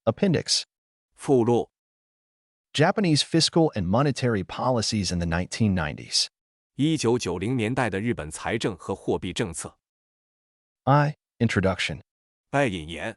Appendix. 附录 Japanese fiscal and monetary policies in the 1990s. 1990年代的日本财政和货币政策。Introduction. 引言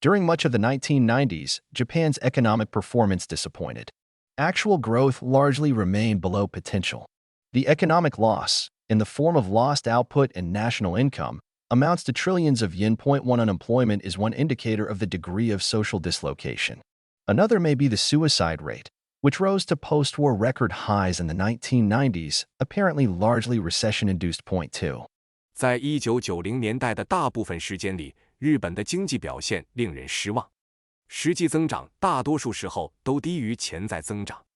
During much of the 1990s, Japan's economic performance disappointed. Actual growth largely remained below potential. The economic loss, in the form of lost output and national income, amounts to trillions of yen. Unemployment is one indicator of the degree of social dislocation. Another may be the suicide rate, which rose to post-war record highs in the 1990s, apparently largely recession-induced. 2. 在1990年代的大部分时间里，日本的经济表现令人失望，实际增长大多数时候都低于潜在增长，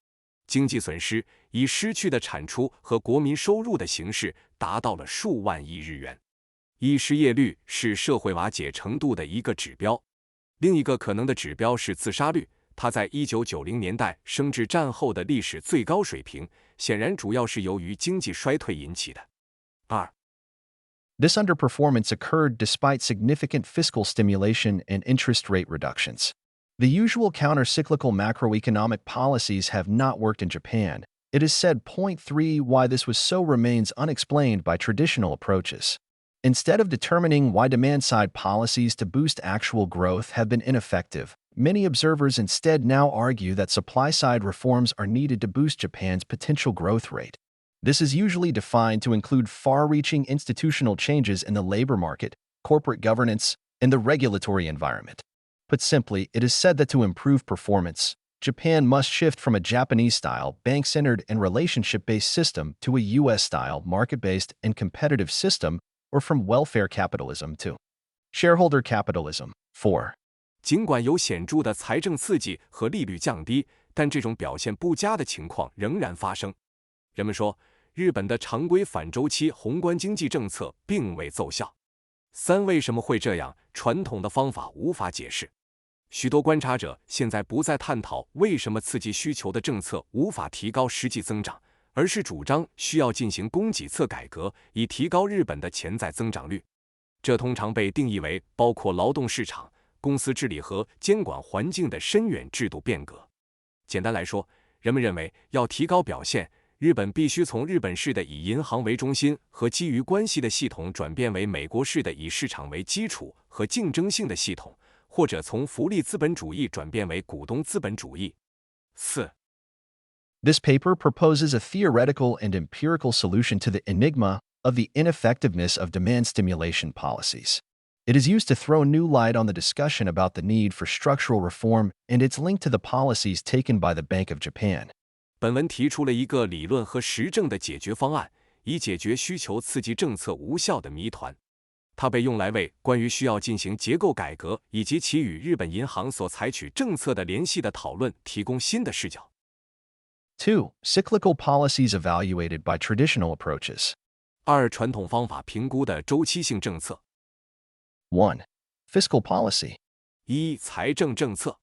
经济损失以失去的产出和国民收入的形式达到了数万亿日元。失业率是社会瓦解程度的一个指标，另一个可能的指标是自杀率，它在1990年代升至战后的历史最高水平，显然主要是由于经济衰退引起的。2. This underperformance occurred despite significant fiscal stimulation and interest rate reductions. The usual counter-cyclical macroeconomic policies have not worked in Japan. It is said. 3. Why this was so remains unexplained by traditional approaches. Instead of determining why demand-side policies to boost actual growth have been ineffective, many observers instead now argue that supply-side reforms are needed to boost Japan's potential growth rate. This is usually defined to include far-reaching institutional changes in the labor market, corporate governance, and the regulatory environment. Put simply, it is said that to improve performance, Japan must shift from a Japanese-style, bank-centered and relationship-based system to a US-style, market-based and competitive system, or from welfare capitalism to shareholder capitalism. 4. 尽管有显著的财政刺激和利率降低，但这种表现不佳的情况仍然发生。人们说，日本的常规反周期宏观经济政策并未奏效。3. 为什么会这样？传统的方法无法解释。许多观察者现在不再探讨为什么刺激需求的政策无法提高实际增长，而是主张需要进行供给侧改革，以提高日本的潜在增长率。这通常被定义为包括劳动市场、公司治理和监管环境的深远制度变革。简单来说，人们认为要提高表现，日本必须从日本式的以银行为中心和基于关系的系统转变为美国式的以市场为基础和竞争性的系统，或者从福利资本主义转变为股东资本主义。4. This paper proposes a theoretical and empirical solution to the enigma of the ineffectiveness of demand stimulation policies. It is used to throw new light on the discussion about the need for structural reform and its link to the policies taken by the Bank of Japan. 本文提出了一个理论和实证的解决方案，以解决需求刺激政策无效的谜团。它被用来为关于需要进行结构改革以及其与日本银行所采取政策的联系的讨论提供新的视角。2. Cyclical policies evaluated by traditional approaches. 2. 传统方法评估的周期性政策。1. Fiscal policy. 1. 财政政策。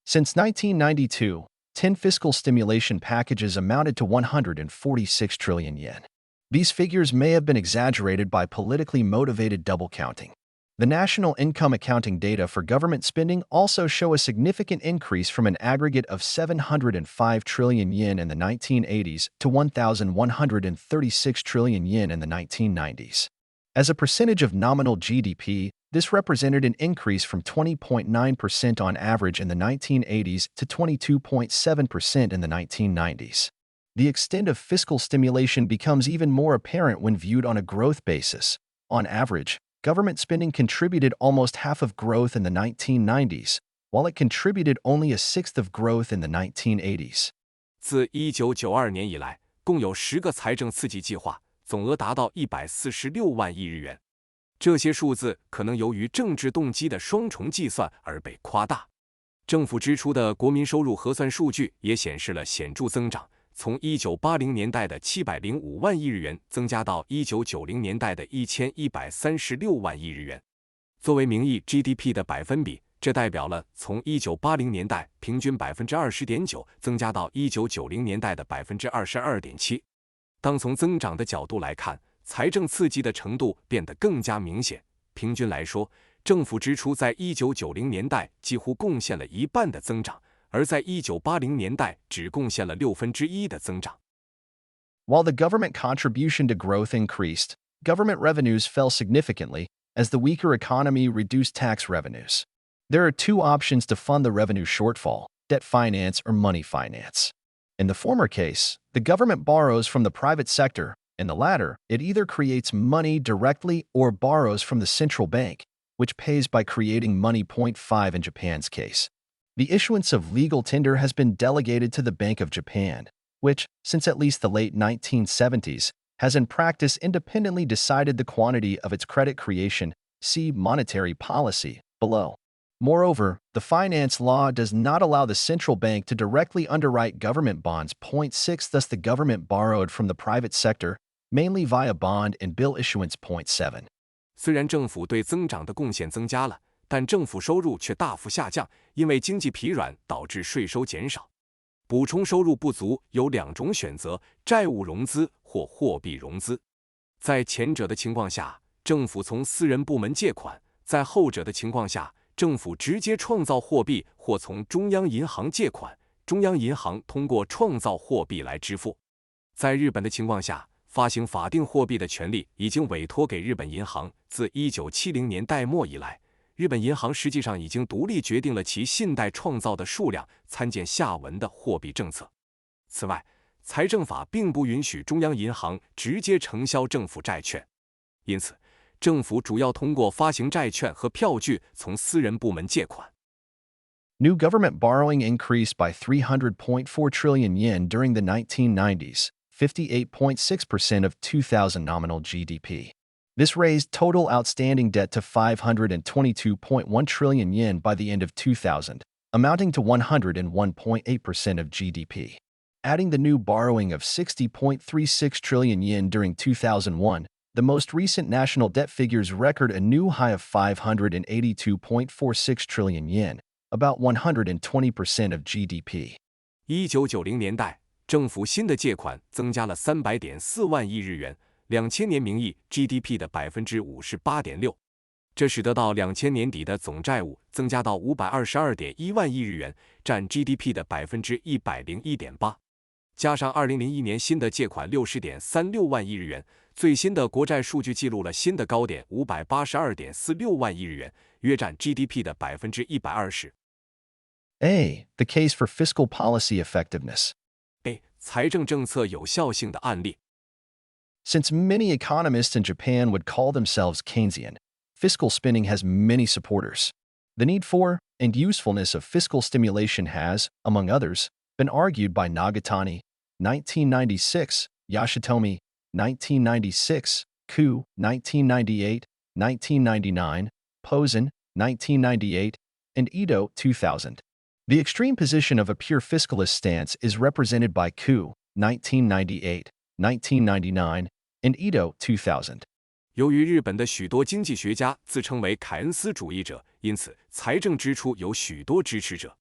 Since 1992, 10 fiscal stimulation packages amounted to 146 trillion yen. These figures may have been exaggerated by politically motivated double counting. The national income accounting data for government spending also show a significant increase from an aggregate of 705 trillion yen in the 1980s to 1,136 trillion yen in the 1990s. As a percentage of nominal GDP, this represented an increase from 20.9% on average in the 1980s to 22.7% in the 1990s. The extent of fiscal stimulation becomes even more apparent when viewed on a growth basis. On average, government spending contributed almost half of growth in the 1990s, while it contributed only a sixth of growth in the 1980s. 自1992年以来，共有10个财政刺激计划，总额达到146万亿日元。这些数字可能由于政治动机的双重计算而被夸大。政府支出的国民收入核算数据也显示了显著增长，从1980年代的705万亿日元增加到1990年代的1136万亿日元。作为名义 GDP 的百分比，这代表了从1980年代平均 20.9% 增加到1990年代的 22.7%。当从增长的角度来看，财政刺激的程度变得更加明显。平均来说，政府支出在1990年代几乎贡献了一半的增长，而在1980年代只贡献了1/6的增长。While the government contribution to growth increased, government revenues fell significantly as the weaker economy reduced tax revenues. There are two options to fund the revenue shortfall: debt finance or money finance. In the former case, the government borrows from the private sector. In the latter, it either creates money directly or borrows from the central bank, which pays by creating money. 5 in Japan's case. The issuance of legal tender has been delegated to the Bank of Japan, which, since at least the late 1970s, has in practice independently decided the quantity of its credit creation. See monetary policy below. Moreover, the finance law does not allow the central bank to directly underwrite government bonds. 6 Thus the government borrowed from the private sector, mainly via bond and bill issuance. 7虽然政府对增长的贡献增加了，但政府收入却大幅下降，因为经济疲软导致税收减少。补充收入不足有两种选择：债务融资或货币融资。在前者的情况下，政府从私人部门借款；在后者的情况下，政府直接创造货币或从中央银行借款，中央银行通过创造货币来支付。在日本的情况下，发行法定货币的权利已经委托给日本银行。自1970年代末以来，日本银行实际上已经独立决定了其信贷创造的数量，参见下文的货币政策。此外，财政法并不允许中央银行直接承销政府债券，因此，政府主要通过发行债券和票据从私人部门借款。New government borrowing increased by 300.4 trillion yen during the 1990s, 58.6% of 2000 nominal GDP. This raised total outstanding debt to 522.1 trillion yen by the end of 2000, amounting to 101.8% of GDP. Adding the new borrowing of 60.36 trillion yen during 2001, the most recent national debt figures record a new high of 582.46 trillion yen, about 120% of GDP. 1990年代，政府新的借款增加了300.4万亿日元，2000年名义 GDP 的 58.6%， 这使得到2000年底的总债务增加到522.1万亿日元，占 GDP 的 101.8%。加上2001年新的借款 60.36 万亿日元，最新的国债数据记录了新的高点 582.46 万亿日元，约占 GDP 的 120%。A. The case for fiscal policy effectiveness. A. 财政政策有效性的案例。Since many economists in Japan would call themselves Keynesian, fiscal spending has many supporters. The need for and usefulness of fiscal stimulation has, among others, been argued by Nagatani, 1996, Yoshitomi, 1996, Ku, 1998, 1999, Posen, 1998, and Ito, 2000. The extreme position of a pure fiscalist stance is represented by Ku, 1998, 1999, and Ito, 2000. 由于日本的许多经济学家自称为凯恩斯主义者，因此财政支出有许多支持者。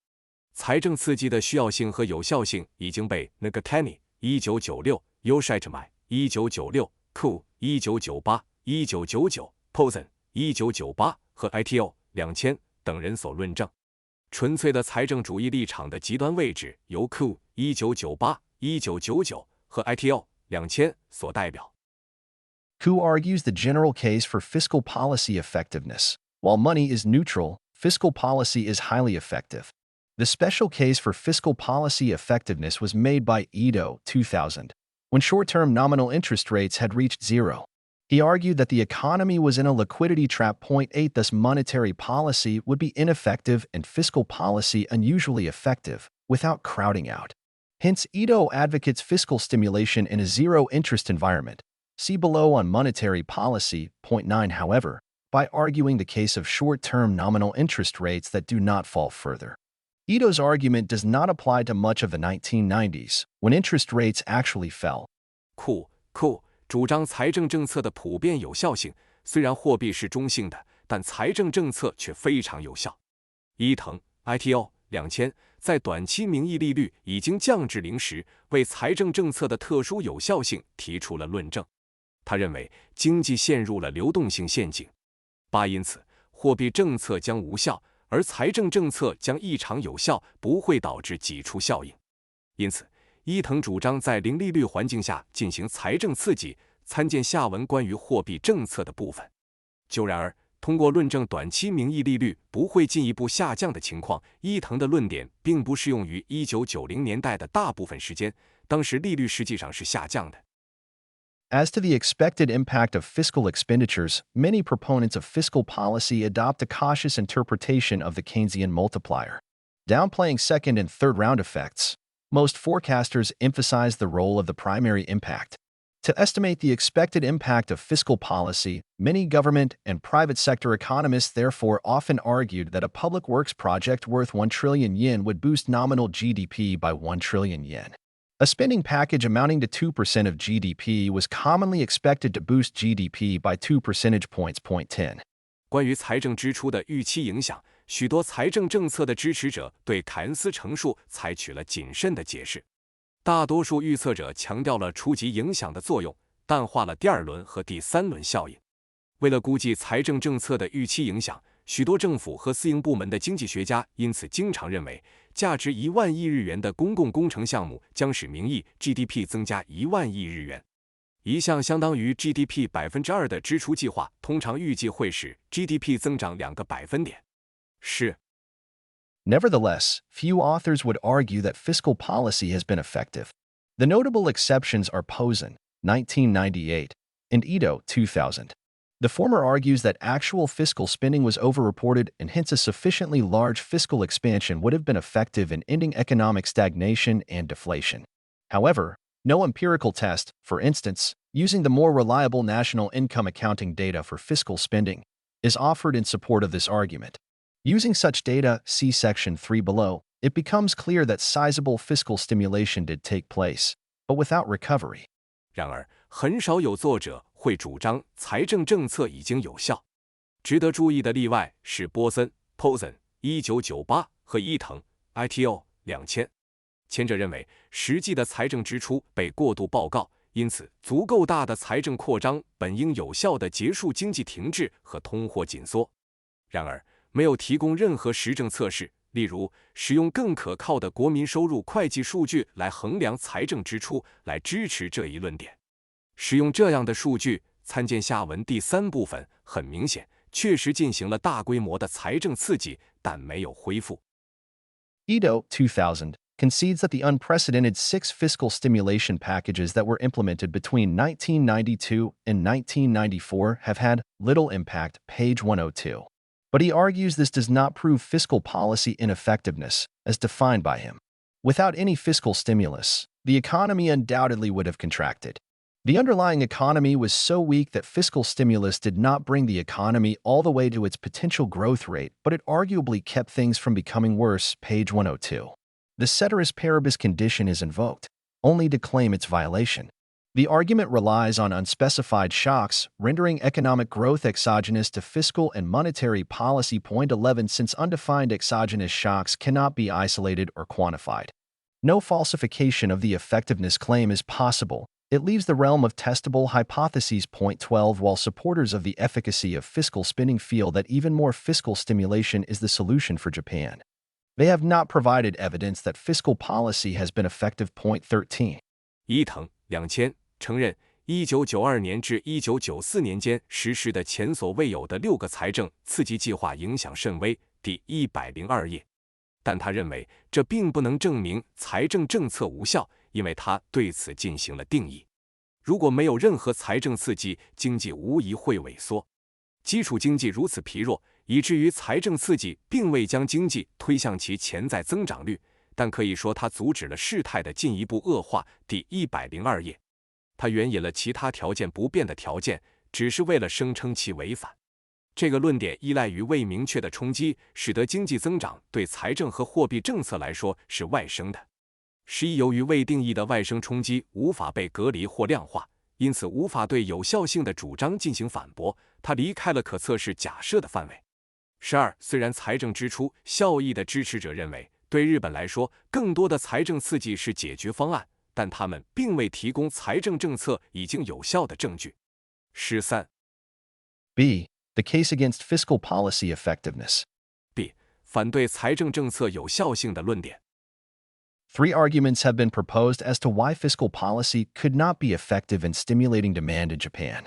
财政刺激的需要性和有效性已经被 Nagatani 1996、Yoshitomi 1996、Ku 1998、1999、Posen 1998和 ITO 2000等人所论证。纯粹的财政主义立场的极端位置由 Ku 1998、1999和 ITO 2000所代表。Ku argues the general case for fiscal policy effectiveness. While money is neutral, fiscal policy is highly effective. The special case for fiscal policy effectiveness was made by Ito, 2000, when short-term nominal interest rates had reached zero. He argued that the economy was in a liquidity trap. 8 Thus monetary policy would be ineffective and fiscal policy unusually effective, without crowding out. Hence, Ito advocates fiscal stimulation in a zero-interest environment. See below on monetary policy. 9 However, by arguing the case of short-term nominal interest rates that do not fall further. Ito's argument does not apply to much of the 1990s, when interest rates actually fell. Ku 主张财政政策的普遍有效性，虽然货币是中性的，但财政政策却非常有效。伊藤 ITO 2000在短期名义利率已经降至0时，为财政政策的特殊有效性提出了论证。他认为经济陷入了流动性陷阱。因此，货币政策将无效，而财政政策将异常有效，不会导致挤出效应。因此，伊藤主张在零利率环境下进行财政刺激，参见下文关于货币政策的部分。然而，通过论证短期名义利率不会进一步下降的情况，伊藤的论点并不适用于1990年代的大部分时间，当时利率实际上是下降的。As to the expected impact of fiscal expenditures, many proponents of fiscal policy adopt a cautious interpretation of the Keynesian multiplier, downplaying second and third round effects. Most forecasters emphasize the role of the primary impact. To estimate the expected impact of fiscal policy, many government and private sector economists therefore often argued that a public works project worth 1 trillion yen would boost nominal GDP by 1 trillion yen. A spending package amounting to 2% of GDP was commonly expected to boost GDP by 2 percentage points. 10. 关于财政支出的预期影响，许多财政政策的支持者对凯恩斯乘数采取了谨慎的解释。大多数预测者强调了初级影响的作用，淡化了第二轮和第三轮效应。为了估计财政政策的预期影响，许多政府和私营部门的经济学家因此经常认为，价值1万亿日元的公共工程项目将使名义 GDP 增加1万亿日元。一项相当于 GDP 2% 的支出计划通常预计会使 GDP 增长2个百分点。是。Nevertheless, few authors would argue that fiscal policy has been effective. The notable exceptions are Posen, 1998, and Ito, 2000. The former argues that actual fiscal spending was overreported and hence a sufficiently large fiscal expansion would have been effective in ending economic stagnation and deflation. However, no empirical test, for instance, using the more reliable national income accounting data for fiscal spending, is offered in support of this argument. Using such data, see Section 3 below, it becomes clear that sizable fiscal stimulation did take place, but without recovery. 然而，很少有作者会主张财政政策已经有效。值得注意的例外是波森 （Posen, 1998）和伊藤 （Ito, 2000）。前者认为，实际的财政支出被过度报告，因此足够大的财政扩张本应有效地结束经济停滞和通货紧缩。然而，没有提供任何实证测试，例如使用更可靠的国民收入会计数据来衡量财政支出，来支持这一论点。使用这样的数据，参见下文第3部分，很明显，确实进行了大规模的财政刺激，但没有恢复。Ito, 2000, concedes that the unprecedented 6 fiscal stimulation packages that were implemented between 1992 and 1994 have had little impact, page 102. But he argues this does not prove fiscal policy ineffectiveness, as defined by him. Without any fiscal stimulus, the economy undoubtedly would have contracted. The underlying economy was so weak that fiscal stimulus did not bring the economy all the way to its potential growth rate, but it arguably kept things from becoming worse, page 102. The ceteris paribus condition is invoked, only to claim its violation. The argument relies on unspecified shocks, rendering economic growth exogenous to fiscal and monetary policy. 11 Since undefined exogenous shocks cannot be isolated or quantified, no falsification of the effectiveness claim is possible. It leaves the realm of testable hypotheses. 12 While supporters of the efficacy of fiscal spending feel that even more fiscal stimulation is the solution for Japan, they have not provided evidence that fiscal policy has been effective. 13. 伊藤2000承认1992年至1994年间实施的前所未有的6个财政刺激计划影响甚微，第102页。但他认为这并不能证明财政政策无效，因为他对此进行了定义。如果没有任何财政刺激，经济无疑会萎缩。基础经济如此疲弱，以至于财政刺激并未将经济推向其潜在增长率，但可以说它阻止了事态的进一步恶化。第102页。他援引了其他条件不变的条件，只是为了声称其违反。这个论点依赖于未明确的冲击，使得经济增长对财政和货币政策来说是外生的。11由于未定义的外生冲击无法被隔离或量化，因此无法对有效性的主张进行反驳，它离开了可测试假设的范围。12虽然财政支出效益的支持者认为，对日本来说，更多的财政刺激是解决方案，但他们并未提供财政政策已经有效的证据。13 B. The case against fiscal policy effectiveness. B. 反对财政政策有效性的论点。Three arguments have been proposed as to why fiscal policy could not be effective in stimulating demand in Japan.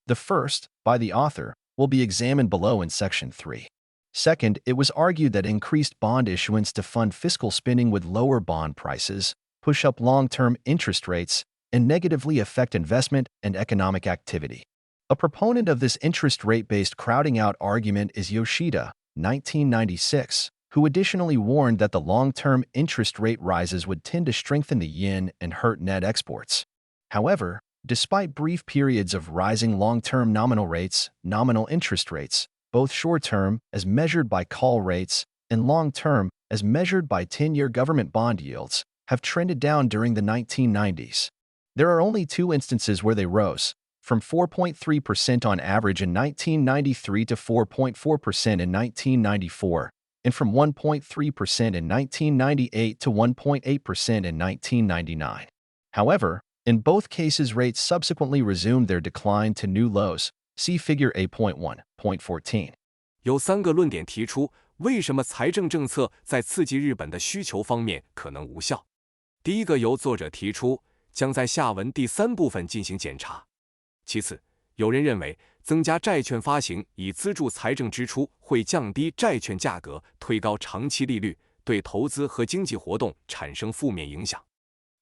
The first, by the author, will be examined below in Section 3. Second, it was argued that increased bond issuance to fund fiscal spending would lower bond prices, push up long-term interest rates, and negatively affect investment and economic activity. A proponent of this interest rate-based crowding out argument is Yoshida, 1996, who additionally warned that the long-term interest rate rises would tend to strengthen the yen and hurt net exports. However, despite brief periods of rising long-term nominal interest rates, both short-term, as measured by call rates, and long-term, as measured by 10-year government bond yields, have trended down during the 1990s. There are only two instances where they rose, from 4.3% on average in 1993 to 4.4% in 1994, and from 1.3% in 1998 to 1.8% in 1999. However, in both cases rates subsequently resumed their decline to new lows. See Figure A.1.14. 有3个论点提出为什么财政政策在刺激日本的需求方面可能无效。第一个由作者提出，将在下文第3部分进行检查。其次，有人认为增加债券发行以资助财政支出会降低债券价格，推高长期利率，对投资和经济活动产生负面影响。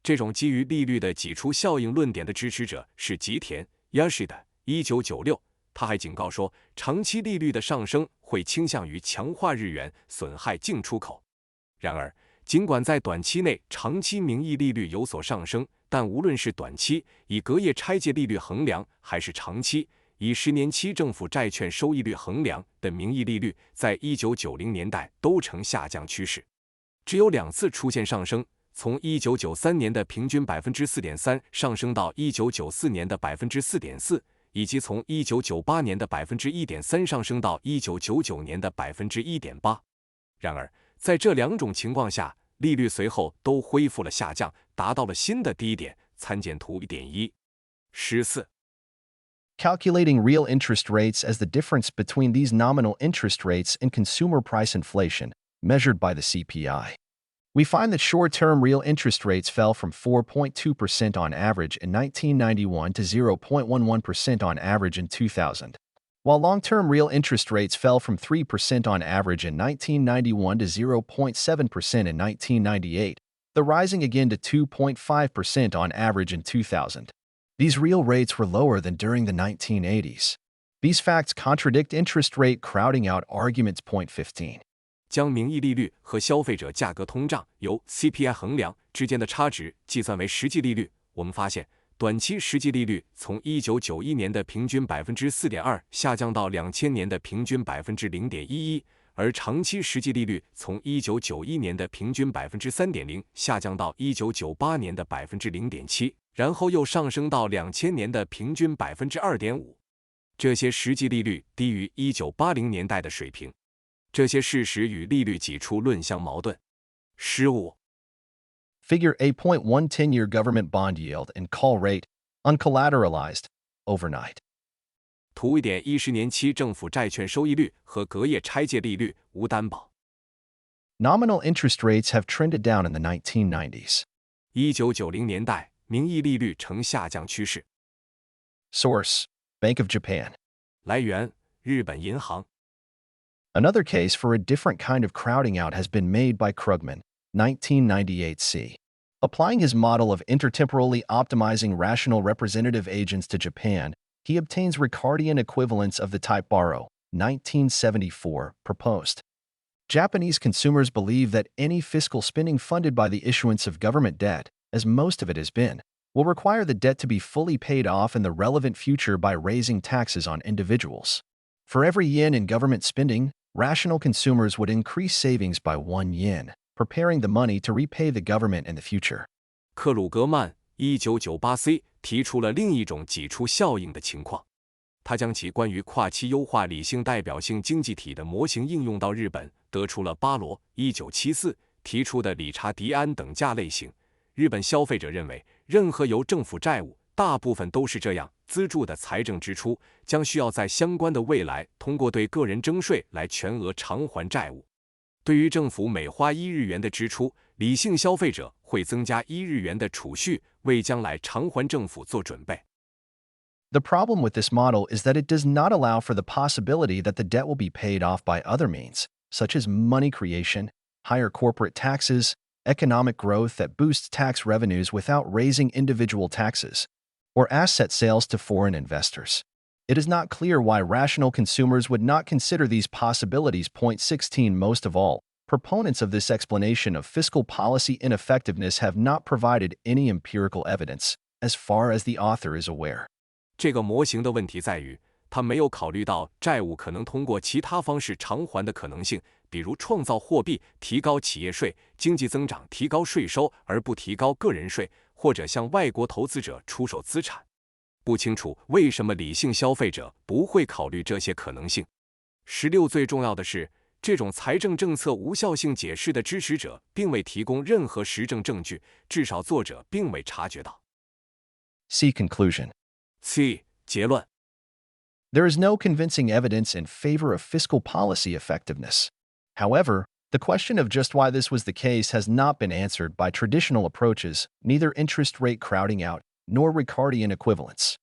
这种基于利率的挤出效应论点的支持者是吉田 Yoshida 1996，他还警告说，长期利率的上升会倾向于强化日元，损害净出口。然而，尽管在短期内长期名义利率有所上升，但无论是短期以隔夜拆借利率衡量，还是长期以10年期政府债券收益率衡量的名义利率，在1990年代都呈下降趋势，只有2次出现上升。从1993年的平均 4.3% 上升到1994年的 4.4%， 以及从1998年的 1.3% 上升到1999年的 1.8%。然而，在这2种情况下，利率随后都恢复了下降，达到了新的低点。参见图 1.1。14. Calculating real interest rates as the difference between these nominal interest rates and consumer price inflation, measured by the CPI. We find that short-term real interest rates fell from 4.2% on average in 1991 to 0.11% on average in 2000, while long-term real interest rates fell from 3% on average in 1991 to 0.7% in 1998, the rising again to 2.5% on average in 2000. These real rates were lower than during the 1980s. These facts contradict interest rate crowding out arguments. Point 15. 将名义利率和消费者价格通胀由 CPI 衡量之间的差值计算为实际利率，我们发现短期实际利率从1991年的平均 4.2% 下降到2000年的平均 0.11%， 而长期实际利率从1991年的平均 3.0% 下降到1998年的 0.7%， 然后又上升到2000年的平均 2.5%。这些实际利率低于1980年代的水平。这些事实与利率挤出论相矛盾。15. Figure A.1 10-year government bond yield and call rate, uncollateralized, overnight. 图1.1 10年期政府债券收益率和隔夜拆借利率无担保。Nominal interest rates have trended down in the 1990s. 1990年代，名义利率呈下降趋势。Source: Bank of Japan. 来源：日本银行。Another case for a different kind of crowding out has been made by Krugman, 1998c. Applying his model of intertemporally optimizing rational representative agents to Japan, he obtains Ricardian equivalents of the type borrow, 1974, proposed. Japanese consumers believe that any fiscal spending funded by the issuance of government debt, as most of it has been, will require the debt to be fully paid off in the relevant future by raising taxes on individuals. For every yen in government spending, rational consumers would increase savings by 1 yen, preparing the money to repay the government in the future. 克鲁格曼 1998c 提出了另一种挤出效应的情况。他将其关于跨期优化理性代表性经济体的模型应用到日本，得出了巴罗1974提出的理查迪安等价类型。日本消费者认为，任何由政府债务大部分都是这样，资助的财政支出将需要在相关的未来通过对个人征税来全额偿还债务。对于政府每花1日元的支出，理性消费者会增加1日元的储蓄，为将来偿还政府做准备。The problem with this model is that it does not allow for the possibility that the debt will be paid off by other means, such as money creation, higher corporate taxes, economic growth that boosts tax revenues without raising individual taxes, or asset sales to foreign investors. It is not clear why rational consumers would not consider these possibilities. Point 16. Most of all, proponents of this explanation of fiscal policy ineffectiveness have not provided any empirical evidence, as far as the author is aware. 这个模型的问题在于，它没有考虑到债务可能通过其他方式偿还的可能性，比如创造货币、提高企业税、经济增长提高税收而不提高个人税，或者向外国投资者出售资产。不清楚为什么理性消费者不会考虑这些可能性。16最重要的是，这种财政政策无效性解释的支持者并未提供任何实证证据，至少作者并未察觉到。See conclusion. C. 结论。There is no convincing evidence in favor of fiscal policy effectiveness. However, the question of just why this was the case has not been answered by traditional approaches, neither interest rate crowding out nor Ricardian equivalence.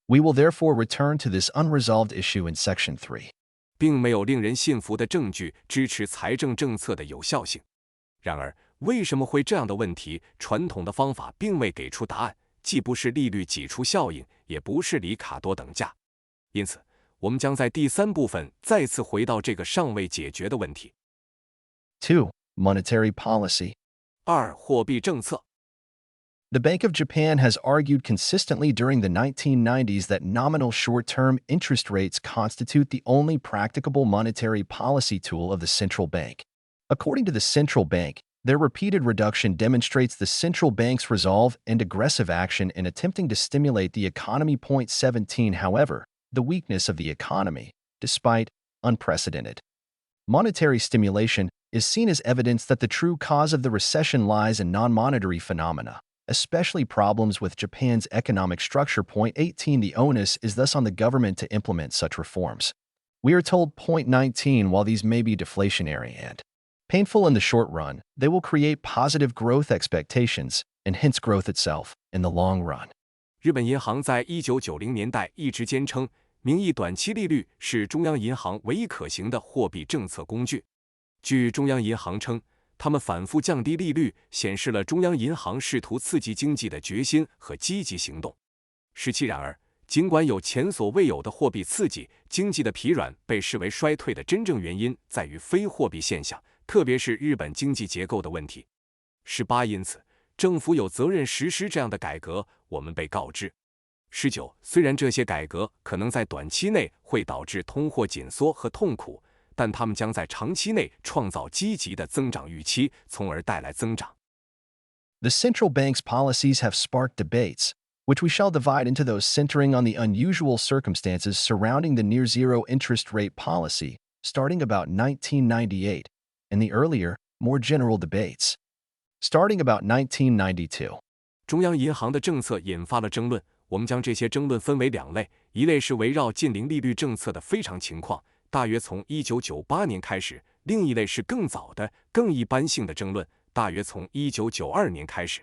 We will therefore return to this unresolved issue in Section 3. 并没有令人信服的证据支持财政政策的有效性。然而，为什么会这样的问题，传统的方法并未给出答案，既不是利率挤出效应，也不是里卡多等价。因此，我们将在第3部分再次回到这个尚未解决的问题。2. Monetary policy. 2. 货币政策。The Bank of Japan has argued consistently during the 1990s that nominal short-term interest rates constitute the only practicable monetary policy tool of the central bank. According to the central bank, their repeated reduction demonstrates the central bank's resolve and aggressive action in attempting to stimulate the economy. Point 17. However, the weakness of the economy, despite unprecedented monetary stimulation, is seen as evidence that the true cause of the recession lies in non-monetary phenomena, especially problems with Japan's economic structure. Point 18. The onus is thus on the government to implement such reforms. We are told. Point 19. While these may be deflationary and painful in the short run, they will create positive growth expectations, and hence growth itself, in the long run. 日本银行在1990年代一直坚称，名义短期利率是中央银行唯一可行的货币政策工具。据中央银行称，他们反复降低利率，显示了中央银行试图刺激经济的决心和积极行动。17然而，尽管有前所未有的货币刺激，经济的疲软被视为衰退的真正原因在于非货币现象，特别是日本经济结构的问题。18因此，政府有责任实施这样的改革，我们被告知。19虽然这些改革可能在短期内会导致通货紧缩和痛苦，但它们将在长期内创造积极的增长预期，从而带来增长。The central bank's policies have sparked debates, which we shall divide into those centering on the unusual circumstances surrounding the near-zero interest rate policy, starting about 1998, and the earlier, more general debates, starting about 1992. 中央银行的政策引发了争论，我们将这些争论分为2类，一类是围绕近零利率政策的非常情况，大约从1998年开始；另一类是更早的、更一般性的争论，大约从1992年开始。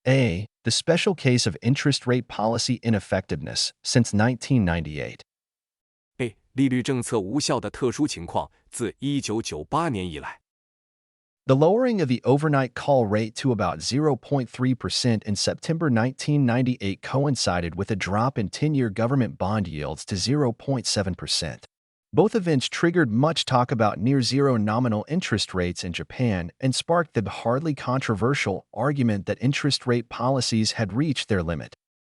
A. The special case of interest rate policy ineffectiveness since 1998. A. 利率政策无效的特殊情况，自1998年以来。The lowering of the overnight call rate to about 0.3% in September 1998 coincided with a drop in 10-year government bond yields to 0.7%. Both events triggered much talk about near-zero nominal interest rates in Japan and sparked the hardly controversial argument that interest rate policies had reached their limit.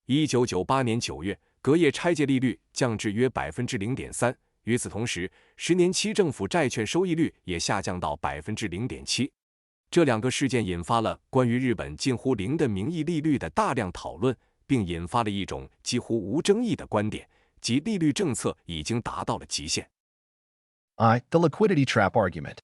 1998年9月，隔夜拆借利率降至约 0.3%， 与此同时，10年期政府债券收益率也下降到 0.7%。这2个事件引发了关于日本近乎零的名义利率的大量讨论，并引发了一种几乎无争议的观点，即利率政策已经达到了极限。I. The liquidity trap argument.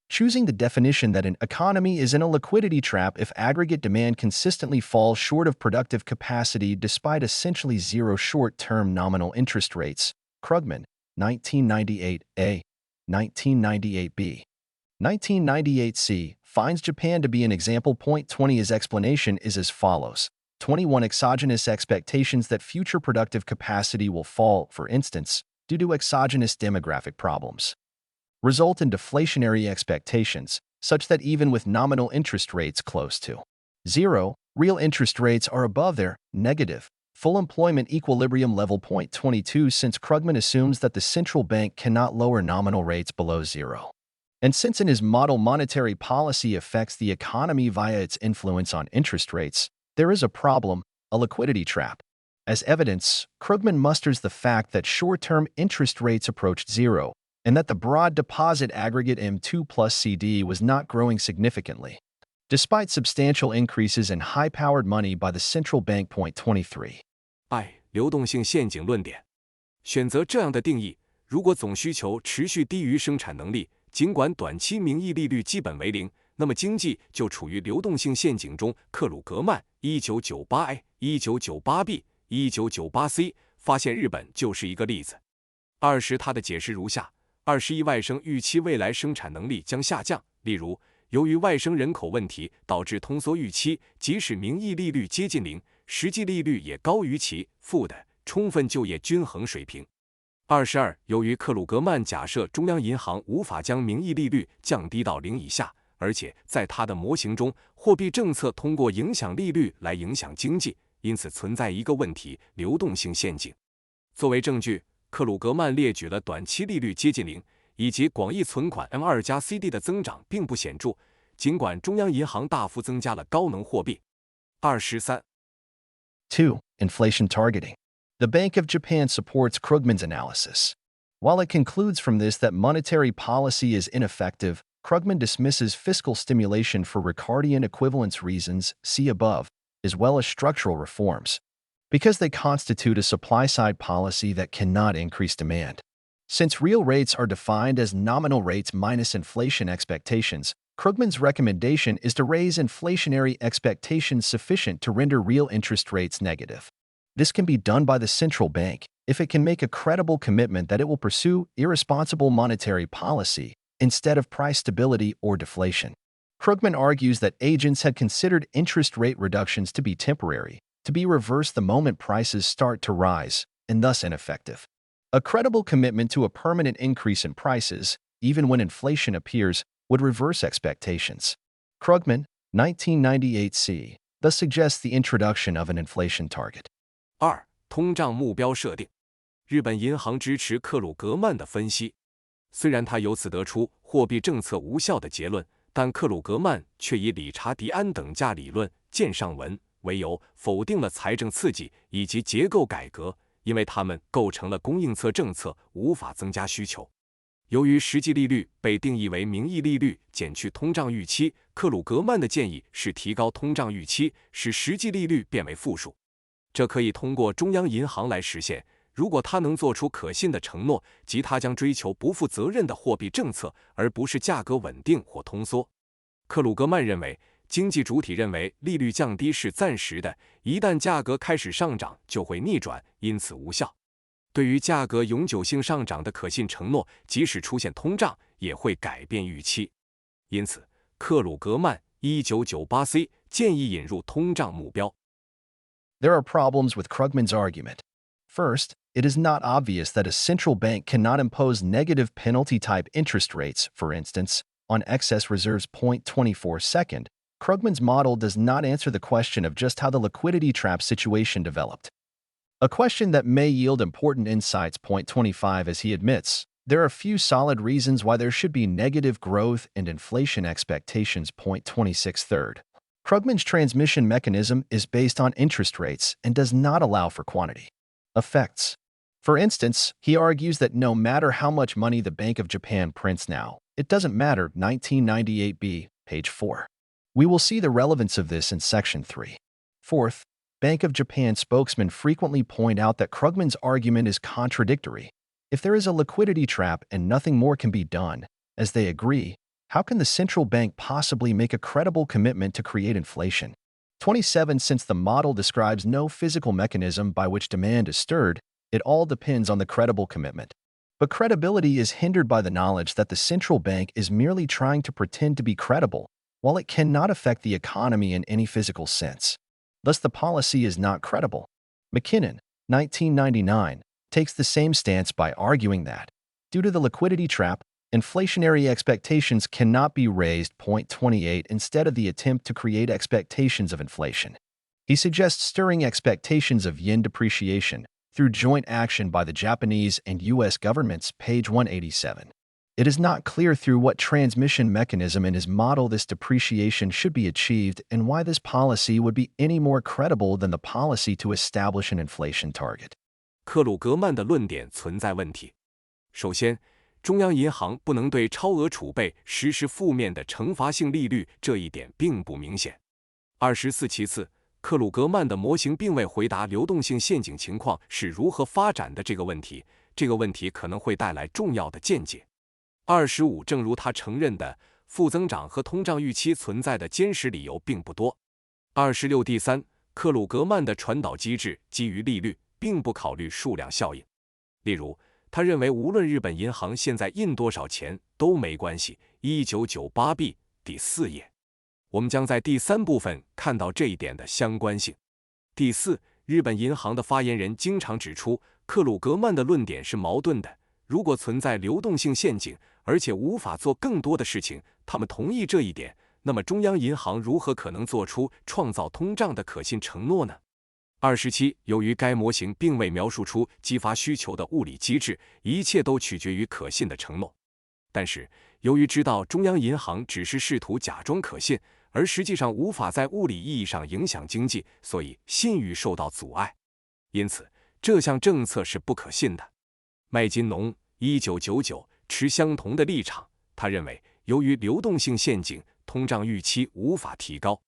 choosing the definition that an economy is in a liquidity trap if aggregate demand consistently falls short of productive capacity despite essentially zero short-term nominal interest rates. Krugman, 1998a, 1998b. 1998c finds Japan to be an example. Point 20 His explanation is as follows. 21 Exogenous expectations that future productive capacity will fall, for instance, due to exogenous demographic problems, result in deflationary expectations, such that even with nominal interest rates close to zero, real interest rates are above their negative full employment equilibrium level. Point 22 Since Krugman assumes that the central bank cannot lower nominal rates below zero, and since in his model monetary policy affects the economy via its influence on interest rates, there is a problem, a liquidity trap. As evidence, Krugman musters the fact that short-term interest rates approached zero, and that the broad deposit aggregate M2 plus CD was not growing significantly, despite substantial increases in high-powered money by the central bank. Point 23. 流动性陷阱论点。选择这样的定义：如果总需求持续低于生产能力，尽管短期名义利率基本为零，那么经济就处于流动性陷阱中。克鲁格曼 1998A、1998B、1998C 发现日本就是一个例子。20他的解释如下：21外生预期未来生产能力将下降，例如，由于外生人口问题导致通缩预期，即使名义利率接近零，实际利率也高于其负的充分就业均衡水平。22由于克鲁格曼假设中央银行无法将名义利率降低到零以下，而且在他的模型中，货币政策通过影响利率来影响经济，因此存在一个问题：流动性陷阱。作为证据，克鲁格曼列举了短期利率接近零，以及广义存款 M2 加 CD 的增长并不显著，尽管中央银行大幅增加了高能货币。23 2. Inflation targeting. The Bank of Japan supports Krugman's analysis. While it concludes from this that monetary policy is ineffective, Krugman dismisses fiscal stimulation for Ricardian equivalence reasons, see above, as well as structural reforms, because they constitute a supply-side policy that cannot increase demand. Since real rates are defined as nominal rates minus inflation expectations, Krugman's recommendation is to raise inflationary expectations sufficient to render real interest rates negative. This can be done by the central bank if it can make a credible commitment that it will pursue irresponsible monetary policy instead of price stability or deflation. Krugman argues that agents had considered interest rate reductions to be temporary, to be reversed the moment prices start to rise, and thus ineffective. A credible commitment to a permanent increase in prices, even when inflation appears, would reverse expectations. Krugman, 1998c, thus suggests the introduction of an inflation target. 2. 通胀目标设定。日本银行支持克鲁格曼的分析，虽然他由此得出货币政策无效的结论，但克鲁格曼却以理查迪安等价理论见上文为由，否定了财政刺激以及结构改革，因为它们构成了供应侧政策，无法增加需求。由于实际利率被定义为名义利率减去通胀预期，克鲁格曼的建议是提高通胀预期，使实际利率变为负数。这可以通过中央银行来实现，如果它能做出可信的承诺，即它将追求不负责任的货币政策，而不是价格稳定或通缩。克鲁格曼认为，经济主体认为利率降低是暂时的，一旦价格开始上涨就会逆转，因此无效。对于价格永久性上涨的可信承诺，即使出现通胀，也会改变预期。因此，克鲁格曼 1998C 建议引入通胀目标。There are problems with Krugman's argument. First, it is not obvious that a central bank cannot impose negative penalty-type interest rates, for instance, on excess reserves. Point 24 Second, Krugman's model does not answer the question of just how the liquidity trap situation developed. A question that may yield important insights. Point 25 As he admits, there are few solid reasons why there should be negative growth and inflation expectations. Point 26 Third, Krugman's transmission mechanism is based on interest rates and does not allow for quantity effects. For instance, he argues that no matter how much money the Bank of Japan prints now, it doesn't matter. 1998b, page 4. We will see the relevance of this in section 3. Fourth, Bank of Japan spokesmen frequently point out that Krugman's argument is contradictory. If there is a liquidity trap and nothing more can be done, as they agree, How can the central bank possibly make a credible commitment to create inflation? 27. Since the model describes no physical mechanism by which demand is stirred, it all depends on the credible commitment. But credibility is hindered by the knowledge that the central bank is merely trying to pretend to be credible, while it cannot affect the economy in any physical sense. Thus, the policy is not credible. McKinnon, 1999, takes the same stance by arguing that, due to the liquidity trap, inflationary expectations cannot be raised. 28. Instead of the attempt to create expectations of inflation, he suggests stirring expectations of yen depreciation through joint action by the Japanese and U.S. governments. Page 187. It is not clear through what transmission mechanism in his model this depreciation should be achieved and why this policy would be any more credible than the policy to establish an inflation target. 克鲁格曼的论点存在问题。首先，中央银行不能对超额储备实施负面的惩罚性利率，这一点并不明显。24其次，克鲁格曼的模型并未回答流动性陷阱情况是如何发展的这个问题，这个问题可能会带来重要的见解。25，正如他承认的，负增长和通胀预期存在的坚实理由并不多。26第三，克鲁格曼的传导机制基于利率，并不考虑数量效应。例如，他认为无论日本银行现在印多少钱都没关系。1998b 第4页，我们将在第3部分看到这一点的相关性。第四，日本银行的发言人经常指出，克鲁格曼的论点是矛盾的。如果存在流动性陷阱，而且无法做更多的事情，他们同意这一点，那么中央银行如何可能做出创造通胀的可信承诺呢？27，由于该模型并未描述出激发需求的物理机制，一切都取决于可信的承诺。但是，由于知道中央银行只是试图假装可信，而实际上无法在物理意义上影响经济，所以信誉受到阻碍。因此，这项政策是不可信的。麦金农1999持相同的立场，他认为由于流动性陷阱，通胀预期无法提高。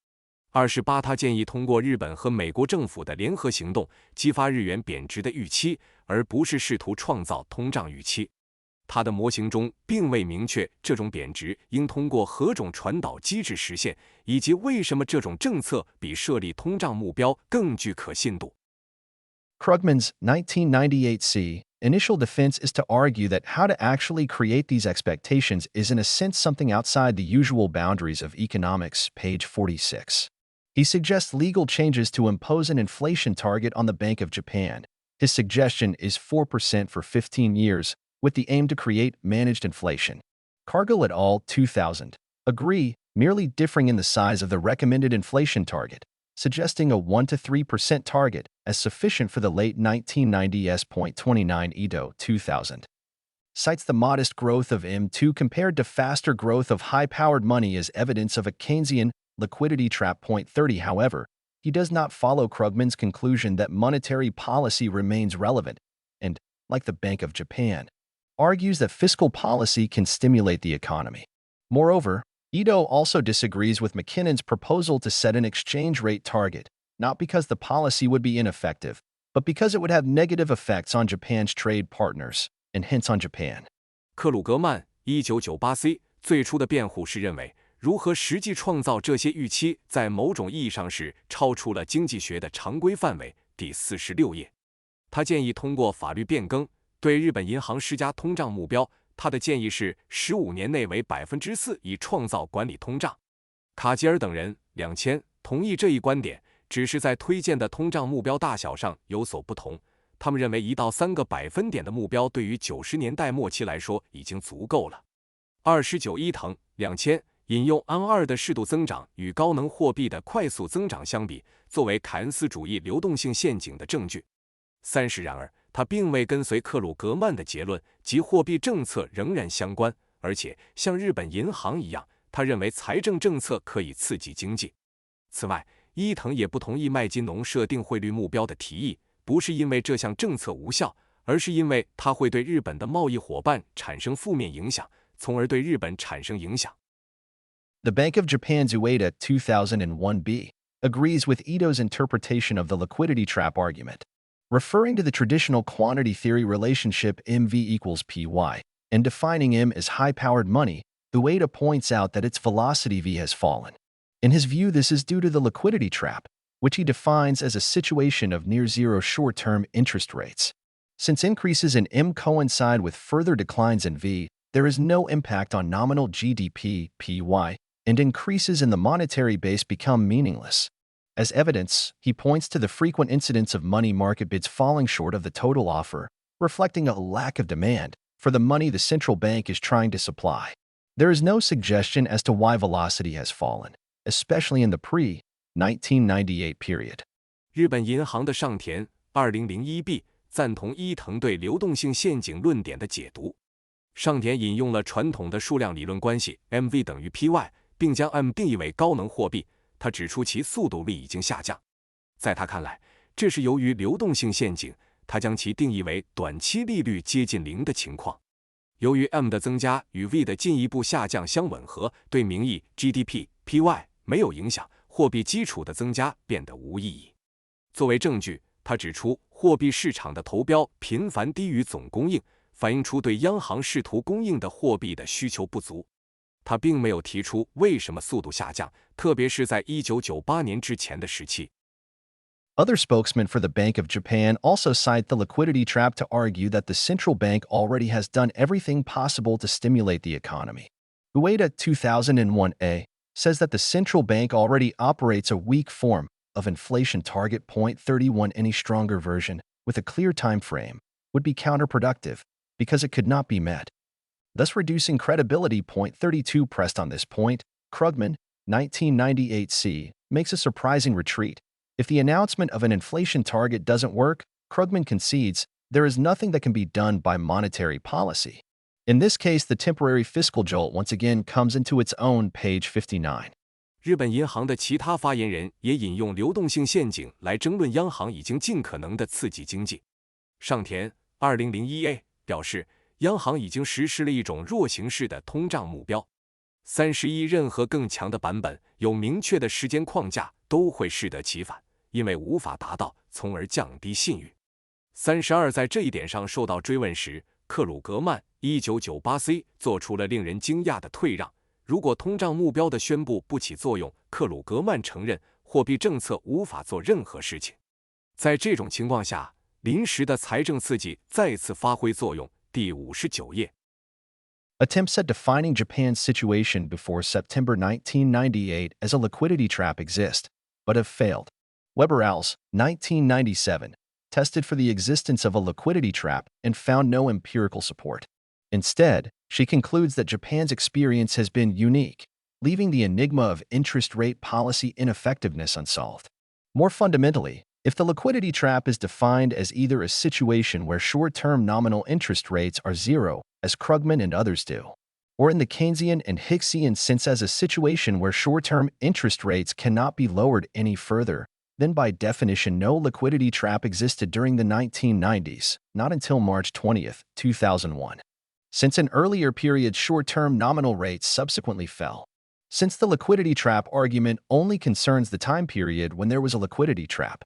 28，他建议通过日本和美国政府的联合行动，激发日元贬值的预期，而不是试图创造通胀预期。他的模型中并未明确这种贬值应通过何种传导机制实现，以及为什么这种政策比设立通胀目标更具可信度。Krugman's 1998c initial defense is to argue that how to actually create these expectations is in a sense something outside the usual boundaries of economics. Page 46. He suggests legal changes to impose an inflation target on the Bank of Japan. His suggestion is 4% for 15 years, with the aim to create managed inflation. Cargill et al. 2000 agree, merely differing in the size of the recommended inflation target, suggesting a 1 to 3% target as sufficient for the late 1990s. 29 Ito 2000 cites the modest growth of M2 compared to faster growth of high-powered money as evidence of a Keynesian liquidity trap. 30 However, he does not follow Krugman's conclusion that monetary policy remains relevant and, like the Bank of Japan, argues that fiscal policy can stimulate the economy. Moreover, Ito also disagrees with McKinnon's proposal to set an exchange rate target, not because the policy would be ineffective, but because it would have negative effects on Japan's trade partners, and hence on Japan. 克鲁格曼 1998c 最初的辩护是认为，如何实际创造这些预期在某种意义上是超出了经济学的常规范围。第46页，他建议通过法律变更对日本银行施加通胀目标。他的建议是15年内为 4%， 以创造管理通胀。卡吉尔等人2000同意这一观点，只是在推荐的通胀目标大小上有所不同。他们认为1到3个百分点的目标对于90年代末期来说已经足够了。29伊藤2000引用安2的适度增长与高能货币的快速增长相比，作为凯恩斯主义流动性陷阱的证据。30然而，他并未跟随克鲁格曼的结论，即货币政策仍然相关，而且像日本银行一样，他认为财政政策可以刺激经济。此外，伊藤也不同意麦金农设定汇率目标的提议，不是因为这项政策无效，而是因为它会对日本的贸易伙伴产生负面影响，从而对日本产生影响。The Bank of Japan's Ueda 2001b agrees with Ito's interpretation of the liquidity trap argument, referring to the traditional quantity theory relationship MV equals PY, and defining M as high-powered money, Ueda points out that its velocity v has fallen. In his view, this is due to the liquidity trap, which he defines as a situation of near-zero short-term interest rates. Since increases in M coincide with further declines in V, there is no impact on nominal GDP, PY, and increases in the monetary base become meaningless. As evidence, he points to the frequent incidence of money market bids falling short of the total offer, reflecting a lack of demand for the money the central bank is trying to supply. There is no suggestion as to why velocity has fallen, especially in the pre-1998 period. 日本银行的上田 2001b 赞同伊藤对流动性陷阱论点的解读。上田引用了传统的数量理论关系 MV 等于 PY， 并将 M 定义为高能货币。他指出其速度力已经下降。在他看来，这是由于流动性陷阱，他将其定义为短期利率接近零的情况。由于 M 的增加与 V 的进一步下降相吻合，对名义 GDP、PY 没有影响，货币基础的增加变得无意义。作为证据，他指出货币市场的投标频繁低于总供应，反映出对央行试图供应的货币的需求不足。他并没有提出为什么速度下降，特别是在1998年之前的时期。Other spokesmen for the Bank of Japan also cite the liquidity trap to argue that the central bank already has done everything possible to stimulate the economy. Ueda 2001a says that the central bank already operates a weak form of inflation target. 31. Any stronger version, with a clear time frame, would be counterproductive because it could not be met, thus reducing credibility. 32. Pressed on this point, Krugman, 1998c, makes a surprising retreat. If the announcement of an inflation target doesn't work, Krugman concedes, there is nothing that can be done by monetary policy. In this case, the temporary fiscal jolt once again comes into its own. Page 59. 日本银行的其他发言人也引用流动性陷阱来争论央行已经尽可能地刺激经济。上田 2001a 表示，央行已经实施了一种弱形式的通胀目标。31任何更强的版本有明确的时间框架都会适得其反，因为无法达到，从而降低信誉。32在这一点上受到追问时，克鲁格曼 1998c 做出了令人惊讶的退让。如果通胀目标的宣布不起作用，克鲁格曼承认货币政策无法做任何事情。在这种情况下，临时的财政刺激再次发挥作用。第59页。Attempts at defining Japan's situation before September 1998 as a liquidity trap exist, but have failed. Weber-Als, 1997, tested for the existence of a liquidity trap and found no empirical support. Instead, she concludes that Japan's experience has been unique, leaving the enigma of interest rate policy ineffectiveness unsolved. More fundamentally, if the liquidity trap is defined as either a situation where short-term nominal interest rates are zero, as Krugman and others do, or in the Keynesian and Hicksian sense as a situation where short-term interest rates cannot be lowered any further, then by definition no liquidity trap existed during the 1990s, not until March 20, 2001. Since an earlier period short-term nominal rates subsequently fell. Since the liquidity trap argument only concerns the time period when there was a liquidity trap,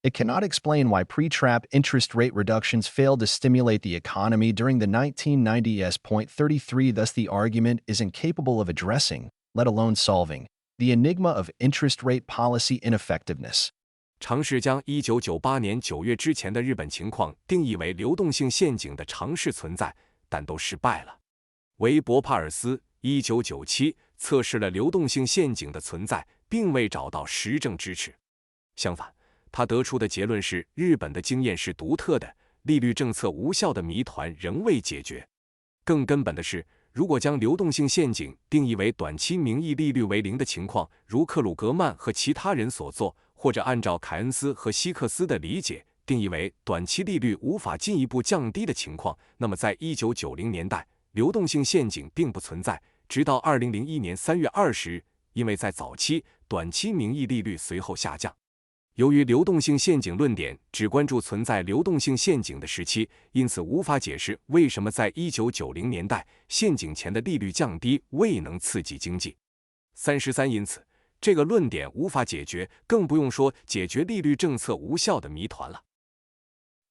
it cannot explain why pre-trap interest rate reductions failed to stimulate the economy during the 1990s. 33 Thus the argument is incapable of addressing, let alone solving, the enigma of interest rate policy ineffectiveness. 尝试将1998年9月之前的日本情况定义为流动性陷阱的尝试存在，但都失败了。韦伯帕尔斯 1997测试了流动性陷阱的存在，并未找到实证支持。相反，他得出的结论是，日本的经验是独特的，利率政策无效的谜团仍未解决。更根本的是，如果将流动性陷阱定义为短期名义利率为零的情况，如克鲁格曼和其他人所做，或者按照凯恩斯和希克斯的理解定义为短期利率无法进一步降低的情况，那么在1990年代，流动性陷阱并不存在，直到2001年3月20日，因为在早期，短期名义利率随后下降。由于流动性陷阱论点只关注存在流动性陷阱的时期，因此无法解释为什么在1990年代陷阱前的利率降低未能刺激经济。33因此，这个论点无法解决，更不用说解决利率政策无效的谜团了。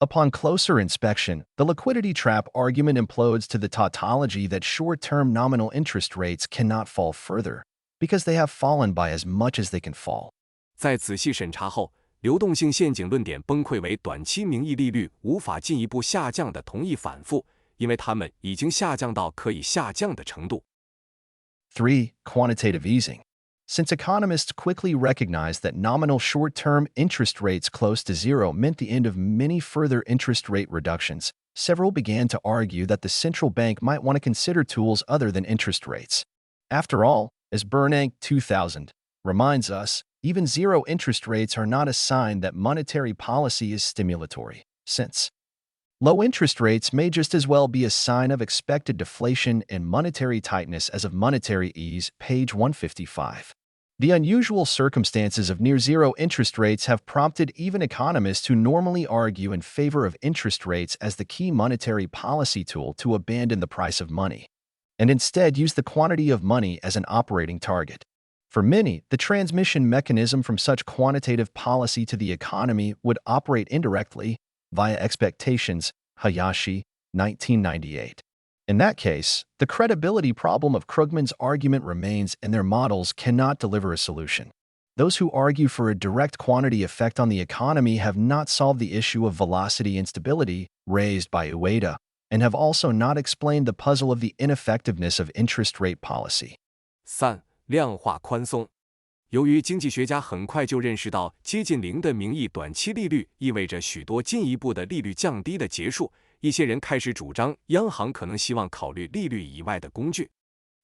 Upon closer inspection, the liquidity trap argument implodes to the tautology that short-term nominal interest rates cannot fall further, because they have fallen by as much as they can fall. 在仔细审查后，流动性陷阱论点崩溃为短期名义利率无法进一步下降的同义反复，因为它们已经下降到可以下降的程度。3. Quantitative easing. Since economists quickly recognized that nominal short-term interest rates close to zero meant the end of many further interest rate reductions, several began to argue that the central bank might want to consider tools other than interest rates. After all, as Werner 2000 reminds us, even zero interest rates are not a sign that monetary policy is stimulatory, since low interest rates may just as well be a sign of expected deflation and monetary tightness as of monetary ease, page 155. The unusual circumstances of near-zero interest rates have prompted even economists who normally argue in favor of interest rates as the key monetary policy tool to abandon the price of money, and instead use the quantity of money as an operating target. For many, the transmission mechanism from such quantitative policy to the economy would operate indirectly, via expectations, Hayashi, 1998. In that case, the credibility problem of Krugman's argument remains and their models cannot deliver a solution. Those who argue for a direct quantity effect on the economy have not solved the issue of velocity instability raised by Ueda, and have also not explained the puzzle of the ineffectiveness of interest rate policy. 3. 量化宽松。由于经济学家很快就认识到接近零的名义短期利率意味着许多进一步的利率降低的结束，一些人开始主张央行可能希望考虑利率以外的工具。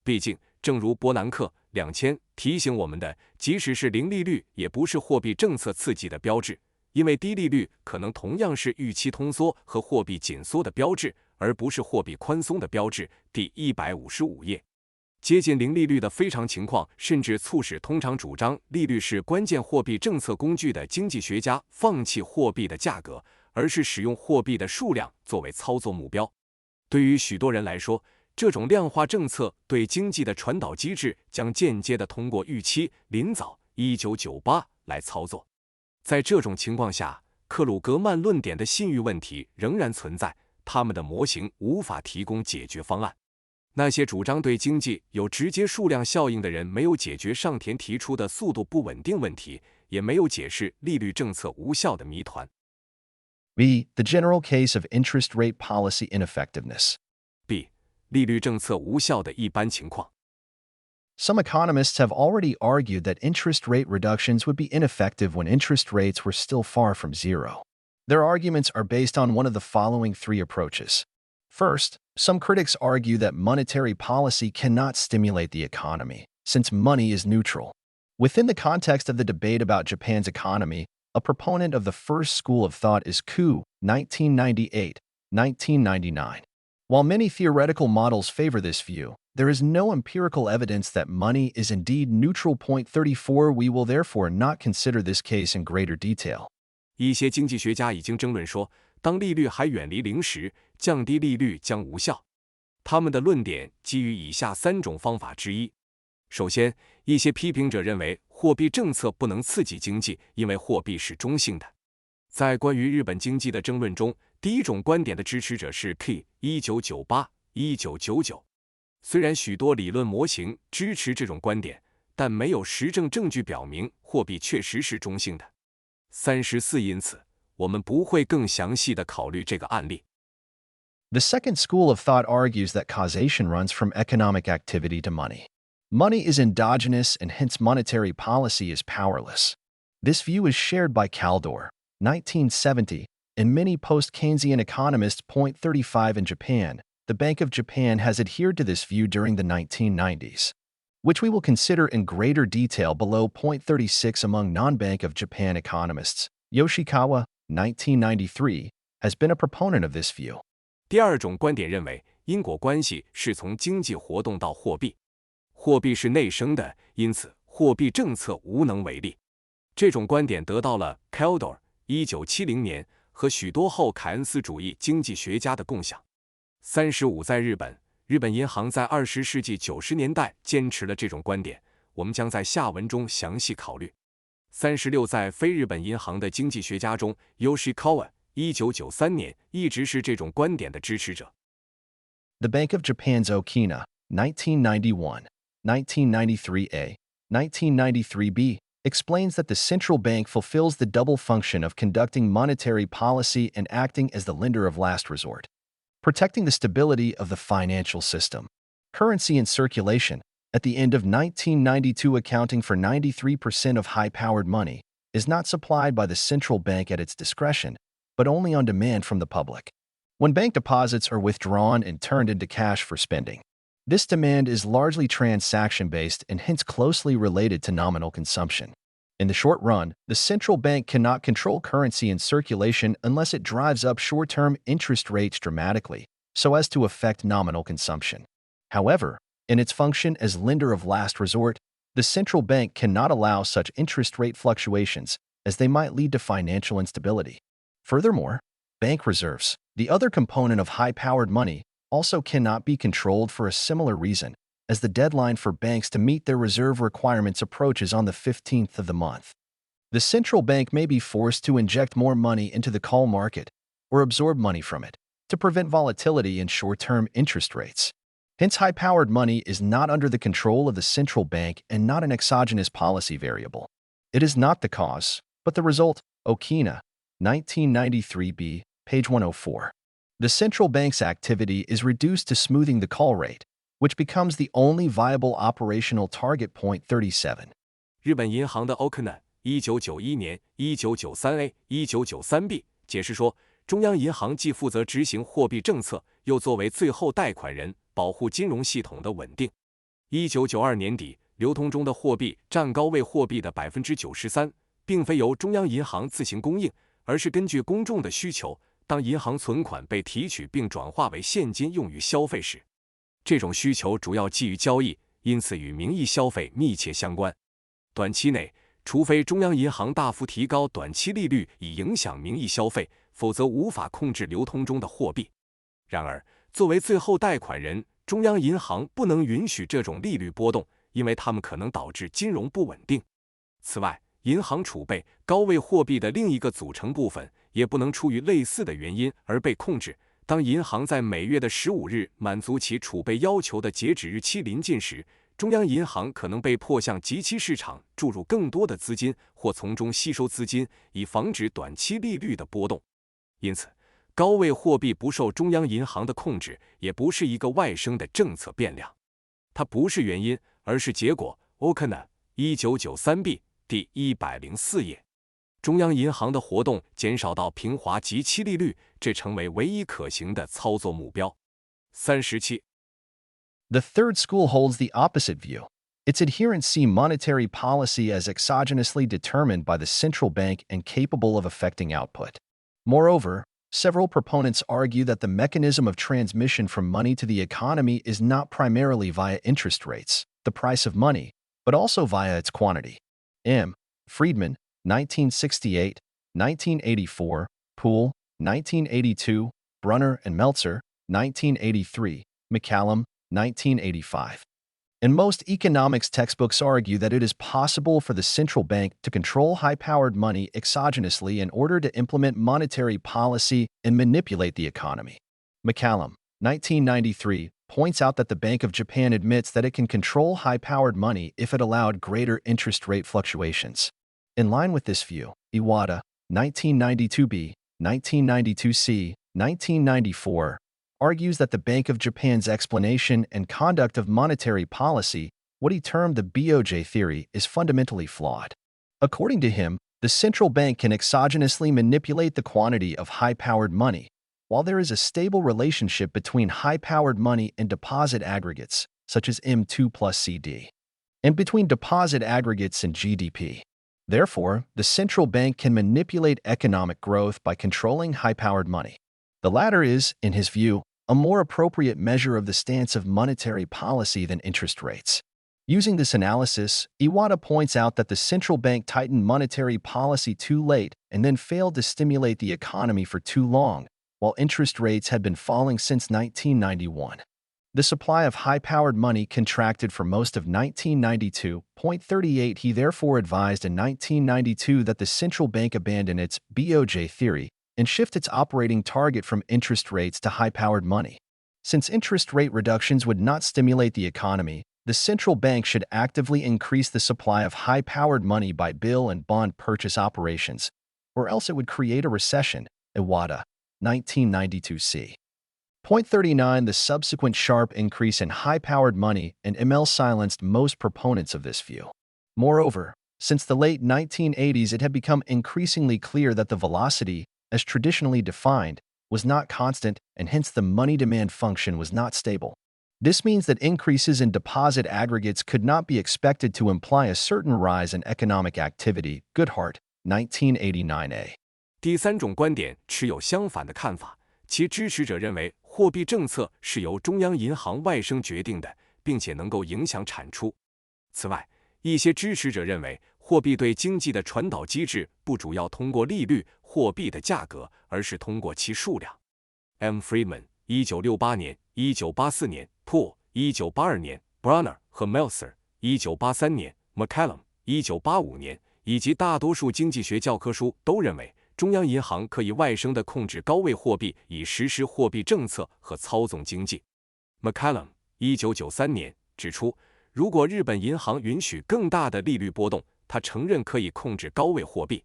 毕竟，正如伯南克2000提醒我们的，即使是零利率也不是货币政策刺激的标志，因为低利率可能同样是预期通缩和货币紧缩的标志，而不是货币宽松的标志。第155页。接近零利率的非常情况，甚至促使通常主张利率是关键货币政策工具的经济学家放弃货币的价格，而是使用货币的数量作为操作目标。对于许多人来说，这种量化政策对经济的传导机制将间接地通过预期临早1998来操作。在这种情况下，克鲁格曼论点的信誉问题仍然存在，他们的模型无法提供解决方案。那些主张对经济有直接数量效应的人没有解决上田提出的速度不稳定问题，也没有解释利率政策无效的谜团。B. The general case of interest rate policy ineffectiveness. B. 利率政策无效的一般情况。Some economists have already argued that interest rate reductions would be ineffective when interest rates were still far from zero. Their arguments are based on one of the following three approaches. First, some critics argue that monetary policy cannot stimulate the economy, since money is neutral. Within the context of the debate about Japan's economy, a proponent of the first school of thought is Ku, 1998, 1999. While many theoretical models favor this view, there is no empirical evidence that money is indeed neutral. 34. We will therefore not consider this case in greater detail. 一些经济学家已经争论说，当利率还远离零时，降低利率将无效。他们的论点基于以下三种方法之一。首先，一些批评者认为货币政策不能刺激经济，因为货币是中性的。在关于日本经济的争论中，第一种观点的支持者是 K 1998、1999。虽然许多理论模型支持这种观点，但没有实证证据表明货币确实是中性的。34因此，我们不会更详细地考虑这个案例。The second school of thought argues that causation runs from economic activity to money. Money is endogenous and hence monetary policy is powerless. This view is shared by Kaldor, 1970, and many post-Keynesian economists. 35 In Japan, the Bank of Japan has adhered to this view during the 1990s, which we will consider in greater detail below. 36 Among non-Bank of Japan economists, Yoshikawa, 1993, has been a proponent of this view. 第二种观点认为，因果关系是从经济活动到货币，货币是内生的，因此货币政策无能为力。这种观点得到了 Kaldor 1970年和许多后凯恩斯主义经济学家的共享。35在日本，日本银行在20世纪90年代坚持了这种观点，我们将在下文中详细考虑。36在非日本银行的经济学家中 ，Yoshikawa 1993年一直是这种观点的支持者。The Bank of Japan's Okina, 1991, 1993A, 1993B, explains that the central bank fulfills the double function of conducting monetary policy and acting as the lender of last resort, protecting the stability of the financial system. Currency in circulation, at the end of 1992 accounting for 93% of high-powered money, is not supplied by the central bank at its discretion, but only on demand from the public. When bank deposits are withdrawn and turned into cash for spending, this demand is largely transaction-based and hence closely related to nominal consumption. In the short run, the central bank cannot control currency in circulation unless it drives up short-term interest rates dramatically, so as to affect nominal consumption. However, in its function as lender of last resort, the central bank cannot allow such interest rate fluctuations, as they might lead to financial instability. Furthermore, bank reserves, the other component of high-powered money, also cannot be controlled for a similar reason, as the deadline for banks to meet their reserve requirements approaches on the 15th of the month. The central bank may be forced to inject more money into the call market or absorb money from it to prevent volatility in short-term interest rates. Hence, high-powered money is not under the control of the central bank and not an exogenous policy variable. It is not the cause, but the result. Okina, 1993b, page 104. The central bank's activity is reduced to smoothing the call rate, which becomes the only viable operational target point. 37. 日本银行的 Okina 1991年 1993A 1993B 解释说，中央银行既负责执行货币政策，又作为最后贷款人，保护金融系统的稳定。1992年底，流通中的货币占高位货币的 93%， 并非由中央银行自行供应，而是根据公众的需求，当银行存款被提取并转化为现金用于消费时，这种需求主要基于交易，因此与名义消费密切相关。短期内，除非中央银行大幅提高短期利率以影响名义消费，否则无法控制流通中的货币。然而，作为最后贷款人，中央银行不能允许这种利率波动，因为它们可能导致金融不稳定。此外，银行储备高位货币的另一个组成部分也不能出于类似的原因而被控制。当银行在每月的15日满足其储备要求的截止日期临近时，中央银行可能被迫向即期市场注入更多的资金，或从中吸收资金，以防止短期利率的波动。因此，高位货币不受中央银行的控制，也不是一个外生的政策变量，它不是原因，而是结果。Okina 1993b 第104页。中央银行的活动减少到平滑即期利率，这成为唯一可行的操作目标。37. The third school holds the opposite view. Its adherents see monetary policy as exogenously determined by the central bank and capable of affecting output. Moreover, several proponents argue that the mechanism of transmission from money to the economy is not primarily via interest rates, the price of money, but also via its quantity. M. Friedman, 1968, 1984, Poole, 1982, Brunner and Meltzer, 1983, McCallum, 1985. And most economics textbooks argue that it is possible for the central bank to control high-powered money exogenously in order to implement monetary policy and manipulate the economy. McCallum, 1993, points out that the Bank of Japan admits that it can control high-powered money if it allowed greater interest rate fluctuations. In line with this view, Iwata, 1992b, 1992c, 1994, argues that the Bank of Japan's explanation and conduct of monetary policy, what he termed the BOJ theory, is fundamentally flawed. According to him, the central bank can exogenously manipulate the quantity of high-powered money, while there is a stable relationship between high-powered money and deposit aggregates, such as M2 plus CD, and between deposit aggregates and GDP. Therefore, the central bank can manipulate economic growth by controlling high-powered money. The latter is, in his view, a more appropriate measure of the stance of monetary policy than interest rates. Using this analysis, Iwata points out that the central bank tightened monetary policy too late and then failed to stimulate the economy for too long, while interest rates had been falling since 1991. The supply of high-powered money contracted for most of 1992.38. He therefore advised in 1992 that the central bank abandon its BOJ theory, and shift its operating target from interest rates to high-powered money. Since interest rate reductions would not stimulate the economy, the central bank should actively increase the supply of high-powered money by bill and bond purchase operations, or else it would create a recession. Iwata, 1992c. Point 39. The subsequent sharp increase in high-powered money and ML silenced most proponents of this view. Moreover, since the late 1980s, it had become increasingly clear that the velocity, as traditionally defined, was not constant, and hence the money demand function was not stable. This means that increases in deposit aggregates could not be expected to imply a certain rise in economic activity. Goodhart, 1989a. 第三种观点持有相反的看法，其支持者认为货币政策是由中央银行外生决定的，并且能够影响产出。此外，一些支持者认为货币对经济的传导机制不主要通过利率、货币的价格，而是通过其数量。M. Friedman 1968年、1984年 Poole 1982年 Werner 和 Meltzer 1983年 McCallum 1985年以及大多数经济学教科书都认为，中央银行可以外生地控制高位货币，以实施货币政策和操纵经济。McCallum 1993年指出，如果日本银行允许更大的利率波动，他承认可以控制高位货币。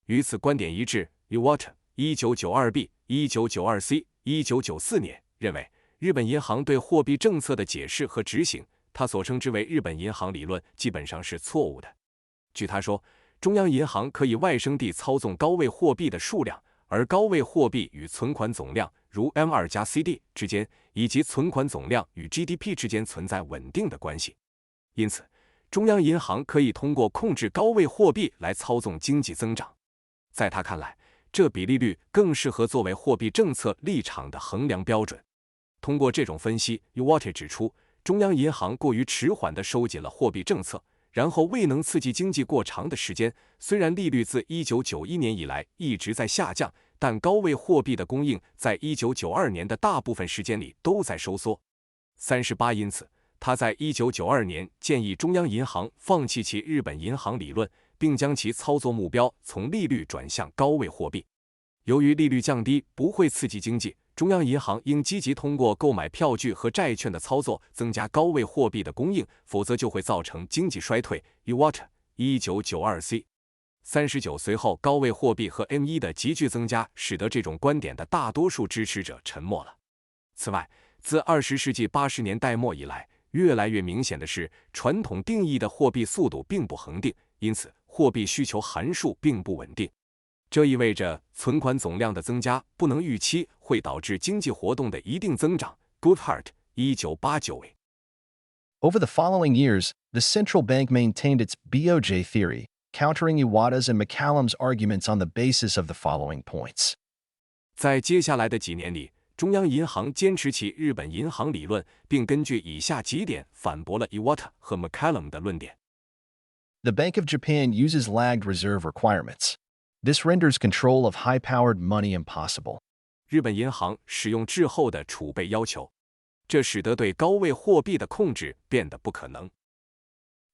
与此观点一致 Iwata 1992b 1992c 1994年认为，日本银行对货币政策的解释和执行，他所称之为日本银行理论，基本上是错误的。据他说，中央银行可以外生地操纵高位货币的数量，而高位货币与存款总量如 M2+CD 之间，以及存款总量与 GDP 之间存在稳定的关系。因此，中央银行可以通过控制高位货币来操纵经济增长。在他看来，这比利率更适合作为货币政策立场的衡量标准。通过这种分析 ，Iwata 指出，中央银行过于迟缓地收紧了货币政策，然后未能刺激经济过长的时间。虽然利率自1991年以来一直在下降，但高位货币的供应在1992年的大部分时间里都在收缩。38因此，他在1992年建议中央银行放弃其日本银行理论，并将其操作目标从利率转向高位货币。由于利率降低不会刺激经济，中央银行应积极通过购买票据和债券的操作增加高位货币的供应，否则就会造成经济衰退。Iwata 1992c 39随后高位货币和 M1 的急剧增加，使得这种观点的大多数支持者沉默了。此外，自20世纪80年代末以来，越来越明显的是，传统定义的货币速度并不恒定，因此货币需求函数并不稳定。这意味着存款总量的增加不能预期，会导致经济活动的一定增长。Goodhart 1989。Over the following years, the central bank maintained its BOJ theory, countering Iwata's and McCallum's arguments on the basis of the following points. 在接下来的几年里，中央银行坚持其日本银行理论，并根据以下几点反驳了 Iwata 和 McCallum 的论点。The Bank of Japan uses lagged reserve requirements. This renders control of high-powered money impossible. 日本银行使用滞后的储备要求，这使得对高位货币的控制变得不可能。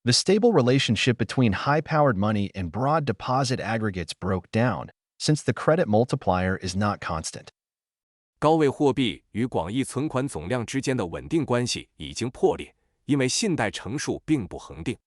The stable relationship between high-powered money and broad deposit aggregates broke down, since the credit multiplier is not constant. 高位货币与广义存款总量之间的稳定关系已经破裂，因为信贷乘数并不恒定。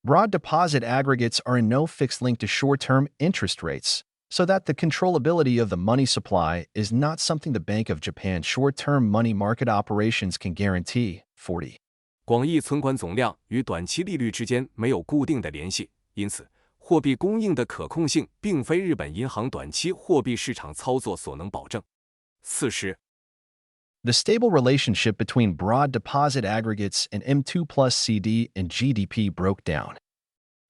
Broad deposit aggregates are in no fixed link to short-term interest rates, so that the controllability of the money supply is not something the Bank of Japan's short-term money market operations can guarantee. 40. 广义存款总量与短期利率之间没有固定的联系，因此货币供应的可控性并非日本银行短期货币市场操作所能保证。40. The stable relationship between broad deposit aggregates and M2 plus CD and GDP broke down.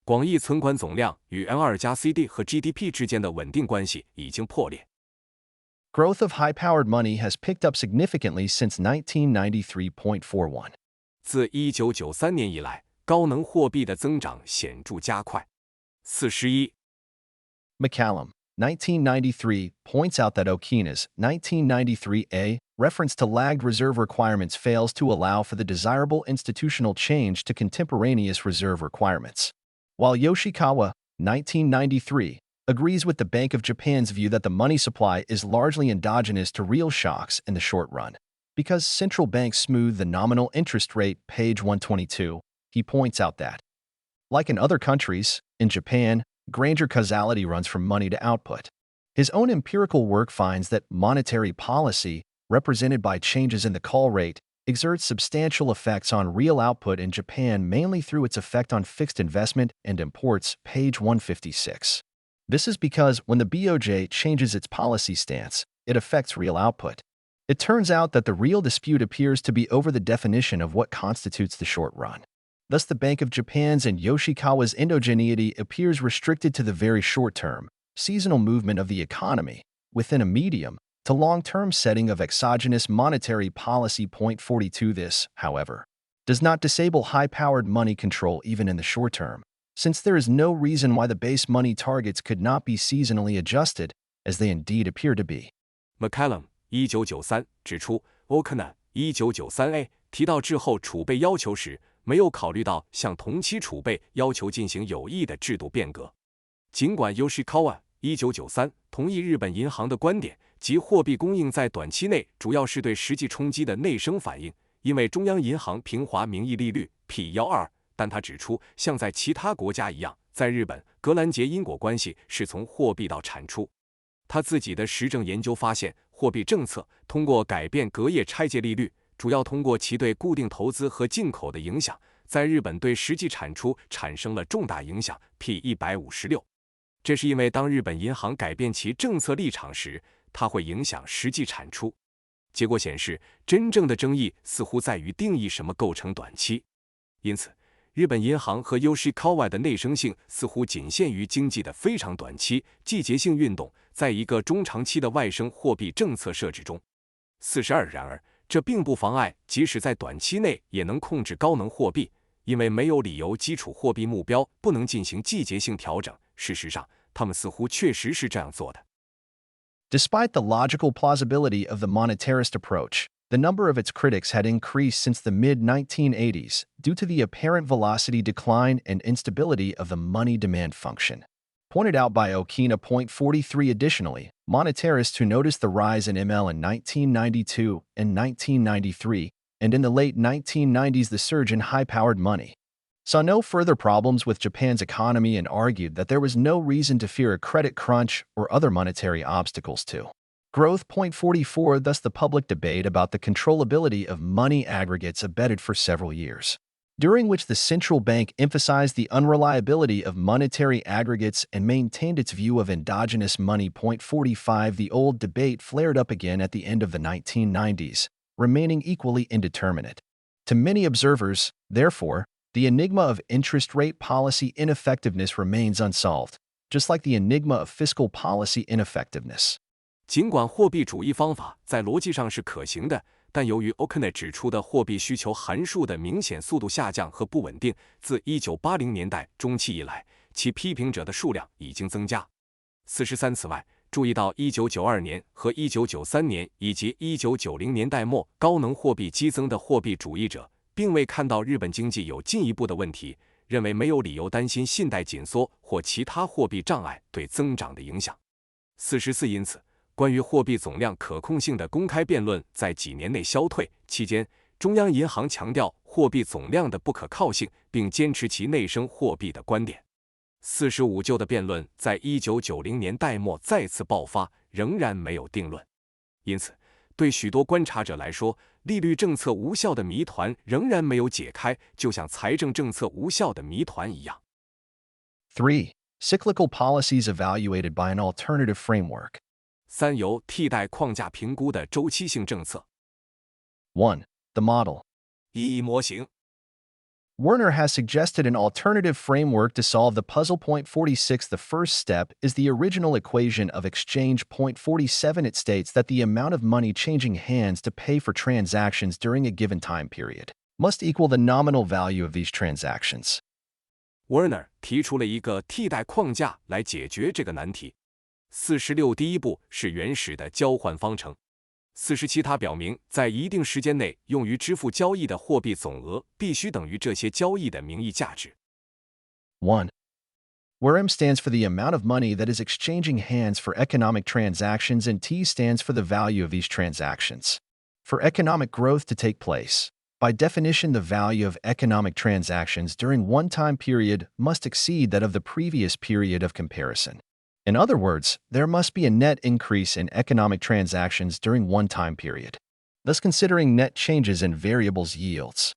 广义存款总量与 M2+CD 和 GDP 之间的稳定关系已经破裂。Growth of high-powered money has picked up significantly since 1993.41. 自1993年以来，高能货币的增长显著加快。41. McCallum, 1993, points out that Okina's 1993A reference to lagged reserve requirements fails to allow for the desirable institutional change to contemporaneous reserve requirements. While Yoshikawa, 1993, agrees with the Bank of Japan's view that the money supply is largely endogenous to real shocks in the short run. Because central banks smooth the nominal interest rate, page 122, he points out that, like in other countries, in Japan, Granger causality runs from money to output. His own empirical work finds that monetary policy, represented by changes in the call rate, exerts substantial effects on real output in Japan mainly through its effect on fixed investment and imports, page 156. This is because when the BOJ changes its policy stance, it affects real output. It turns out that the real dispute appears to be over the definition of what constitutes the short run. Thus, the Bank of Japan's and Yoshikawa's endogeneity appears restricted to the very short-term, seasonal movement of the economy, within a medium to long-term setting of exogenous monetary policy. Point 42. This, however, does not disable high-powered money control even in the short term, since there is no reason why the base money targets could not be seasonally adjusted, as they indeed appear to be. McCallum 1993指出 ，Werner 1993a 提到滞后储备要求时，没有考虑到向同期储备要求进行有益的制度变革。尽管 Yoshikawa 1993同意日本银行的观点，即货币供应在短期内主要是对实际冲击的内生反应，因为中央银行平滑名义利率 P12，但他指出，像在其他国家一样，在日本，格兰杰因果关系是从货币到产出。他自己的实证研究发现，货币政策通过改变隔夜拆借利率，主要通过其对固定投资和进口的影响，在日本对实际产出产生了重大影响 P156。这是因为当日本银行改变其政策立场时，它会影响实际产出。结果显示，真正的争议似乎在于定义什么构成短期。因此，日本银行和 Yoshikawa 的内生性似乎仅限于经济的非常短期、季节性运动，在一个中长期的外生货币政策设置中。42然而，这并不妨碍即使在短期内也能控制高能货币，因为没有理由基础货币目标不能进行季节性调整。事实上，他们似乎确实是这样做的。Despite the logical plausibility of the monetarist approach, the number of its critics had increased since the mid-1980s due to the apparent velocity decline and instability of the money demand function. Pointed out by Okina. 43 Additionally, monetarists who noticed the rise in ML in 1992 and 1993, and in the late 1990s the surge in high-powered money, saw no further problems with Japan's economy and argued that there was no reason to fear a credit crunch or other monetary obstacles to growth. 44 Thus the public debate about the controllability of money aggregates abated for several years, during which the central bank emphasized the unreliability of monetary aggregates and maintained its view of endogenous money. 45 The old debate flared up again at the end of the 1990s, remaining equally indeterminate. To many observers, therefore, the enigma of interest rate policy ineffectiveness remains unsolved, just like the enigma of fiscal policy ineffectiveness. 尽管货币主义方法在逻辑上是可行的，但由于 Okina 指出的货币需求函数的明显速度下降和不稳定，自1980年代中期以来，其批评者的数量已经增加。43此外，注意到1992年和1993年以及1990年代末高能货币激增的货币主义者，并未看到日本经济有进一步的问题，认为没有理由担心信贷紧缩或其他货币障碍对增长的影响。44因此，关于货币总量可控性的公开辩论在几年内消退，期间，中央银行强调货币总量的不可靠性，并坚持其内生货币的观点。45旧的辩论在1990年代末再次爆发，仍然没有定论。因此，对许多观察者来说，利率政策无效的谜团仍然没有解开，就像财政政策无效的谜团一样。3. Cyclical policies evaluated by an alternative framework. 3. 由替代框架评估的周期性政策。1. The model. 一模型。Werner has suggested an alternative framework to solve the puzzle. 46 The first step is the original equation of exchange. 47 It states that the amount of money changing hands to pay for transactions during a given time period must equal the nominal value of these transactions. Werner 提出了一个替代框架来解决这个难题。46第一步是原始的交换方程。47它表明，在一定时间内用于支付交易的货币总额必须等于这些交易的名义价值。1. where M stands for the amount of money that is exchanging hands for economic transactions and T stands for the value of these transactions. For economic growth to take place, by definition, the value of economic transactions during one time period must exceed that of the previous period of comparison. In other words, there must be a net increase in economic transactions during one time period. Thus considering net changes in variables yields.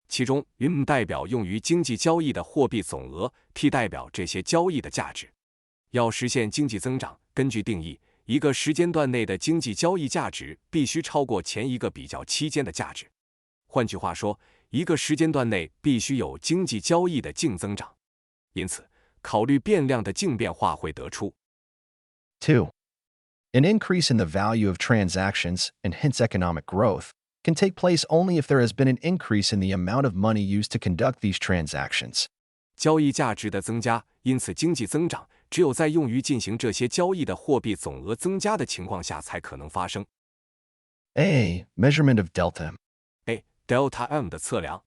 其中 Yen 代表用于经济交易的货币总额 ，T 代表这些交易的价值。要实现经济增长，根据定义，一个时间段内的经济交易价值必须超过前一个比较期间的价值。换句话说，一个时间段内必须有经济交易的净增长。因此，考虑变量的净变化会得出 2. An increase in the value of transactions, and hence economic growth, can take place only if there has been an increase in the amount of money used to conduct these transactions. 交易价值的增加，因此经济增长只有在用于进行这些交易的货币总额增加的情况下才可能发生。A. Measurement of delta M. Delta M 的测量。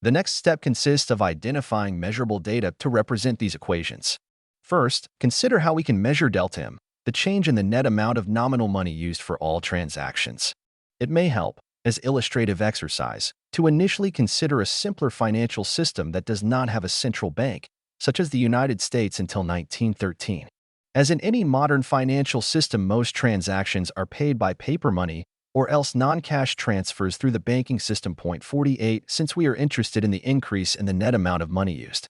The next step consists of identifying measurable data to represent these equations. First, consider how we can measure delta M, the change in the net amount of nominal money used for all transactions. It may help, as illustrative exercise, to initially consider a simpler financial system that does not have a central bank, such as the United States until 1913. As in any modern financial system, most transactions are paid by paper money or else non-cash transfers through the banking system. 48. Since we are interested in the increase in the net amount of money used,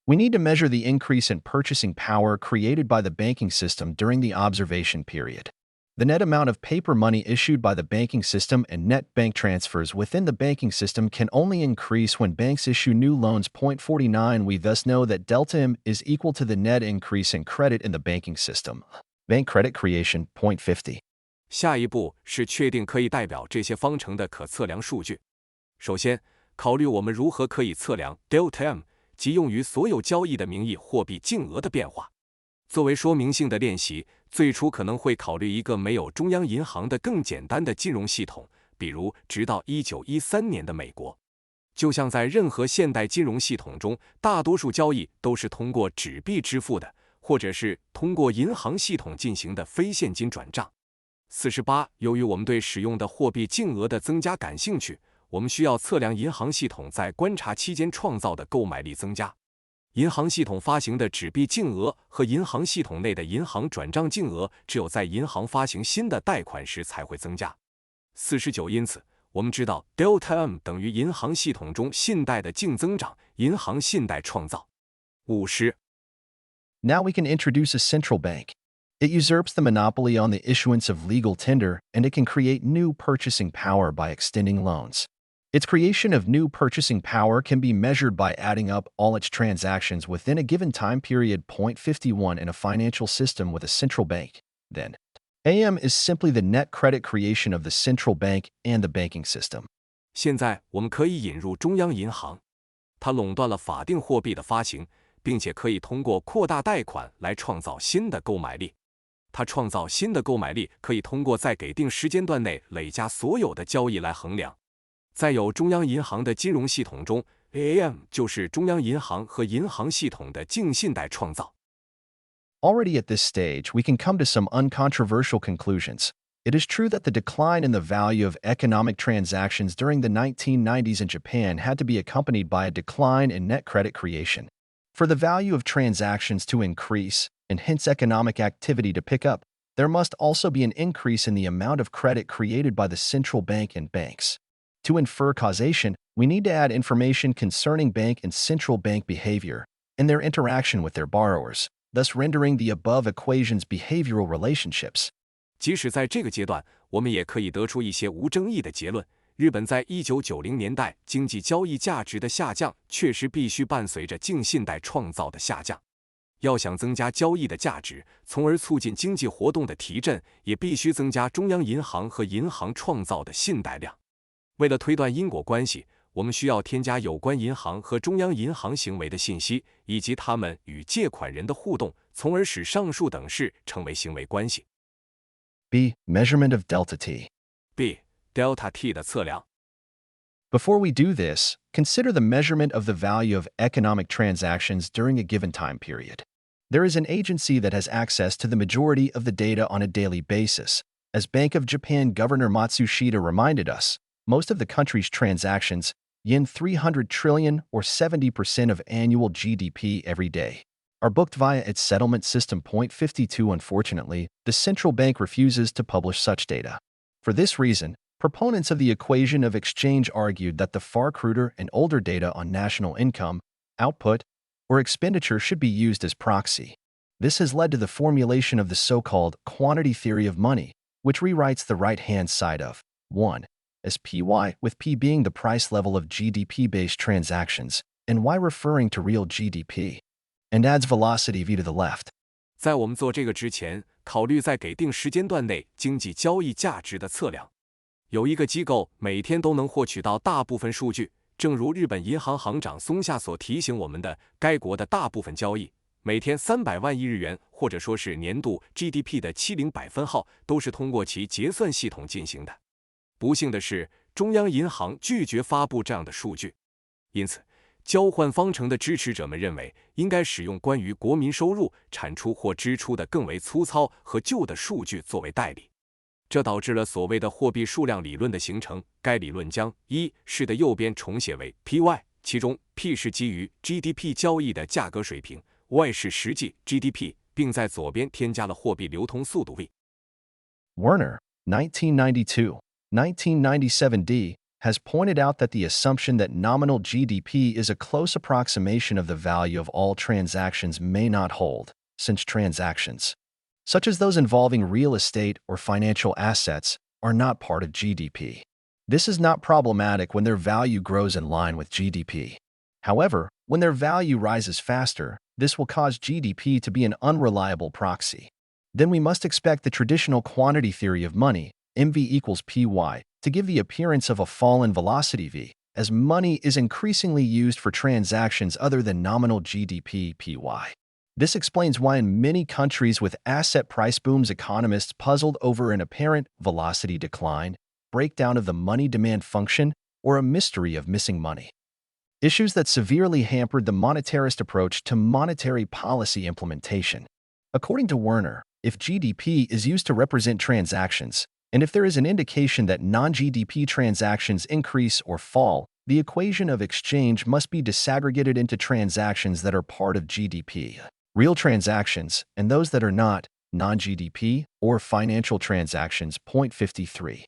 we need to measure the increase in purchasing power created by the banking system during the observation period. The net amount of paper money issued by the banking system and net bank transfers within the banking system can only increase when banks issue new loans. 49. We thus know that delta M is equal to the net increase in credit in the banking system. Bank credit creation. 50. 下一步是确定可以代表这些方程的可测量数据。首先，考虑我们如何可以测量 delta M， 即用于所有交易的名义货币净额的变化。作为说明性的练习，最初可能会考虑一个没有中央银行的更简单的金融系统，比如直到1913年的美国。就像在任何现代金融系统中，大多数交易都是通过纸币支付的，或者是通过银行系统进行的非现金转账。48. 由于我们对使用的货币净额的增加感兴趣，我们需要测量银行系统在观察期间创造的购买力增加。银行系统发行的纸币净额和银行系统内的银行转账净额只有在银行发行新的贷款时才会增加。49. 因此，我们知道 delta M 等于银行系统中信贷的净增长，银行信贷创造。50. Now we can introduce a central bank. It usurps the monopoly on the issuance of legal tender, and it can create new purchasing power by extending loans. Its creation of new purchasing power can be measured by adding up all its transactions within a given time period. 51. In a financial system with a central bank, then, AM is simply the net credit creation of the central bank and the banking system. 现在我们可以引入中央银行，它垄断了法定货币的发行，并且可以通过扩大贷款来创造新的购买力。它创造新的购买力可以通过在给定时间段内累加所有的交易来衡量。在有中央银行的金融系统中 ，AM 就是中央银行和银行系统的净信贷创造。Already at this stage, we can come to some uncontroversial conclusions. It is true that the decline in the value of economic transactions during the 1990s in Japan had to be accompanied by a decline in net credit creation. For the value of transactions to increase, and hence economic activity to pick up, there must also be an increase in the amount of credit created by the central bank and banks. To infer causation, we need to add information concerning bank and central bank behavior and their interaction with their borrowers, thus rendering the above equations behavioral relationships. 即使在这个阶段，我们也可以得出一些无争议的结论。日本在1990年代经济交易价值的下降，确实必须伴随着净信贷创造的下降。要想增加交易的价值，从而促进经济活动的提振，也必须增加中央银行和银行创造的信贷量。为了推断因果关系，我们需要添加有关银行和中央银行行为的信息，以及他们与借款人的互动，从而使上述等式成为行为关系。B. Measurement of delta T. B. Delta T 的测量。Before we do this, consider the measurement of the value of economic transactions during a given time period. There is an agency that has access to the majority of the data on a daily basis. As Bank of Japan Governor Matsushita reminded us, most of the country's transactions, yen 300 trillion or 70% of annual GDP every day, are booked via its settlement system. Point 52. Unfortunately, the central bank refuses to publish such data. For this reason, proponents of the equation of exchange argued that the far cruder and older data on national income, output, or expenditure should be used as proxy. This has led to the formulation of the so-called quantity theory of money, which rewrites the right-hand side of 1 as PY, with P being the price level of GDP-based transactions, and Y referring to real GDP, and adds velocity V to the left. 在我们做这个之前，考虑在给定时间段内经济交易价值的测量。有一个机构每天都能获取到大部分数据，正如日本银行行长松下所提醒我们的，该国的大部分交易，每天300万亿日元，或者说是年度 GDP 的70百分号，都是通过其结算系统进行的。不幸的是，中央银行拒绝发布这样的数据，因此，交换方程的支持者们认为，应该使用关于国民收入、产出或支出的更为粗糙和旧的数据作为代理。这导致了所谓的货币数量理论的形成。该理论将式的右边重写为 PY， 其中 P 是基于 GDP 交易的价格水平 ，Y 是实际 GDP， 并在左边添加了货币流通速度 V。Werner, 1997D, has pointed out that the assumption that nominal GDP is a close approximation of the value of all transactions may not hold, since transactions, such as those involving real estate or financial assets, are not part of GDP. This is not problematic when their value grows in line with GDP. However, when their value rises faster, this will cause GDP to be an unreliable proxy. Then we must expect the traditional quantity theory of money, MV equals PY, to give the appearance of a fall in velocity V, as money is increasingly used for transactions other than nominal GDP PY. This explains why in many countries with asset price booms, economists puzzled over an apparent velocity decline, breakdown of the money demand function, or a mystery of missing money. Issues that severely hampered the monetarist approach to monetary policy implementation. According to Werner, if GDP is used to represent transactions, and if there is an indication that non-GDP transactions increase or fall, the equation of exchange must be disaggregated into transactions that are part of GDP, real transactions, and those that are not, non-GDP or financial transactions. Point 53.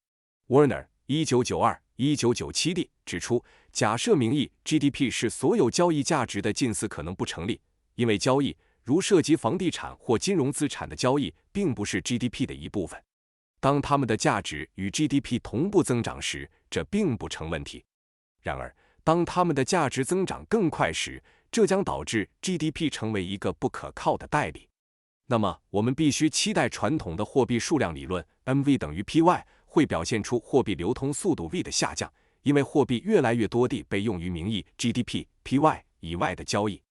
Werner 1992-1997D 指出，假设名义 GDP 是所有交易价值的近似可能不成立，因为交易如涉及房地产或金融资产的交易并不是 GDP 的一部分。当它们的价值与 GDP 同步增长时，这并不成问题。然而，当它们的价值增长更快时，这将导致 GDP 成为一个不可靠的代理。那么，我们必须期待传统的货币数量理论 MV 等于 PY 会表现出货币流通速度 V 的下降，因为货币越来越多地被用于名义 GDP、PY 以外的交易。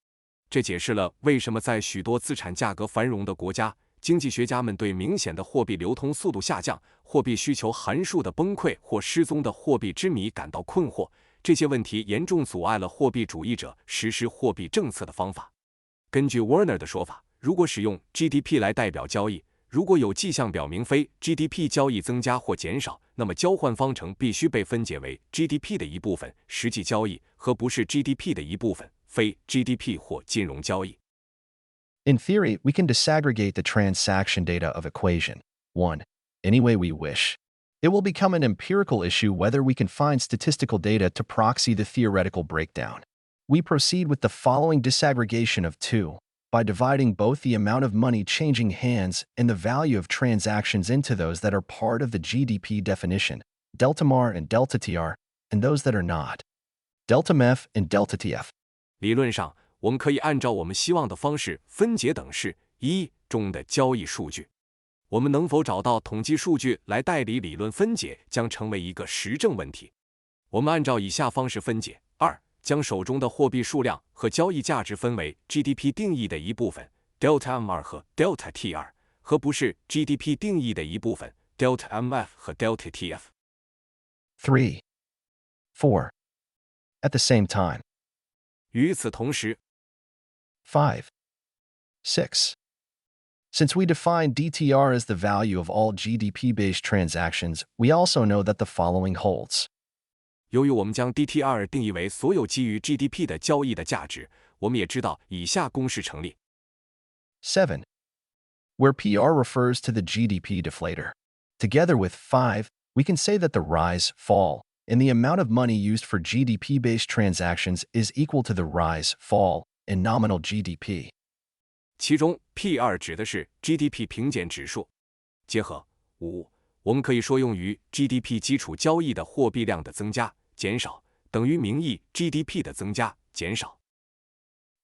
这解释了为什么在许多资产价格繁荣的国家，经济学家们对明显的货币流通速度下降、货币需求函数的崩溃或失踪的货币之谜感到困惑。这些问题严重阻碍了货币主义者实施货币政策的方法。根据 Werner 的说法，如果使用 GDP 来代表交易，如果有迹象表明非 GDP 交易增加或减少，那么交换方程必须被分解为 GDP 的一部分实际交易和不是 GDP 的一部分非 GDP 或金融交易。In theory, we can disaggregate the transaction data of equation 1 any way we wish. It will become an empirical issue whether we can find statistical data to proxy the theoretical breakdown. We proceed with the following disaggregation of 2 by dividing both the amount of money changing hands and the value of transactions into those that are part of the GDP definition, delta MAR and delta TR, and those that are not, delta MEF and delta TF. 理论上，我们可以按照我们希望的方式分解等式中的交易数据。我们能否找到统计数据来代理理论分解，将成为一个实证问题。我们按照以下方式分解：将手中的货币数量和交易价值分为 GDP 定义的一部分 delta MR 和 delta TR 和不是 GDP 定义的一部分 delta MF 和 delta TF。3. 4. at the same time. 与此同时 5. 6. Since we define DTR as the value of all GDP-based transactions, we also know that the following holds. 由于我们将 DTR 定义为所有基于 GDP 的交易的价值，我们也知道以下公式成立。7. Where PR refers to the GDP deflator. Together with 5, we can say that the rise, fall, in the amount of money used for GDP-based transactions is equal to the rise, fall, in nominal GDP. 其中 P2 指的是 GDP 平减指数，结合5，我们可以说用于 GDP 基础交易的货币量的增加、减少，等于名义 GDP 的增加、减少。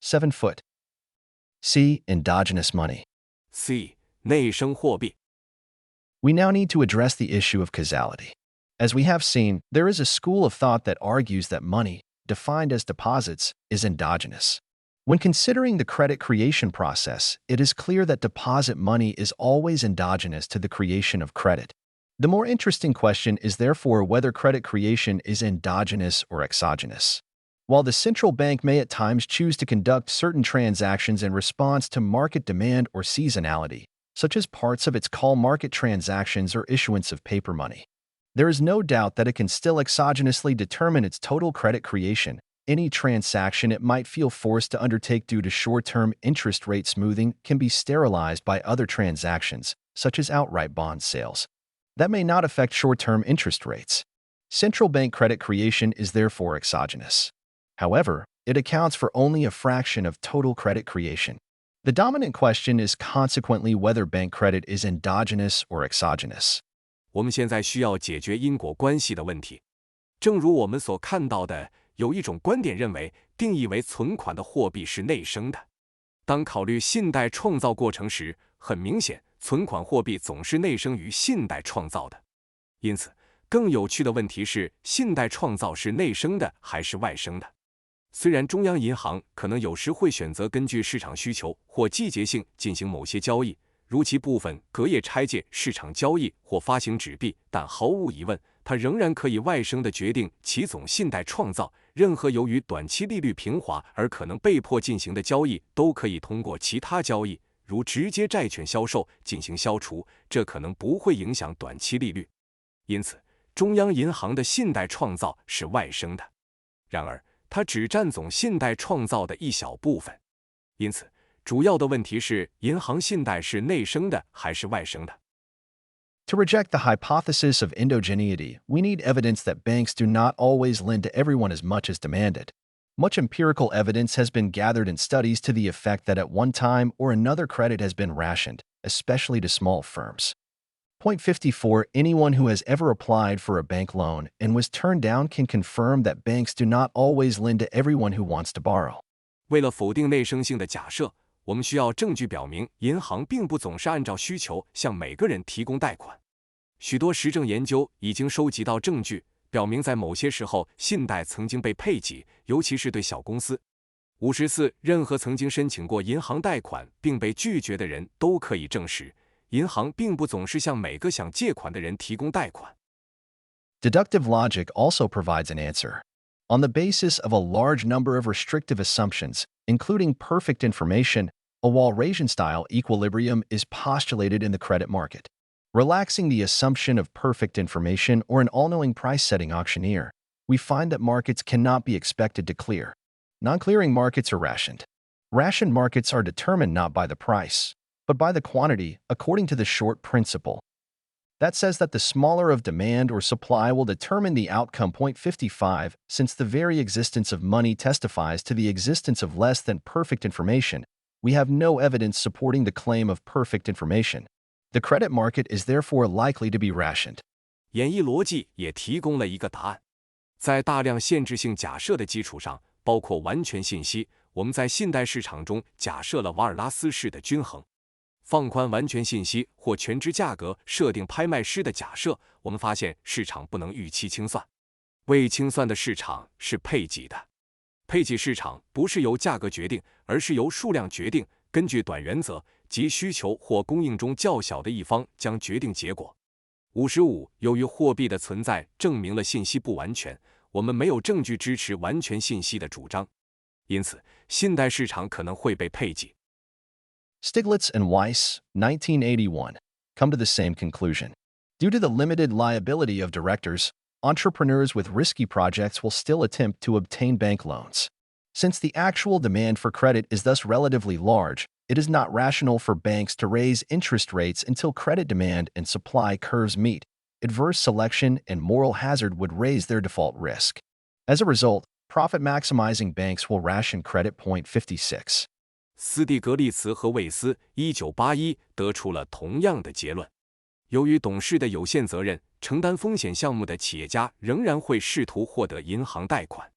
7 foot. C. Endogenous money. C. 内生货币。We now need to address the issue of causality. As we have seen, there is a school of thought that argues that money, defined as deposits, is endogenous. When considering the credit creation process, it is clear that deposit money is always endogenous to the creation of credit. The more interesting question is therefore whether credit creation is endogenous or exogenous. While the central bank may at times choose to conduct certain transactions in response to market demand or seasonality, such as parts of its call market transactions or issuance of paper money, there is no doubt that it can still exogenously determine its total credit creation. Any transaction it might feel forced to undertake due to short-term interest rate smoothing can be sterilized by other transactions, such as outright bond sales. That may not affect short-term interest rates. Central bank credit creation is therefore exogenous. However, it accounts for only a fraction of total credit creation. The dominant question is consequently whether bank credit is endogenous or exogenous. 我们现在需要解决因果关系的问题。正如我们所看到的，有一种观点认为，定义为存款的货币是内生的。当考虑信贷创造过程时，很明显，存款货币总是内生于信贷创造的。因此，更有趣的问题是，信贷创造是内生的还是外生的？虽然中央银行可能有时会选择根据市场需求或季节性进行某些交易，如其部分隔夜拆借市场交易或发行纸币，但毫无疑问，它仍然可以外生地决定其总信贷创造。任何由于短期利率平滑而可能被迫进行的交易，都可以通过其他交易，如直接债券销售进行消除，这可能不会影响短期利率。因此，中央银行的信贷创造是外生的。然而，它只占总信贷创造的一小部分。因此，主要的问题是，银行信贷是内生的还是外生的？ To reject the hypothesis of endogeneity, we need evidence that banks do not always lend to everyone as much as demanded. Much empirical evidence has been gathered in studies to the effect that at one time or another credit has been rationed, especially to small firms. Point 54. Anyone who has ever applied for a bank loan and was turned down can confirm that banks do not always lend to everyone who wants to borrow. 为了否定内生性的假设，我们需要证据表明，银行并不总是按照需求向每个人提供贷款。许多实证研究已经收集到证据，表明在某些时候，信贷曾经被配给，尤其是对小公司。54. 任何曾经申请过银行贷款并被拒绝的人都可以证实，银行并不总是向每个想借款的人提供贷款。Deductive logic also provides an answer. On the basis of a large number of restrictive assumptions, including perfect information, a Walrasian-style equilibrium is postulated in the credit market. Relaxing the assumption of perfect information or an all-knowing price-setting auctioneer, we find that markets cannot be expected to clear. Non-clearing markets are rationed. Rationed markets are determined not by the price, but by the quantity, according to the short principle. That says that the smaller of demand or supply will determine the outcome. Point 55. Since the very existence of money testifies to the existence of less than perfect information, we have no evidence supporting the claim of perfect information. The credit market is therefore likely to be rationed. 演绎逻辑也提供了一个答案。在大量限制性假设的基础上，包括完全信息，我们在信贷市场中假设了瓦尔拉斯式的均衡。放宽完全信息或全知价格设定拍卖师的假设，我们发现市场不能预期清算。未清算的市场是配给的。配给市场不是由价格决定，而是由数量决定。根据短原则，即需求或供应中较小的一方将决定结果。55. 由于货币的存在证明了信息不完全，我们没有证据支持完全信息的主张，因此信贷市场可能会被配给。Stiglitz and Weiss, 1981, come to the same conclusion. Due to the limited liability of directors, entrepreneurs with risky projects will still attempt to obtain bank loans. Since the actual demand for credit is thus relatively large, it is not rational for banks to raise interest rates until credit demand and supply curves meet. Adverse selection and moral hazard would raise their default risk. As a result, profit-maximizing banks will ration credit. 56. 斯蒂格利茨和魏斯1981得出了同样的结论。由于董事的有限责任，承担风险项目的企业家仍然会试图获得银行贷款。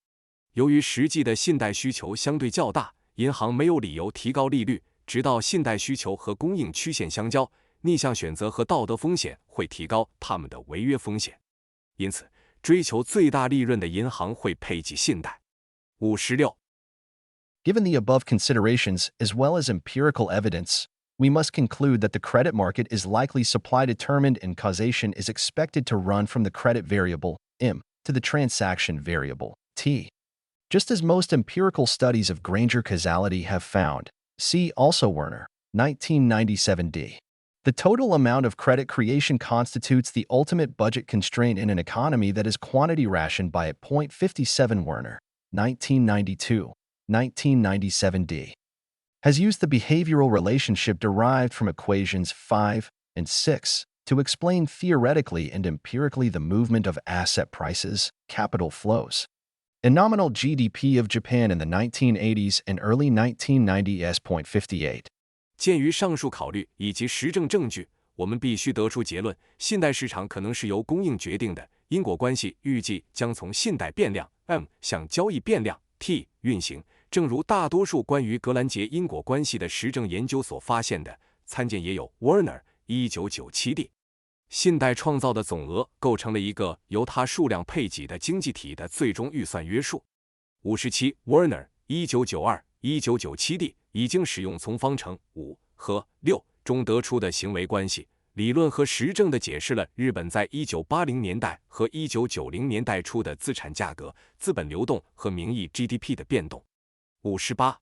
由于实际的信贷需求相对较大，银行没有理由提高利率，直到信贷需求和供应曲线相交，逆向选择和道德风险会提高他们的违约风险。因此，追求最大利润的银行会配给信贷。56. Given the above considerations, as well as empirical evidence, we must conclude that the credit market is likely supply-determined and causation is expected to run from the credit variable, M, to the transaction variable, T. Just as most empirical studies of Granger causality have found, see also Werner, 1997d. The total amount of credit creation constitutes the ultimate budget constraint in an economy that is quantity rationed by 0.57 Werner, 1992, 1997d. Has used the behavioral relationship derived from equations 5 and 6 to explain theoretically and empirically the movement of asset prices, capital flows, and nominal GDP of Japan in the 1980s and early 1990s. 58. 鉴于上述考虑以及实证证据，我们必须得出结论：信贷市场可能是由供应决定的。因果关系预计将从信贷变量 M 向交易变量 T 运行。正如大多数关于格兰杰因果关系的实证研究所发现的，参见也有 Werner 1997d。信贷创造的总额构成了一个由它数量配给的经济体的最终预算约束。57 Werner 1992 1997d 已经使用从方程5和6中得出的行为关系理论和实证地解释了日本在1980年代和1990年代初的资产价格、资本流动和名义 GDP 的变动。58.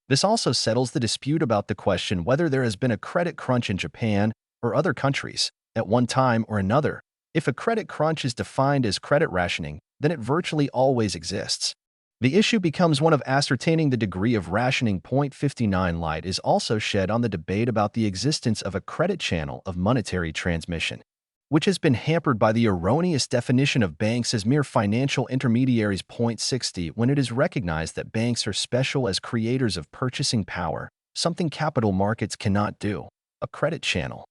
This also settles the dispute about the question whether there has been a credit crunch in Japan or other countries, at one time or another. If a credit crunch is defined as credit rationing, then it virtually always exists. The issue becomes one of ascertaining the degree of rationing. 59 light is also shed on the debate about the existence of a credit channel of monetary transmission, which has been hampered by the erroneous definition of banks as mere financial intermediaries. 60 when it is recognized that banks are special as creators of purchasing power, something capital markets cannot do. A credit channel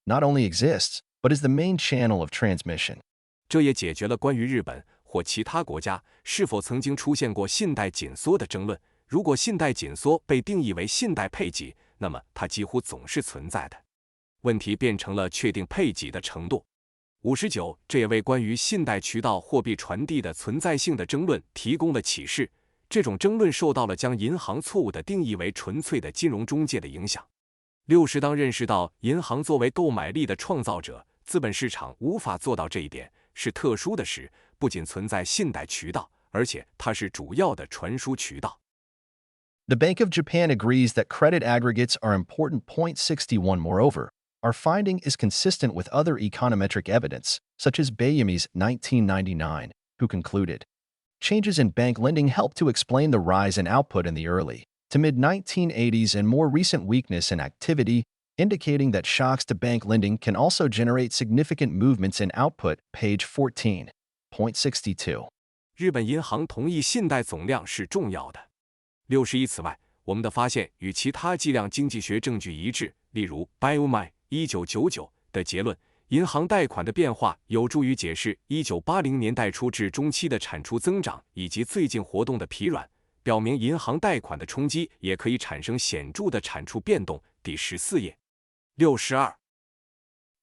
not only exists, but is the main channel of transmission. 这也解决了关于日本或其他国家是否曾经出现过信贷紧缩的争论。如果信贷紧缩被定义为信贷配给，那么它几乎总是存在的。问题变成了确定配给的程度。59，这也为关于信贷渠道货币传递的存在性的争论提供了启示。这种争论受到了将银行错误地定义为纯粹的金融中介的影响。60，当认识到银行作为购买力的创造者，资本市场无法做到这一点，是特殊的时，不仅存在信贷渠道，而且它是主要的传输渠道。The Bank of Japan agrees that credit aggregates are important. 61 Moreover, our finding is consistent with other econometric evidence, such as Bayami's 1999, who concluded, changes in bank lending help to explain the rise in output in the early to mid-1980s and more recent weakness in activity, indicating that shocks to bank lending can also generate significant movements in output. Page 14. 62. 日本银行同意信贷总量是重要的。61此外，我们的发现与其他计量经济学证据一致，例如 Biomai 1999的结论，银行贷款的变化有助于解释1980年代初至中期的产出增长以及最近活动的疲软，表明银行贷款的冲击也可以产生显著的产出变动。第14页。62.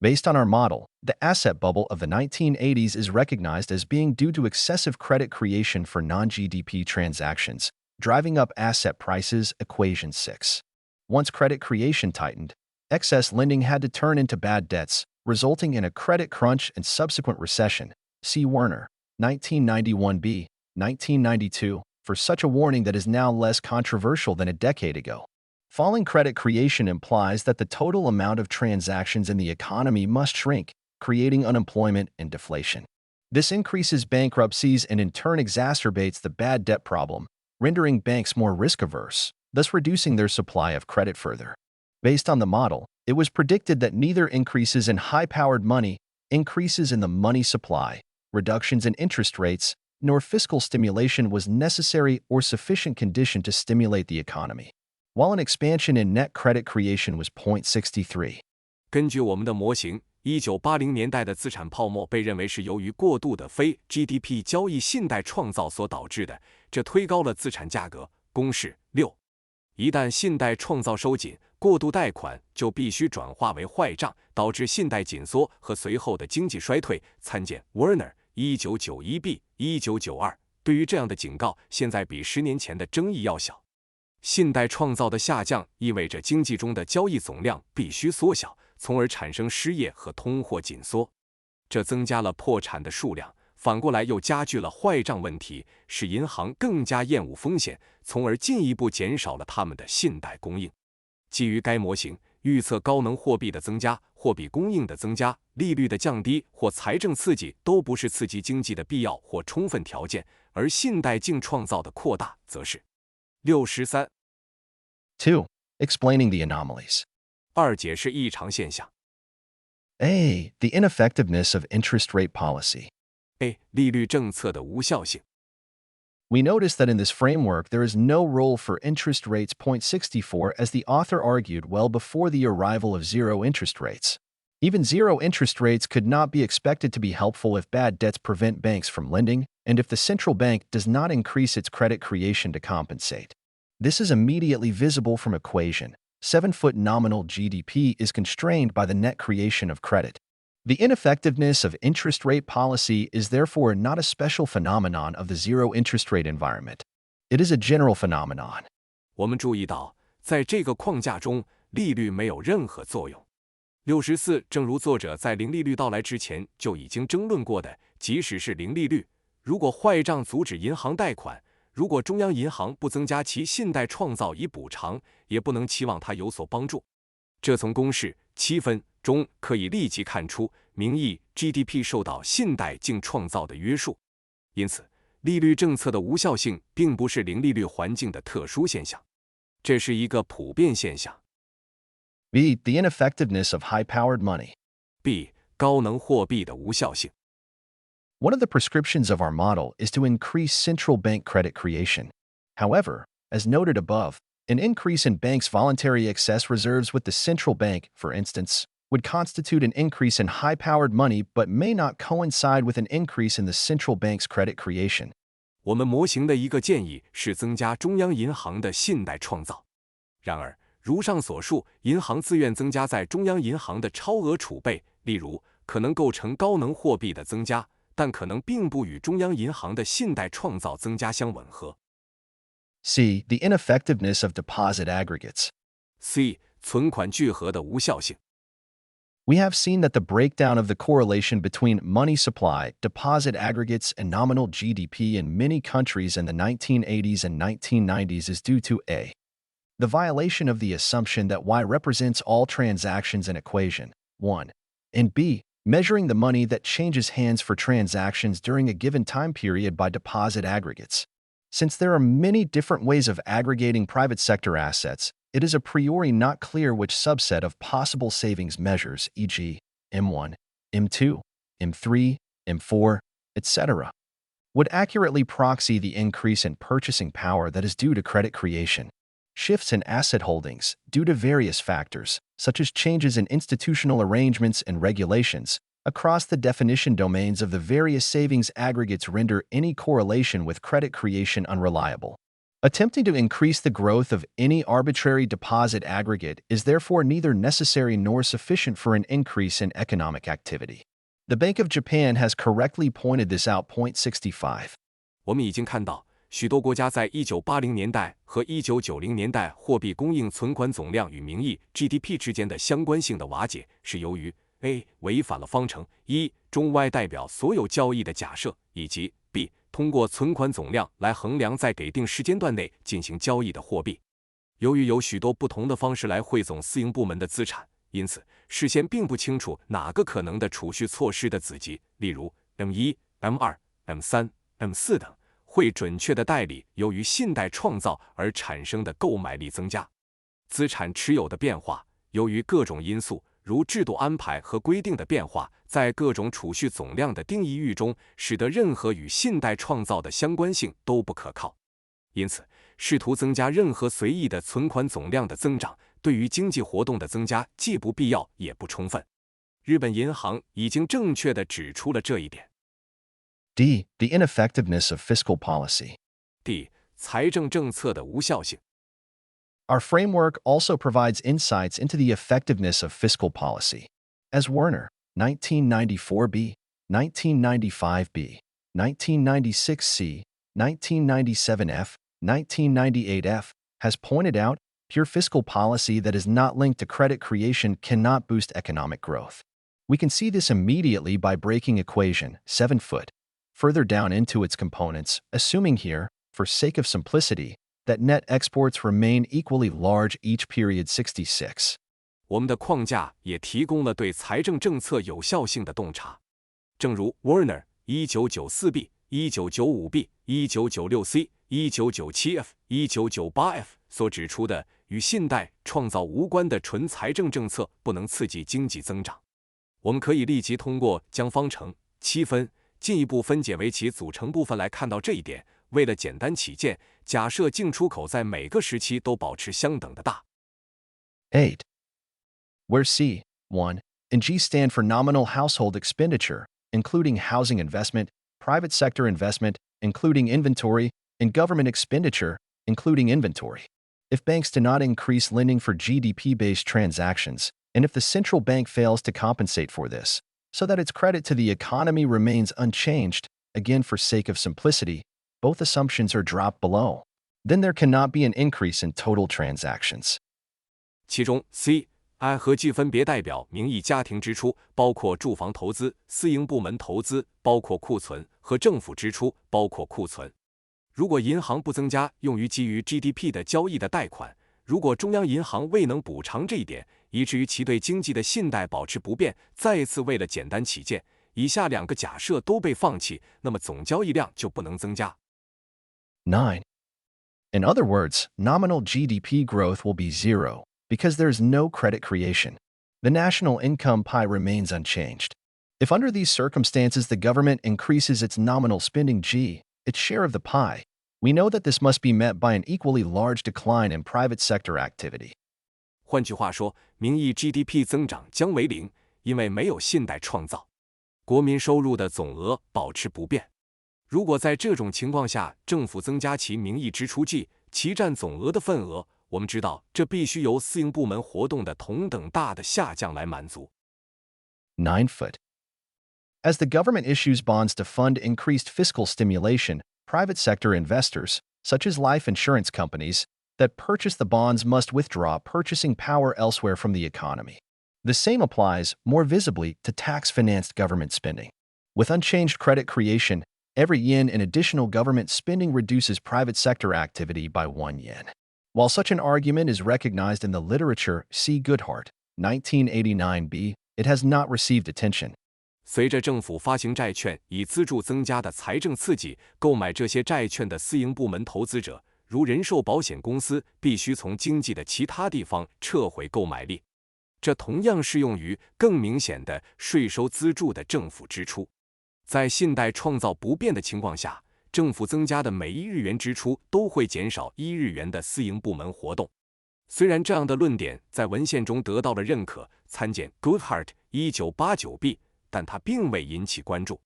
Based on our model, the asset bubble of the 1980s is recognized as being due to excessive credit creation for non-GDP transactions, driving up asset prices. Equation 6. Once credit creation tightened, excess lending had to turn into bad debts, resulting in a credit crunch and subsequent recession. See Werner, 1991b, 1992, for such a warning that is now less controversial than a decade ago. Falling credit creation implies that the total amount of transactions in the economy must shrink, creating unemployment and deflation. This increases bankruptcies and in turn exacerbates the bad debt problem, rendering banks more risk-averse, thus reducing their supply of credit further. Based on the model, it was predicted that neither increases in high-powered money, increases in the money supply, reductions in interest rates, nor fiscal stimulation was necessary or sufficient condition to stimulate the economy, while an expansion in net credit creation was 0.63. 根据我们的模型，1980年代的资产泡沫被认为是由于过度的非 GDP 交易信贷创造所导致的，这推高了资产价格。公式6：一旦信贷创造收紧，过度贷款就必须转化为坏账，导致信贷紧缩和随后的经济衰退。参见 Werner 1991b 1992。对于这样的警告，现在比10年前的争议要小。信贷创造的下降意味着经济中的交易总量必须缩小，从而产生失业和通货紧缩，这增加了破产的数量，反过来又加剧了坏账问题，使银行更加厌恶风险，从而进一步减少了他们的信贷供应。基于该模型，预测高能货币的增加、货币供应的增加、利率的降低或财政刺激都不是刺激经济的必要或充分条件，而信贷净创造的扩大则是。63 2. Explaining the anomalies. 2. 解释异常现象。 A. The ineffectiveness of interest rate policy. A. 利率政策的无效性。 We notice that in this framework there is no role for interest rates. 0.64 as the author argued well before the arrival of zero interest rates. Even zero interest rates could not be expected to be helpful if bad debts prevent banks from lending, and if the central bank does not increase its credit creation to compensate. This is immediately visible from equation. 7-foot nominal GDP is constrained by the net creation of credit. The ineffectiveness of interest rate policy is therefore not a special phenomenon of the zero interest rate environment. It is a general phenomenon. 我们注意到，在这个框架中，利率没有任何作用。64，正如作者在零利率到来之前就已经争论过的，即使是零利率，如果坏账阻止银行贷款，如果中央银行不增加其信贷创造以补偿，也不能期望它有所帮助。这从公式7分中可以立即看出，名义 GDP 受到信贷净创造的约束。因此，利率政策的无效性并不是零利率环境的特殊现象，这是一个普遍现象。B. The ineffectiveness of high-powered money. B. 高能货币的无效性。One of the prescriptions of our model is to increase central bank credit creation. However, as noted above, an increase in banks' voluntary excess reserves with the central bank, for instance, would constitute an increase in high-powered money but may not coincide with an increase in the central bank's credit creation. 我们模型的一个建议是增加中央银行的信贷创造。然而，如上所述，银行自愿增加在中央银行的超额储备，例如可能构成高能货币的增加，但可能并不与中央银行的信贷创造增加相吻合。C. The ineffectiveness of deposit aggregates. C. 存款聚合的无效性。We have seen that the breakdown of the correlation between money supply, deposit aggregates, and nominal GDP in many countries in the 1980s and 1990s is due to A. The violation of the assumption that Y represents all transactions in equation 1, and B. Measuring the money that changes hands for transactions during a given time period by deposit aggregates. Since there are many different ways of aggregating private sector assets, it is a priori not clear which subset of possible savings measures, e.g., M1, M2, M3, M4, etc., would accurately proxy the increase in purchasing power that is due to credit creation. Shifts in asset holdings, due to various factors, such as changes in institutional arrangements and regulations, across the definition domains of the various savings aggregates render any correlation with credit creation unreliable. Attempting to increase the growth of any arbitrary deposit aggregate is therefore neither necessary nor sufficient for an increase in economic activity. The Bank of Japan has correctly pointed this out. 0.65. 我们已经看到，许多国家在1980年代和1990年代货币供应存款总量与名义 GDP 之间的相关性的瓦解，是由于 A. 违反了方程一中 Y 代表所有交易的假设，以及 B 通过存款总量来衡量在给定时间段内进行交易的货币。由于有许多不同的方式来汇总私营部门的资产，因此事先并不清楚哪个可能的储蓄措施的子集，例如 M1、M2、M3、M4 等，会准确地代理由于信贷创造而产生的购买力增加。资产持有的变化，由于各种因素，如制度安排和规定的变化，在各种储蓄总量的定义域中，使得任何与信贷创造的相关性都不可靠。因此，试图增加任何随意的存款总量的增长，对于经济活动的增加既不必要也不充分。日本银行已经正确地指出了这一点。D. The ineffectiveness of fiscal policy. D. 财政政策的无效性。Our framework also provides insights into the effectiveness of fiscal policy. As Werner, 1994b, 1995b, 1996c, 1997f, 1998f, has pointed out, pure fiscal policy that is not linked to credit creation cannot boost economic growth. We can see this immediately by breaking equation 7 foot further down into its components, assuming here, for sake of simplicity, that net exports remain equally large each period 66. 我们的框架也提供了对财政政策有效性的洞察。正如 Werner 1994b、1995b、1996c、1997f、1998f 所指出的，与信贷创造无关的纯财政政策不能刺激经济增长。我们可以立即通过将方程7分进一步分解为其组成部分来看到这一点。为了简单起见，假设净出口在每个时期都保持相等的大。8. Where C, 1, and G stand for nominal household expenditure, including housing investment, private sector investment, including inventory, and government expenditure, including inventory. If banks do not increase lending for GDP-based transactions, and if the central bank fails to compensate for this, so that its credit to the economy remains unchanged, again for sake of simplicity, both assumptions are dropped below. Then there cannot be an increase in total transactions. 其中 C、I 和 G 分别代表名义家庭支出，包括住房投资、私营部门投资，包括库存，和政府支出，包括库存。如果银行不增加用于基于 GDP 的交易的贷款，如果中央银行未能补偿这一点，以至于其对经济的信贷保持不变，再一次为了简单起见，以下两个假设都被放弃，那么总交易量就不能增加。9. In other words, nominal GDP growth will be zero, because there is no credit creation. The national income pie remains unchanged. If under these circumstances the government increases its nominal spending G, its share of the pie, we know that this must be met by an equally large decline in private sector activity. 换句话说，名义 GDP 增长将为零，因为没有信贷创造。国民收入的总额保持不变。如果在这种情况下，政府增加其名义支出 G， 其占总额的份额，我们知道这必须由私营部门活动的同等大的下降来满足。9 foot. As the government issues bonds to fund increased fiscal stimulation, private sector investors, such as life insurance companies, that purchase the bonds must withdraw purchasing power elsewhere from the economy. The same applies, more visibly, to tax-financed government spending. With unchanged credit creation, every yen in additional government spending reduces private sector activity by 1 yen. While such an argument is recognized in the literature, see Goodhart, 1989b, it has not received attention. 随着政府发行债券以资助增加的财政刺激，购买这些债券的私营部门投资者，如人寿保险公司，必须从经济的其他地方撤回购买力。这同样适用于更明显的税收资助的政府支出。在信贷创造不变的情况下，政府增加的每1日元支出都会减少1日元的私营部门活动。虽然这样的论点在文献中得到了认可，参见 Goodhart 1989b， 但它并未引起关注。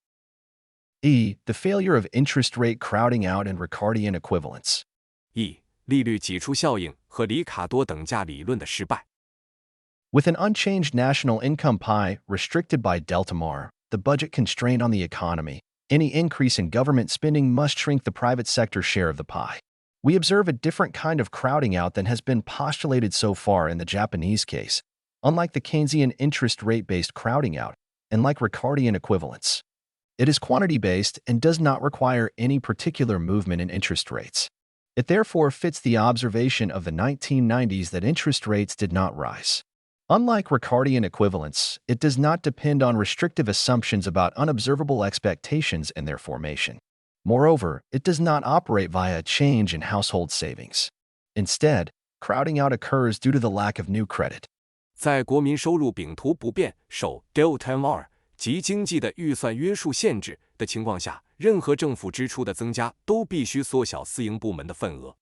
E. The failure of interest rate crowding out and Ricardian equivalence. E. 利率挤出效应和里卡多等价理论的失败。With an unchanged national income pie restricted by delta mar, the budget constraint on the economy, any increase in government spending must shrink the private sector share of the pie. We observe a different kind of crowding out than has been postulated so far in the Japanese case. Unlike the Keynesian interest rate-based crowding out, and like Ricardian equivalence. It is quantity-based and does not require any particular movement in interest rates. It therefore fits the observation of the 1990s that interest rates did not rise. Unlike Ricardian equivalence, it does not depend on restrictive assumptions about unobservable expectations and their formation. Moreover, it does not operate via a change in household savings. Instead, crowding out occurs due to the lack of new credit. 在国民收入饼图不变、受 delta R 及经济的预算约束限制的情况下，任何政府支出的增加都必须缩小私营部门的份额。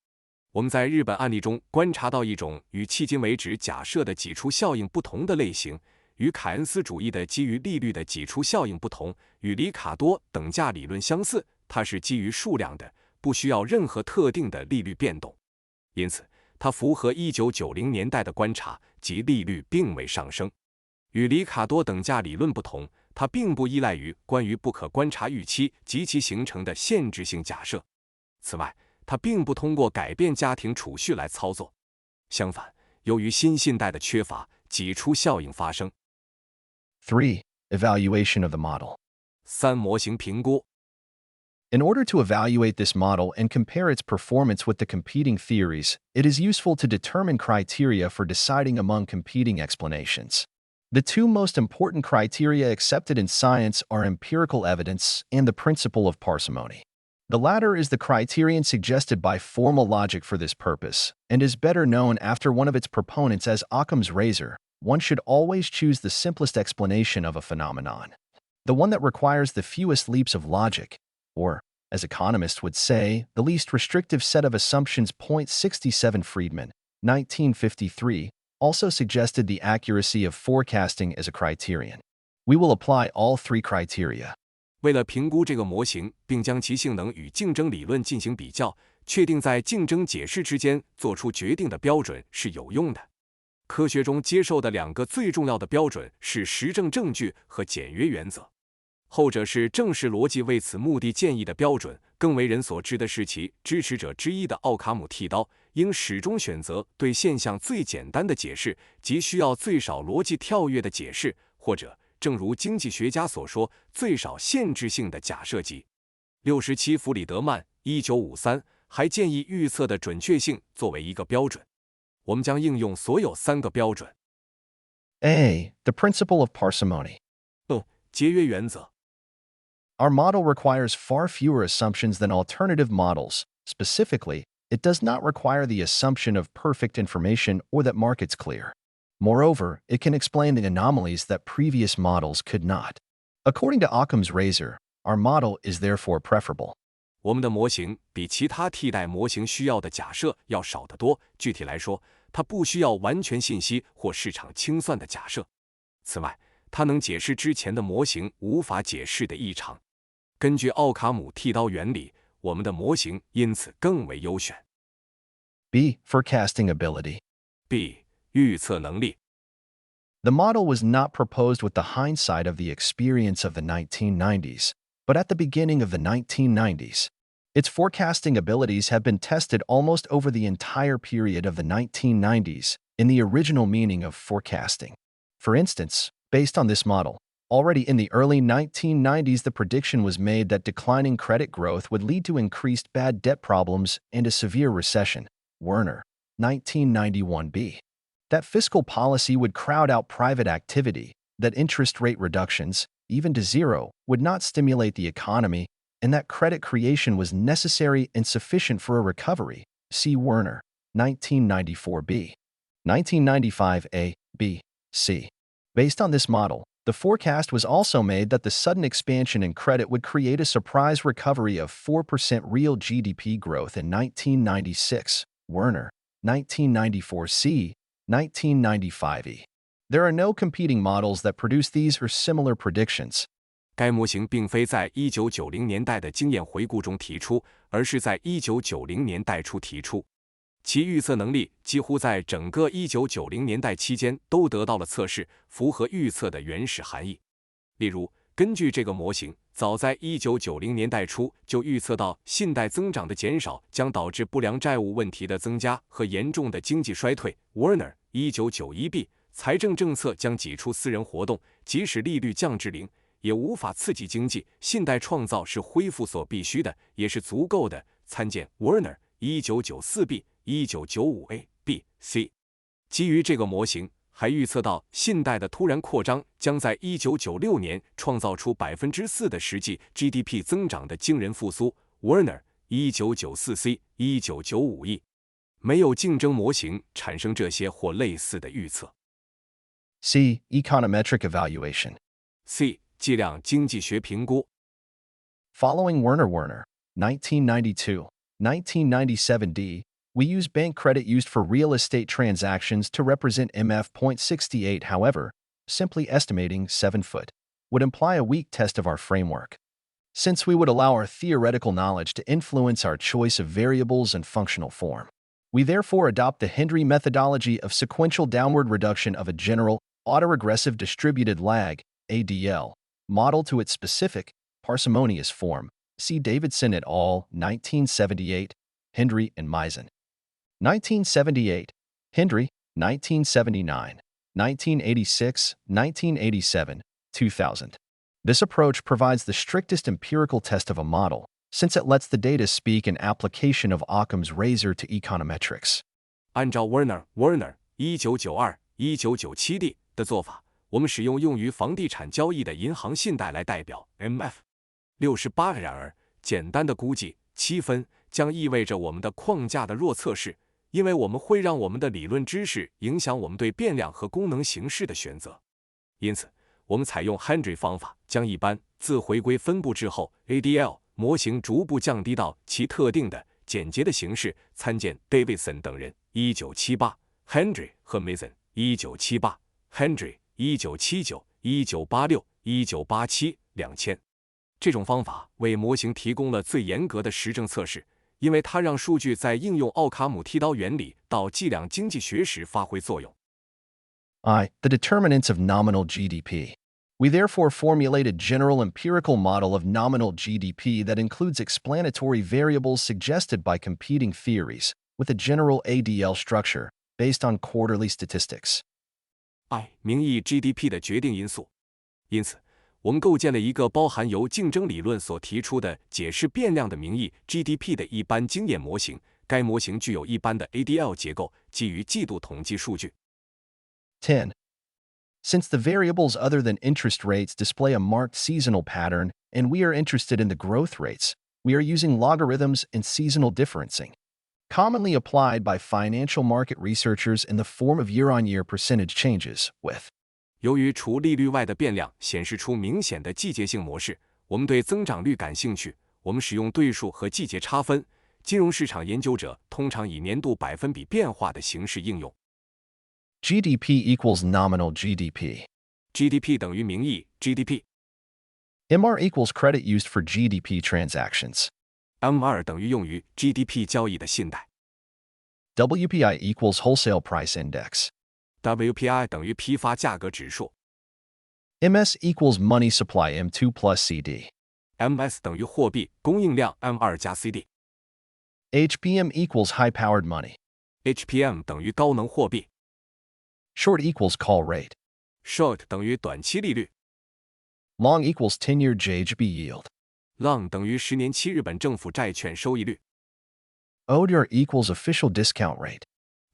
我们在日本案例中观察到一种与迄今为止假设的挤出效应不同的类型，与凯恩斯主义的基于利率的挤出效应不同，与里卡多等价理论相似，它是基于数量的，不需要任何特定的利率变动。因此，它符合1990年代的观察，即利率并未上升。与里卡多等价理论不同，它并不依赖于关于不可观察预期及其形成的限制性假设。此外，它并不通过改变家庭储蓄来操作。相反，由于新信贷的缺乏，挤出效应发生。3. Evaluation of the model. 3. 模型评估。In order to evaluate this model and compare its performance with the competing theories, it is useful to determine criteria for deciding among competing explanations. The two most important criteria accepted in science are empirical evidence and the principle of parsimony. The latter is the criterion suggested by formal logic for this purpose, and is better known after one of its proponents as Occam's razor. One should always choose the simplest explanation of a phenomenon, the one that requires the fewest leaps of logic, or, as economists would say, the least restrictive set of assumptions. 67 Friedman, 1953, also suggested the accuracy of forecasting as a criterion. We will apply all three criteria. 为了评估这个模型，并将其性能与竞争理论进行比较，确定在竞争解释之间做出决定的标准是有用的。科学中接受的两个最重要的标准是实证证据和简约原则。后者是正式逻辑为此目的建议的标准，更为人所知的是其支持者之一的奥卡姆剃刀应始终选择对现象最简单的解释，即需要最少逻辑跳跃的解释，或者正如经济学家所说，最少限制性的假设集。67弗里德曼1953还建议预测的准确性作为一个标准。我们将应用所有三个标准。A. The principle of parsimony. 节约原则。Our model requires far fewer assumptions than alternative models. Specifically, it does not require the assumption of perfect information or that markets clear. Moreover, it can explain the anomalies that previous models could not. According to Occam's razor, our model is therefore preferable. 我们的模型比其他替代模型需要的假设要少得多。具体来说，它不需要完全信息或市场清算的假设。此外，它能解释之前的模型无法解释的异常。根据奥卡姆剃刀原理，我们的模型因此更为优选。B. Forecasting ability. B. 预测能力。The model was not proposed with the hindsight of the experience of the 1990s, but at the beginning of the 1990s. Its forecasting abilities have been tested almost over the entire period of the 1990s, in the original meaning of forecasting. For instance, based on this model, already in the early 1990s the prediction was made that declining credit growth would lead to increased bad debt problems and a severe recession. Werner, 1991b. That fiscal policy would crowd out private activity, that interest rate reductions, even to zero, would not stimulate the economy, and that credit creation was necessary and sufficient for a recovery. See Werner, 1994b. 1995a, b, c. Based on this model, the forecast was also made that the sudden expansion in credit would create a surprise recovery of 4% real GDP growth in 1996. Werner, 1994c, 1995e. There are no competing models that produce these or similar predictions. 该模型并非在1990年代的经验回顾中提出，而是在1990年代初提出。其预测能力几乎在整个1990年代期间都得到了测试，符合预测的原始含义。例如，根据这个模型，早在1990年代初就预测到信贷增长的减少将导致不良债务问题的增加和严重的经济衰退。Werner 1991b 财政政策将挤出私人活动，即使利率降至零，也无法刺激经济。信贷创造是恢复所必须的，也是足够的。参见 Werner 1994b、1995a、b、c。基于这个模型，还预测到信贷的突然扩张将在1996年创造出4%的实际 GDP 增长的惊人复苏。Werner 1994c、1995e。没有竞争模型产生这些或类似的预测。C. Econometric evaluation. C. 计量经济学评估。Following Werner 1992, 1997d, we use bank credit used for real estate transactions to represent MF.68. However, simply estimating 7 foot would imply a weak test of our framework, since we would allow our theoretical knowledge to influence our choice of variables and functional form. We therefore adopt the Hendry methodology of sequential downward reduction of a general, autoregressive distributed lag, ADL, model to its specific, parsimonious form. See Davidson et al., 1978, Hendry and Misen. 1978, Hendry, 1979, 1986, 1987, 2000. This approach provides the strictest empirical test of a model, since it lets the data speak an application of Occam's razor to econometrics. 按照 Werner 1992、1997d 的做法，我们使用于房地产交易的银行信贷来代表 MF68。然而，简单的估计7分将意味着我们的框架的弱测试，因为我们会让我们的理论知识影响我们对变量和功能形式的选择。因此，我们采用 Hendry 方法，将一般自回归分布制后 ADL 模型逐步降低到其特定的简洁的形式。参见 Davidson 等人1978、Hendry 和 Misen 1978、Hendry 1979、1986、1987、2000。这种方法为模型提供了最严格的实证测试，因为它让数据在应用奥卡姆剃刀原理到计量经济学时发挥作用。I. The determinants of nominal GDP. We therefore formulate a general empirical model of nominal GDP that includes explanatory variables suggested by competing theories, with a general ADL structure, based on quarterly statistics. I. 名义 GDP 的决定因素。因此，我们构建了一个包含由竞争理论所提出的解释变量的名义 GDP 的一般经验模型。该模型具有一般的 ADL 结构，基于季度统计数据。10. Since the variables other than interest rates display a marked seasonal pattern, and we are interested in the growth rates, we are using logarithms and seasonal differencing, commonly applied by financial market researchers in the form of year-on-year percentage changes, with. 由于除利率外的变量显示出明显的季节性模式，我们对增长率感兴趣。我们使用对数和季节差分。金融市场研究者通常以年度百分比变化的形式应用。GDP equals nominal GDP. GDP 等于名义 GDP。MR equals credit used for GDP transactions. M2 等于用于 GDP 交易的信贷。WPI equals wholesale price index. WPI 等于批发价格指数。MS equals money supply M2 plus CD. MS 等于货币供应量 M2 加 CD。HPM equals high-powered money. HPM 等于高能货币。Short equals call rate. Short 等于短期利率。Long equals 10-year JGB yield. Long 等于10年期日本政府债券收益率。ODR equals official discount rate.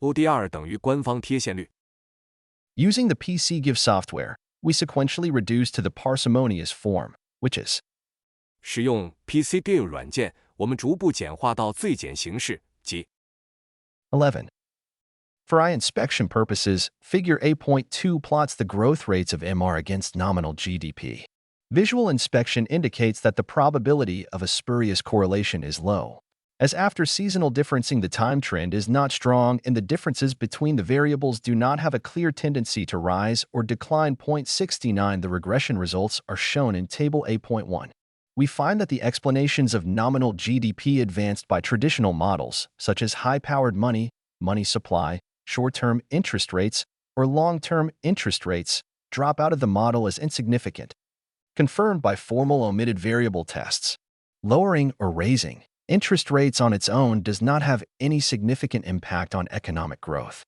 ODR 等于官方贴现率。Using the PC-give software, we sequentially reduce to the parsimonious form, which is. 使用 PC-give 软件，我们逐步简化到最简形式，即 11. For eye inspection purposes, Figure A.2 plots the growth rates of MR against nominal GDP. Visual inspection indicates that the probability of a spurious correlation is low, as after seasonal differencing the time trend is not strong and the differences between the variables do not have a clear tendency to rise or decline. 69. The regression results are shown in Table A.1. We find that the explanations of nominal GDP advanced by traditional models, such as high-powered money, money supply, short-term interest rates, or long-term interest rates, drop out of the model as insignificant, confirmed by formal omitted variable tests. Lowering or raising interest rates on its own does not have any significant impact on economic growth.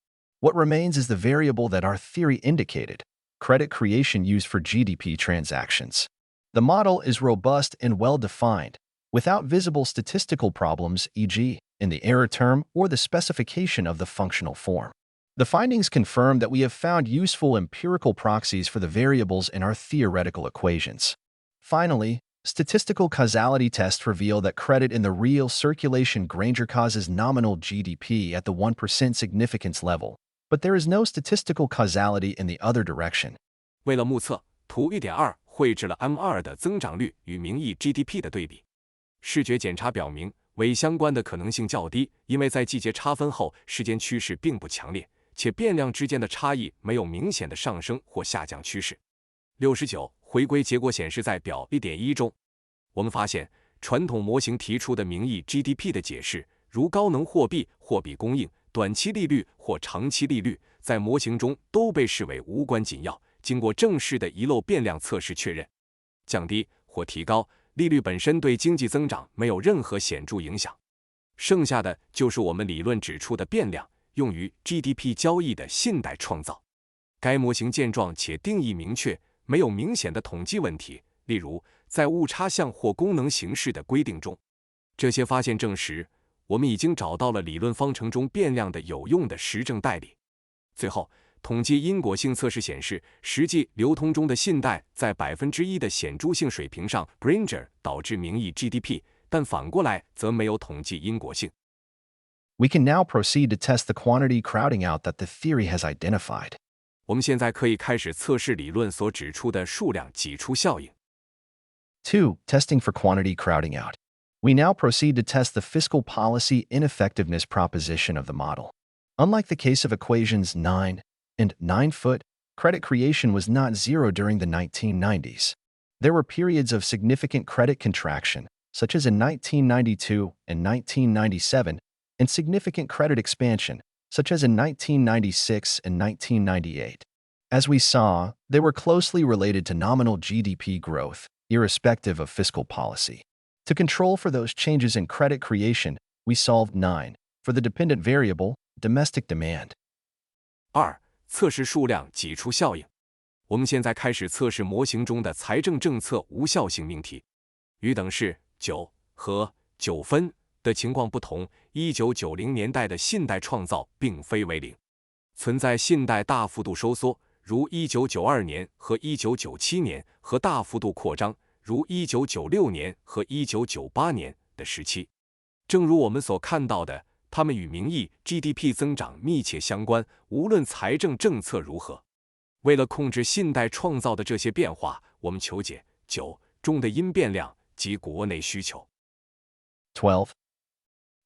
What remains is the variable that our theory indicated, credit creation used for GDP transactions. The model is robust and well-defined, without visible statistical problems, e.g., in the error term or the specification of the functional form. The findings confirm that we have found useful empirical proxies for the variables in our theoretical equations. Finally, statistical causality tests reveal that credit in the real circulation Granger causes nominal GDP at the 1% significance level, but there is no statistical causality in the other direction. 为了目测，图 1.2 绘制了 M2 的增长率与名义 GDP 的对比。视觉检查表明，伪相关的可能性较低，因为在季节差分后，时间趋势并不强烈，且变量之间的差异没有明显的上升或下降趋势。69回归结果显示，在表 1.1 中，我们发现传统模型提出的名义 GDP 的解释，如高能货币、货币供应、短期利率或长期利率，在模型中都被视为无关紧要，经过正式的遗漏变量测试确认。降低或提高利率本身对经济增长没有任何显著影响。剩下的就是我们理论指出的变量，用于 GDP 交易的信贷创造。该模型健壮且定义明确，没有明显的统计问题，例如在误差项或功能形式的规定中。这些发现证实，我们已经找到了理论方程中变量的有用的实证代理。最后，统计因果性测试显示，实际流通中的信贷在 1% 的显著性水平上 Granger 导致名义 GDP， 但反过来则没有统计因果性。We can now proceed to test the quantity crowding out that the theory has identified. 我们现在可以开始测试理论所指出的数量挤出效应。2. Testing for quantity crowding out. We now proceed to test the fiscal policy ineffectiveness proposition of the model. Unlike the case of equations 9 and 9-foot, credit creation was not zero during the 1990s. There were periods of significant credit contraction, such as in 1992 and 1997, and significant credit expansion, such as in 1996 and 1998. As we saw, they were closely related to nominal GDP growth, irrespective of fiscal policy. To control for those changes in credit creation, we solved 9 for the dependent variable, domestic demand. 2. 测试数量挤出效应。我们现在开始测试模型中的财政政策无效性命题。与等式9和9分的情况不同，1990年代的信贷创造并非为零，存在信贷大幅度收缩，如1992年和1997年，和大幅度扩张，如1996年和1998年的时期。正如我们所看到的，它们与名义 GDP 增长密切相关，无论财政政策如何。为了控制信贷创造的这些变化，我们求解9中的因变量及国内需求。12.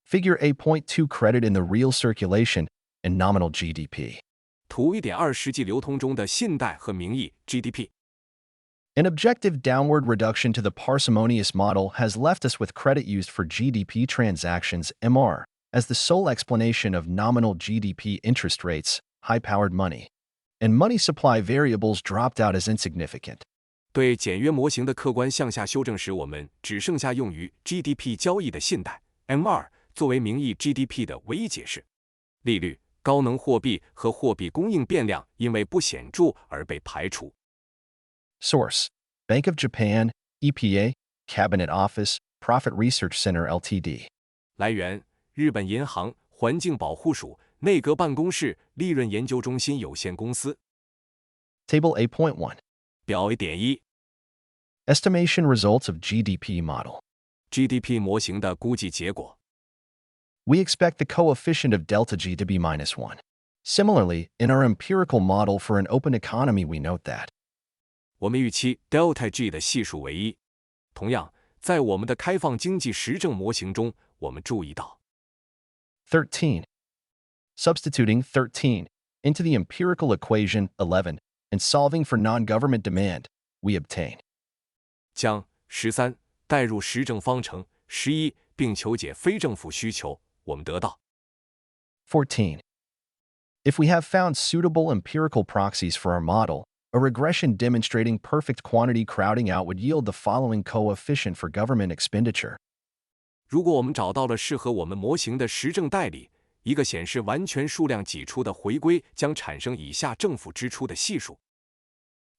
Figure 8.2 credit in the real circulation and nominal GDP. 图 1.2 实际流通中的信贷和名义 GDP。An objective downward reduction to the parsimonious model has left us with credit used for GDP transactions, MR, as the sole explanation of nominal GDP interest rates, high-powered money, and money supply variables dropped out as insignificant. 对简约模型的客观向下修正时，我们只剩下用于 GDP 交易的信贷 M2 作为名义 GDP 的唯一解释。利率、高能货币和货币供应变量因为不显著而被排除。Source: Bank of Japan, EPA, Cabinet Office, Profit Research Center Ltd. 来源：日本银行环境保护署内阁办公室利润研究中心有限公司。Table 8.1. 表 1.1 Estimation results of GDP model. GDP 模型的估计结果。We expect the coefficient of delta G to be -1. Similarly, in our empirical model for an open economy, we note that 我们预期 delta G 的系数为1。同样，在我们的开放经济实证模型中，我们注意到 13. Substituting 13 into the empirical equation 11 and solving for non-government demand, we obtain 将13代入实证方程11，并求解非政府需求，我们得到 14. If we have found suitable empirical proxies for our model, a regression demonstrating perfect quantity crowding out would yield the following coefficient for government expenditure. 如果我们找到了适合我们模型的实证代理，一个显示完全数量给出的回归将产生以下政府支出的系数。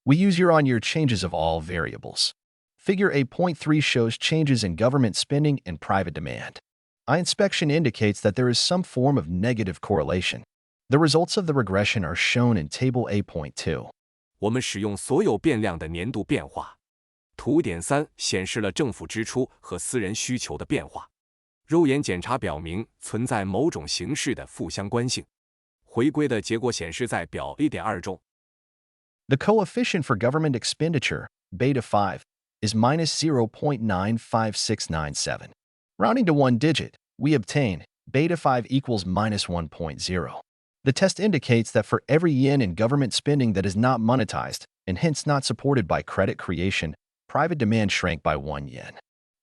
We use year-on-year changes of all variables. Figure 8.3 shows changes in government spending and private demand. Eye inspection indicates that there is some form of negative correlation. The results of the regression are shown in Table 8.2. 我们使用所有变量的年度变化。图点3显示了政府支出和私人需求的变化。肉眼检查表明存在某种形式的负相关性。回归的结果显示在表 1.2 中。The coefficient for government expenditure, beta 5, is minus 0.95697. Rounding to one digit, we obtain beta 5 equals minus 1.0. The test indicates that for every yen in government spending that is not monetized, and hence not supported by credit creation, private demand shrank by 1 yen.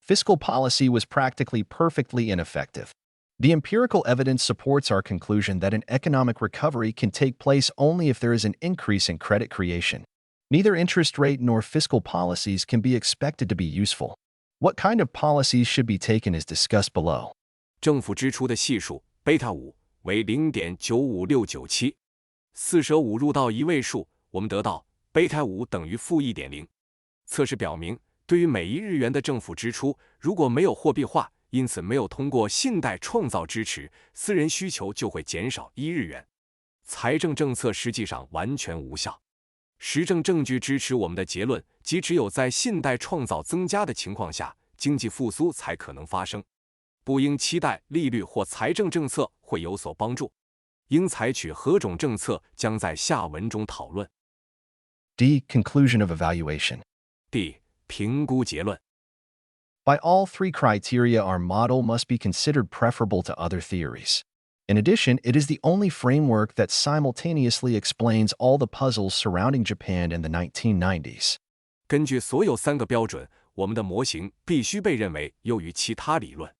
Fiscal policy was practically perfectly ineffective. The empirical evidence supports our conclusion that an economic recovery can take place only if there is an increase in credit creation. Neither interest rate nor fiscal policies can be expected to be useful. What kind of policies should be taken is discussed below. 政府支出的系数贝塔5为 0.95697， 四舍五入到一位数，我们得到贝塔5等于负 1.0。测试表明，对于每1日元的政府支出，如果没有货币化，因此没有通过信贷创造支持，私人需求就会减少1日元。财政政策实际上完全无效。实证证据支持我们的结论，即只有在信贷创造增加的情况下，经济复苏才可能发生。不应期待利率或财政政策会有所帮助。应采取何种政策将在下文中讨论。D. Conclusion of evaluation. D. 评估结论。By all three criteria, our model must be considered preferable to other theories. In addition, it is the only framework that simultaneously explains all the puzzles surrounding Japan in the 1990s. 根据所有3个标准，我们的模型必须被认为优于其他理论。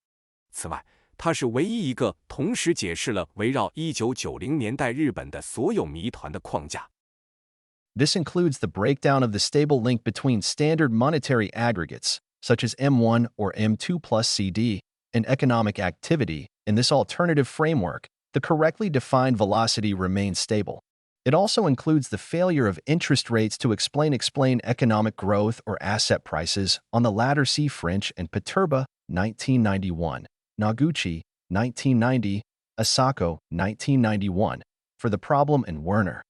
此外，它是唯一一个同时解释了围绕1990年代日本的所有谜团的框架。This includes the breakdown of the stable link between standard monetary aggregates, such as M1 or M2 plus CD, and economic activity. In this alternative framework, the correctly defined velocity remains stable. It also includes the failure of interest rates to explain economic growth or asset prices. On the latter, see French and Peterba, 1991, Noguchi, 1990, Asako, 1991, for the problem, and Werner,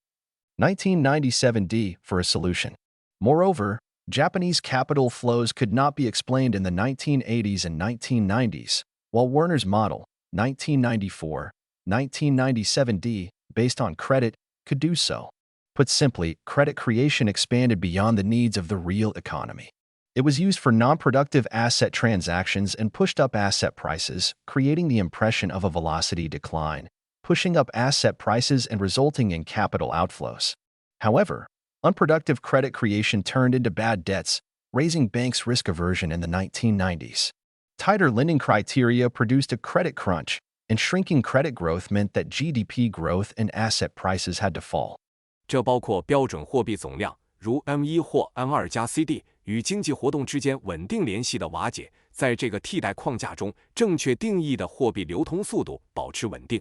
1997D, for a solution. Moreover, Japanese capital flows could not be explained in the 1980s and 1990s, while Werner's model, 1994, 1997D, based on credit, could do so. Put simply, credit creation expanded beyond the needs of the real economy. It was used for non-productive asset transactions and pushed up asset prices, creating the impression of a velocity decline, pushing up asset prices and resulting in capital outflows. However, unproductive credit creation turned into bad debts, raising banks' risk aversion in the 1990s. Tighter lending criteria produced a credit crunch, and shrinking credit growth meant that GDP growth and asset prices had to fall. 这包括标准货币总量，如 M1 或 M2 加 CD 与经济活动之间稳定联系的瓦解。在这个替代框架中，正确定义的货币流通速度保持稳定。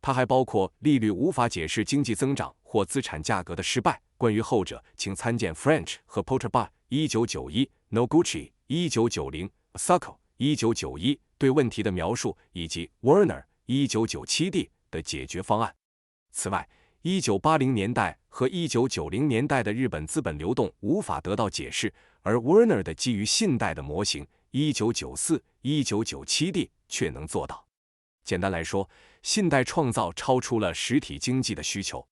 它还包括利率无法解释经济增长或资产价格的失败。关于后者，请参见 French 和 Poterba 1991、Noguchi 1990、Asako 1991对问题的描述，以及 Werner 1997D 的解决方案。此外，1980年代和1990年代的日本资本流动无法得到解释，而 Werner 的基于信贷的模型1994、1997D 却能做到。简单来说，信贷创造超出了实体经济的需求。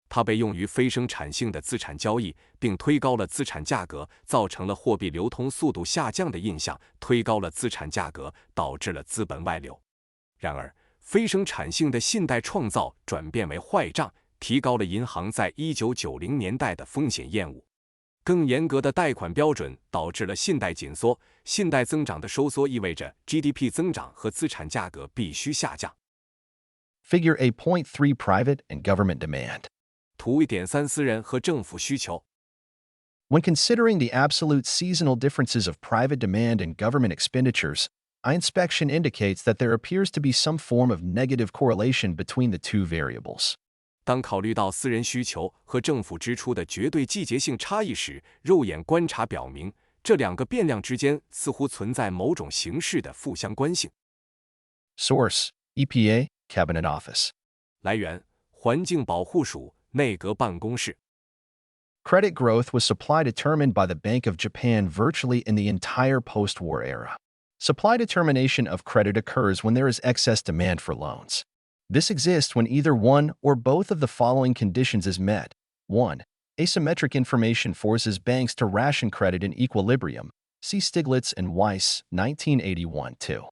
它被用于非生产性的资产交易，并推高了资产价格，造成了货币流通速度下降的印象，推高了资产价格，导致了资本外流。然而，非生产性的信贷创造转变为坏账，提高了银行在1990年代的风险厌恶。更严格的贷款标准导致了信贷紧缩，信贷增长的收缩意味着 GDP 增长和资产价格必须下降。Figure 8.3 Private and Government Demand. 图 1.3 私人和政府需求。When considering the absolute seasonal differences of private demand and government expenditures, Eye inspection indicates that there appears to be some form of negative correlation between the two variables. 当考虑到私人需求和政府支出的绝对季节性差异时，肉眼观察表明，这两个变量之间似乎存在某种形式的负相关性。Source: EPA, Cabinet Office. 来源：环境保护署内阁办公室。Credit growth was supply determined by the Bank of Japan virtually in the entire post-war era. Supply determination of credit occurs when there is excess demand for loans. This exists when either one or both of the following conditions is met. 1. Asymmetric information forces banks to ration credit in equilibrium. See Stiglitz and Weiss, 1981. 2.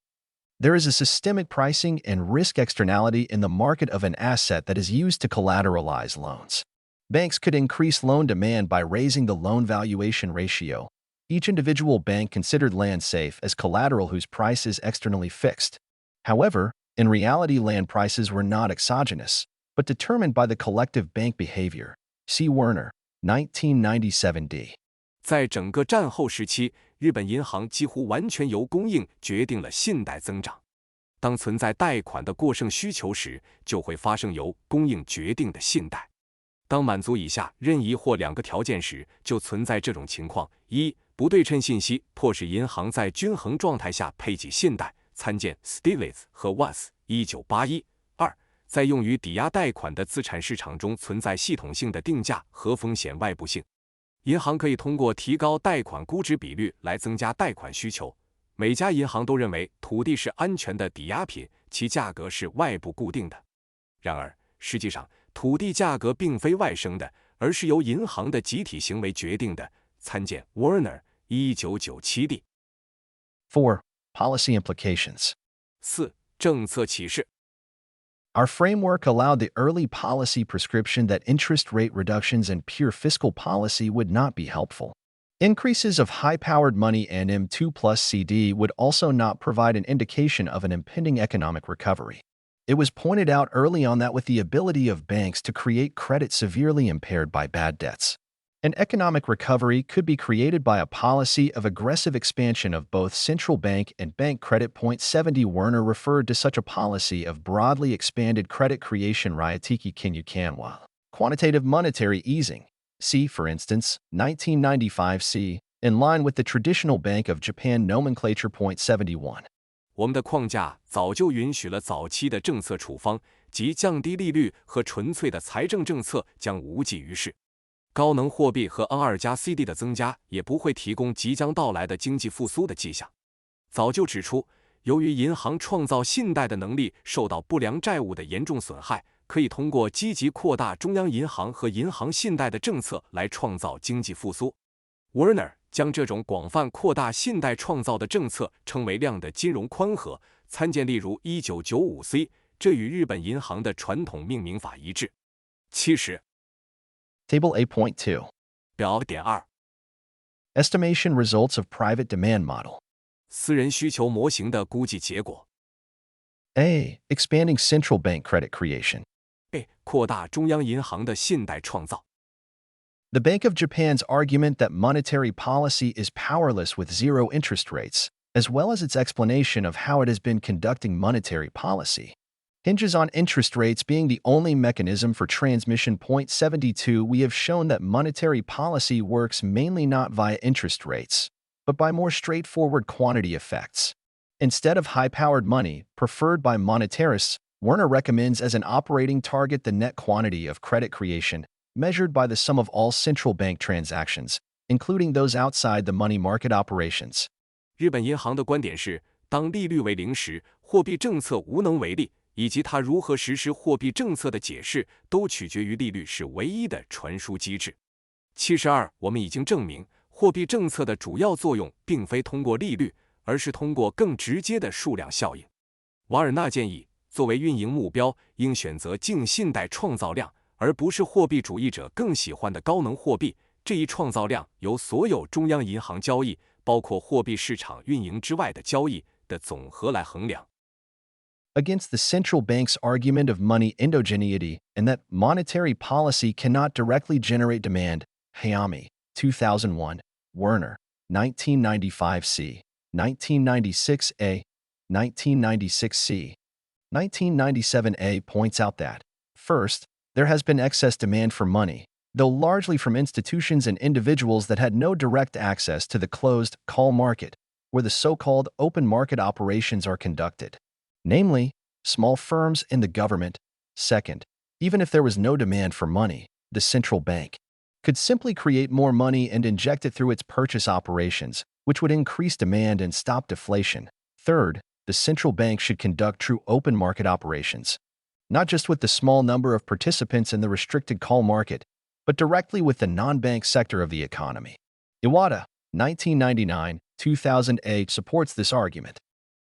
There is a systemic pricing and risk externality in the market of an asset that is used to collateralize loans. Banks could increase loan demand by raising the loan valuation ratio. Each individual bank considered land safe as collateral whose price is externally fixed. However, in reality, land prices were not exogenous, but determined by the collective bank behavior. See Werner, 1997d. 在整个战后时期，日本银行几乎完全由供应决定了信贷增长。当存在贷款的过剩需求时，就会发生由供应决定的信贷。当满足以下任意或两个条件时，就存在这种情况：一、不对称信息迫使银行在均衡状态下配给信贷，参见 Stiglitz 和 Weiss 1981。二、在用于抵押贷款的资产市场中存在系统性的定价和风险外部性。银行可以通过提高贷款估值比率来增加贷款需求。每家银行都认为土地是安全的抵押品，其价格是外部固定的。然而，实际上，土地价格并非外生的，而是由银行的集体行为决定的。参见 Werner 1997d。4. Policy implications. 4. 政策启示。Our framework allowed the early policy prescription that interest rate reductions and pure fiscal policy would not be helpful. Increases of high-powered money and M2 plus CD would also not provide an indication of an impending economic recovery. It was pointed out early on that with the ability of banks to create credit severely impaired by bad debts, an economic recovery could be created by a policy of aggressive expansion of both central bank and bank credit. 70 Werner referred to such a policy of broadly expanded credit creation Ryatiki Kinyukanwa. Quantitative monetary easing. See, for instance, 1995 C, in line with the traditional Bank of Japan nomenclature. 71. 我们的框架早就允许了早期的政策处方，即降低利率和纯粹的财政政策将无济于事。高能货币和 N2+CD 的增加也不会提供即将到来的经济复苏的迹象。早就指出，由于银行创造信贷的能力受到不良债务的严重损害，可以通过积极扩大中央银行和银行信贷的政策来创造经济复苏。Werner 将这种广泛扩大信贷创造的政策称为量的金融宽和，参见例如 1995C， 这与日本银行的传统命名法一致。70 Table A.2. 表点2 Estimation results of private demand model. 私人需求模型的估计结果。 A. Expanding central bank credit creation. A. 扩大中央银行的信贷创造。The Bank of Japan's argument that monetary policy is powerless with zero interest rates, as well as its explanation of how it has been conducting monetary policy, hinges on interest rates being the only mechanism for transmission. 72 We have shown that monetary policy works mainly not via interest rates, but by more straightforward quantity effects. Instead of high-powered money, preferred by monetarists, Werner recommends as an operating target the net quantity of credit creation, measured by the sum of all central bank transactions, including those outside the money market operations. 日本银行的观点是，当利率为零时，货币政策无能为力，以及它如何实施货币政策的解释，都取决于利率是唯一的传输机制。72我们已经证明，货币政策的主要作用并非通过利率，而是通过更直接的数量效应。瓦尔纳建议，作为运营目标，应选择净信贷创造量，而不是货币主义者更喜欢的高能货币。这一创造量由所有中央银行交易，包括货币市场运营之外的交易的总和来衡量。Against the central bank's argument of money endogeneity and that monetary policy cannot directly generate demand, Hayami, 2001, Werner, 1995 C, 1996 A, 1996c. 1997a points out that, first, there has been excess demand for money, though largely from institutions and individuals that had no direct access to the closed call market, where the so-called open market operations are conducted, namely, small firms and the government. Second, even if there was no demand for money, the central bank could simply create more money and inject it through its purchase operations, which would increase demand and stop deflation. Third, the central bank should conduct true open market operations, not just with the small number of participants in the restricted call market, but directly with the non-bank sector of the economy. Iwata, 1999-2008 supports this argument.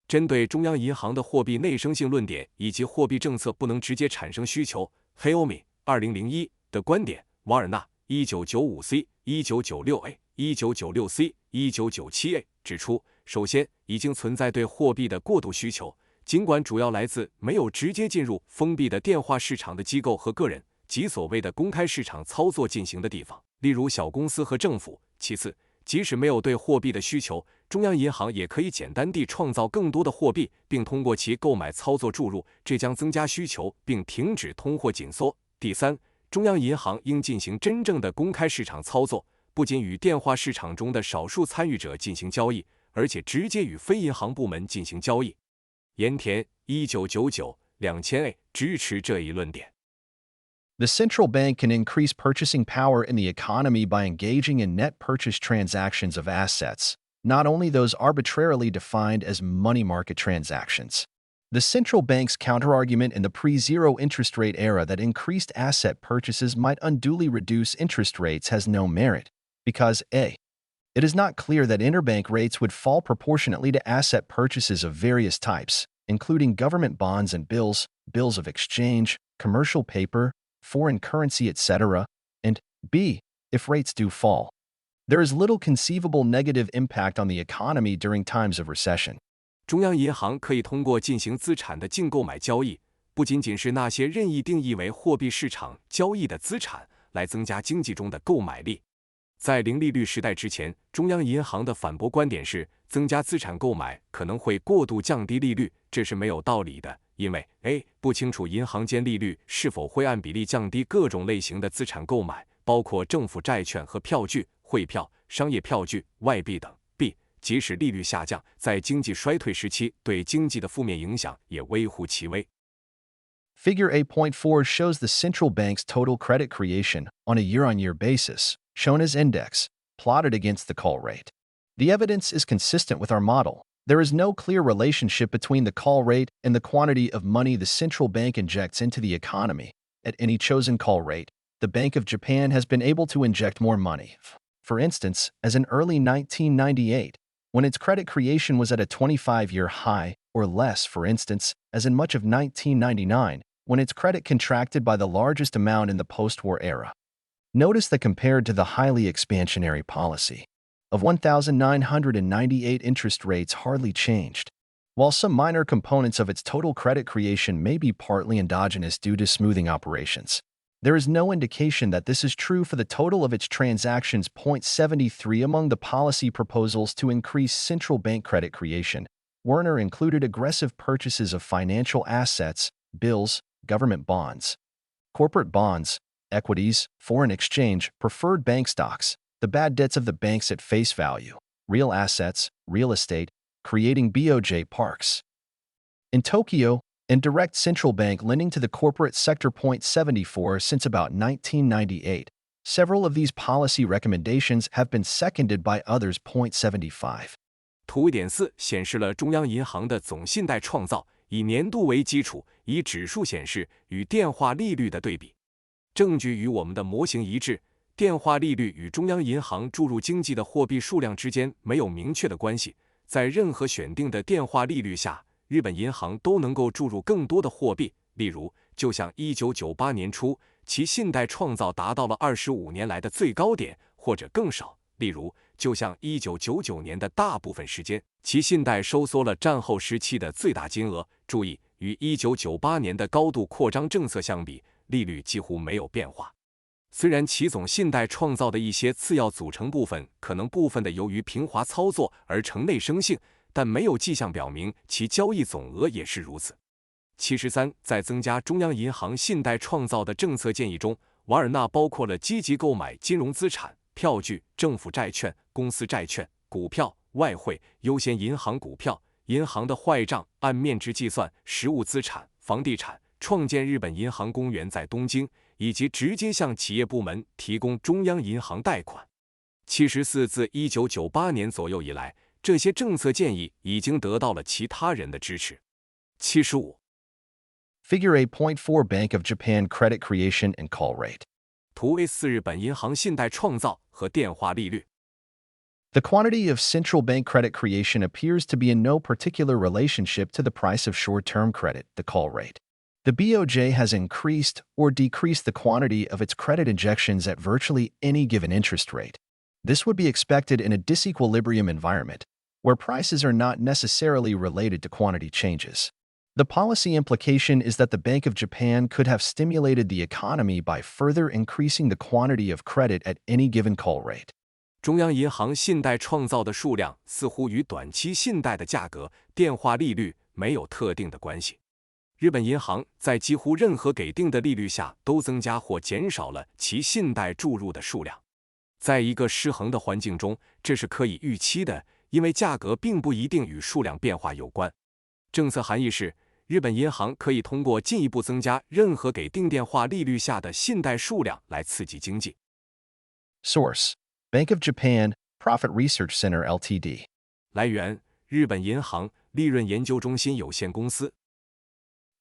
针对中央银行的货币内生性论点以及货币政策不能直接产生需求 ，Heomi 2001的观点，瓦尔纳 1995c、1996a、1996c、1997a 指出，首先已经存在对货币的过度需求，尽管主要来自没有直接进入封闭的电话市场的机构和个人，及所谓的公开市场操作进行的地方，例如小公司和政府。其次，即使没有对货币的需求，中央银行也可以简单地创造更多的货币，并通过其购买操作注入，这将增加需求并停止通货紧缩。第三，中央银行应进行真正的公开市场操作，不仅与电话市场中的少数参与者进行交易，而且直接与非银行部门进行交易。盐田 1999-2000a 支持这一论点。The central bank can increase purchasing power in the economy by engaging in net purchase transactions of assets, not only those arbitrarily defined as money market transactions. The central bank's counterargument in the pre-zero interest rate era that increased asset purchases might unduly reduce interest rates has no merit, because a. It is not clear that interbank rates would fall proportionately to asset purchases of various types, including government bonds and bills, bills of exchange, commercial paper, foreign currency, etc., and b. If rates do fall, there is little conceivable negative impact on the economy during times of recession. 中央银行可以通过进行资产的净购买交易，不仅仅是那些任意定义为货币市场交易的资产，来增加经济中的购买力。在零利率时代之前，中央银行的反驳观点是，增加资产购买可能会过度降低利率，这是没有道理的，因为 a. 不清楚银行间利率是否会按比例降低各种类型的资产购买，包括政府债券和票据、汇票、商业票据、外币等。b. 即使利率下降，在经济衰退时期对经济的负面影响也微乎其微。Figure 8.4 shows the central bank's total credit creation on a year-on-year basis, shown as index, plotted against the call rate. The evidence is consistent with our model. There is no clear relationship between the call rate and the quantity of money the central bank injects into the economy. At any chosen call rate, the Bank of Japan has been able to inject more money. For instance, as in early 1998, when its credit creation was at a 25-year high, or less, for instance, as in much of 1999, when its credit contracted by the largest amount in the post-war era. Notice that compared to the highly expansionary policy of 1998, interest rates hardly changed. While some minor components of its total credit creation may be partly endogenous due to smoothing operations, there is no indication that this is true for the total of its transactions. 73 Among the policy proposals to increase central bank credit creation, Werner included aggressive purchases of financial assets, bills, government bonds, corporate bonds, equities, foreign exchange, preferred bank stocks, the bad debts of the banks at face value, real assets, real estate, creating BOJ parks. In Tokyo, indirect central bank lending to the corporate sector. 74 Since about 1998, several of these policy recommendations have been seconded by others. 75. 图1.4显示了中央银行的总信贷创造，以年度为基础，以指数显示与电话利率的对比。证据与我们的模型一致，电话利率与中央银行注入经济的货币数量之间没有明确的关系。在任何选定的电话利率下，日本银行都能够注入更多的货币，例如，就像1998年初，其信贷创造达到了25年来的最高点，或者更少；例如，就像1999年的大部分时间，其信贷收缩了战后时期的最大金额。注意，与1998年的高度扩张政策相比，利率几乎没有变化。虽然其总信贷创造的一些次要组成部分可能部分的由于平滑操作而成内生性，但没有迹象表明其交易总额也是如此。73在增加中央银行信贷创造的政策建议中，瓦尔纳包括了积极购买金融资产、票据、政府债券、公司债券、股票、外汇、优先银行股票、银行的坏账按面值计算、实物资产、房地产、创建日本银行公园在东京，以及直接向企业部门提供中央银行贷款。74自1998年左右以来，这些政策建议已经得到了其他人的支持。75 Figure 8.4 Bank of Japan Credit Creation and Call Rate. 图 A4 日本银行信贷创造和电话利率。The quantity of central bank credit creation appears to be in no particular relationship to the price of short-term credit, the call rate. The BOJ has increased or decreased the quantity of its credit injections at virtually any given interest rate. This would be expected in a disequilibrium environment, where prices are not necessarily related to quantity changes. The policy implication is that the Bank of Japan could have stimulated the economy by further increasing the quantity of credit at any given call rate. 中央银行信贷创造的数量似乎与短期信贷的价格、电话利率没有特定的关系。日本银行在几乎任何给定的利率下都增加或减少了其信贷注入的数量。在一个失衡的环境中，这是可以预期的，因为价格并不一定与数量变化有关。政策含义是，日本银行可以通过进一步增加任何给定电话利率下的信贷数量来刺激经济。Source: Bank of Japan, Profit Research Center Ltd. 来源：日本银行利润研究中心有限公司。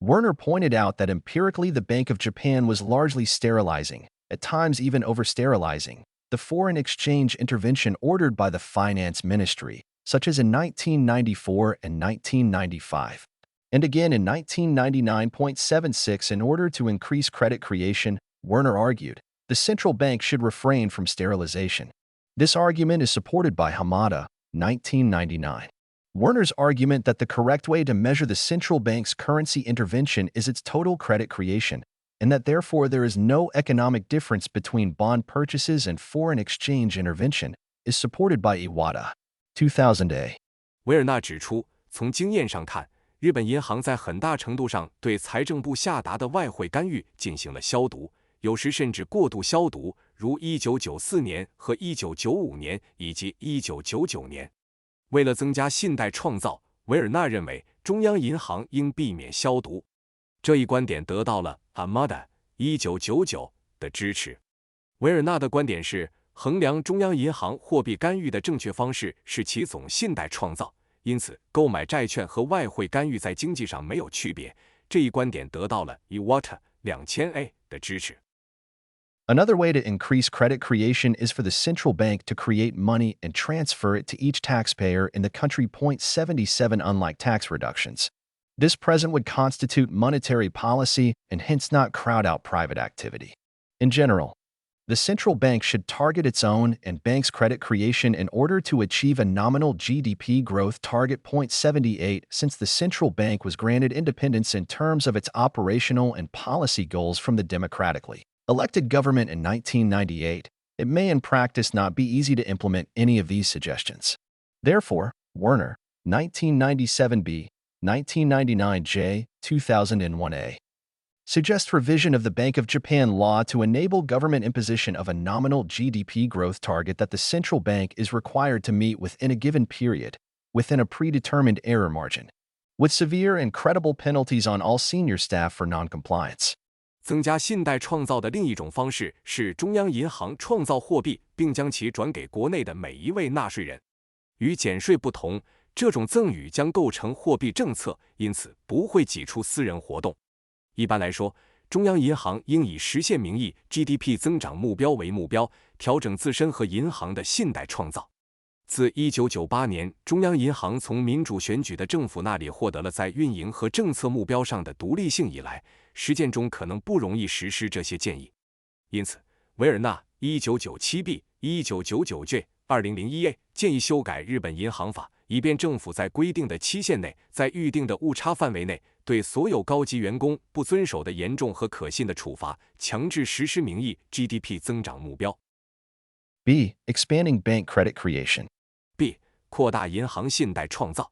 Werner pointed out that empirically the Bank of Japan was largely sterilizing, at times even over-sterilizing, the foreign exchange intervention ordered by the finance ministry, such as in 1994 and 1995. And again in 1999.76 in order to increase credit creation, Werner argued, the central bank should refrain from sterilization. This argument is supported by Hamada, 1999. Werner's argument that the correct way to measure the central bank's currency intervention is its total credit creation, and that therefore there is no economic difference between bond purchases and foreign exchange intervention, is supported by Iwata, 2000A. 维尔纳指出，从经验上看，日本银行在很大程度上对财政部下达的外汇干预进行了消毒，有时甚至过度消毒，如1994年和1995年以及1999年。为了增加信贷创造，维尔纳认为中央银行应避免消毒。这一观点得到了 Hamada 1999的支持。维尔纳的观点是，衡量中央银行货币干预的正确方式是其总信贷创造，因此购买债券和外汇干预在经济上没有区别。这一观点得到了 Iwata 2000A 的支持。Another way to increase credit creation is for the central bank to create money and transfer it to each taxpayer in the country. 77 Unlike tax reductions, this present would constitute monetary policy and hence not crowd out private activity. In general, the central bank should target its own and banks' credit creation in order to achieve a nominal GDP growth target. 78 Since the central bank was granted independence in terms of its operational and policy goals from the democratically elected government in 1998, it may in practice not be easy to implement any of these suggestions. Therefore, Werner, 1997b, 1999j, 2001a, suggests revision of the Bank of Japan law to enable government imposition of a nominal GDP growth target that the central bank is required to meet within a given period, within a predetermined error margin, with severe and credible penalties on all senior staff for noncompliance. 增加信贷创造的另一种方式是中央银行创造货币，并将其转给国内的每一位纳税人。与减税不同，这种赠与将构成货币政策，因此不会挤出私人活动。一般来说，中央银行应以实现名义 GDP 增长目标为目标，调整自身和银行的信贷创造。自1998年中央银行从民主选举的政府那里获得了在运营和政策目标上的独立性以来，实践中可能不容易实施这些建议。因此，维尔纳 1997b、1999j、2001a 建议修改日本银行法，以便政府在规定的期限内，在预定的误差范围内，对所有高级员工不遵守的严重和可信的处罚，强制实施名义 GDP 增长目标。B. Expanding bank credit creation. B. 扩大银行信贷创造。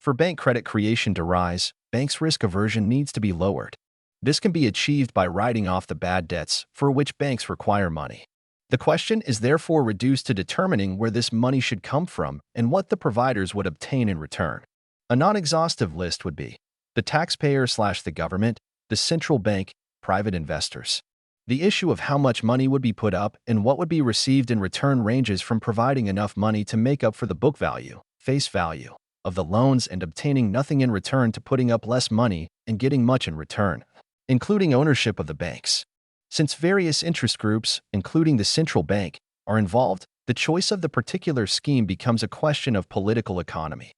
For bank credit creation to rise, banks' risk aversion needs to be lowered. This can be achieved by writing off the bad debts for which banks require money. The question is therefore reduced to determining where this money should come from and what the providers would obtain in return. A non-exhaustive list would be the taxpayer/the government, the central bank, private investors. The issue of how much money would be put up and what would be received in return ranges from providing enough money to make up for the book value, face value, of the loans and obtaining nothing in return to putting up less money and getting much in return, including ownership of the banks. Since various interest groups, including the central bank, are involved, the choice of the particular scheme becomes a question of political economy.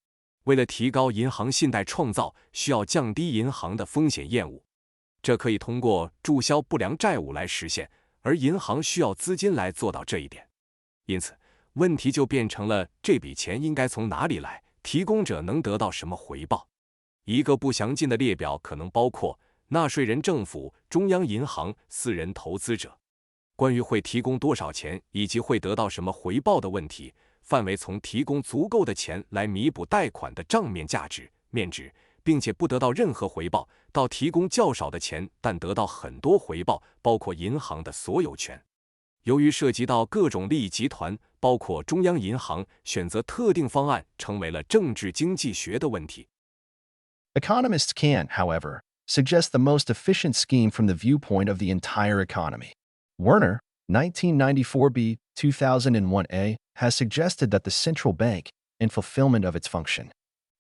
为了提高银行信贷创造，需要降低银行的风险厌恶。这可以通过注销不良债务来实现，而银行需要资金来做到这一点。因此，问题就变成了这笔钱应该从哪里来，提供者能得到什么回报。一个不详尽的列表可能包括纳税人、政府、中央银行、私人投资者。关于会提供多少钱以及会得到什么回报的问题，范围从提供足够的钱来弥补贷款的账面价值面值，并且不得到任何回报，到提供较少的钱但得到很多回报，包括银行的所有权。由于涉及到各种利益集团，包括中央银行，选择特定方案成为了政治经济学的问题。Economists can, however, suggest the most efficient scheme from the viewpoint of the entire economy. Werner, 1994b, 2001a, has suggested that the central bank, in fulfillment of its function,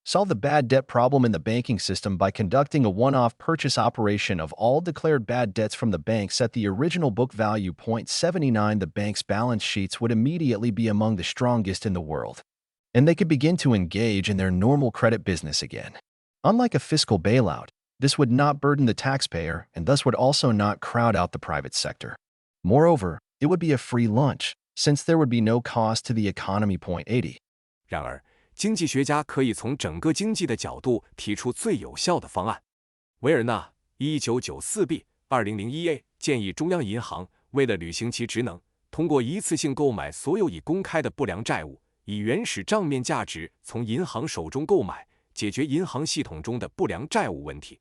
solve the bad debt problem in the banking system by conducting a one-off purchase operation of all declared bad debts from the banks at the original book value. 79. The bank's balance sheets would immediately be among the strongest in the world, and they could begin to engage in their normal credit business again. Unlike a fiscal bailout, this would not burden the taxpayer and thus would also not crowd out the private sector. Moreover, it would be a free lunch, since there would be no cost to the economy. 80. 然而，经济学家可以从整个经济的角度提出最有效的方案。维尔纳 1994b 2001a 建议中央银行为了履行其职能，通过一次性购买所有已公开的不良债务，以原始账面价值从银行手中购买，解决银行系统中的不良债务问题。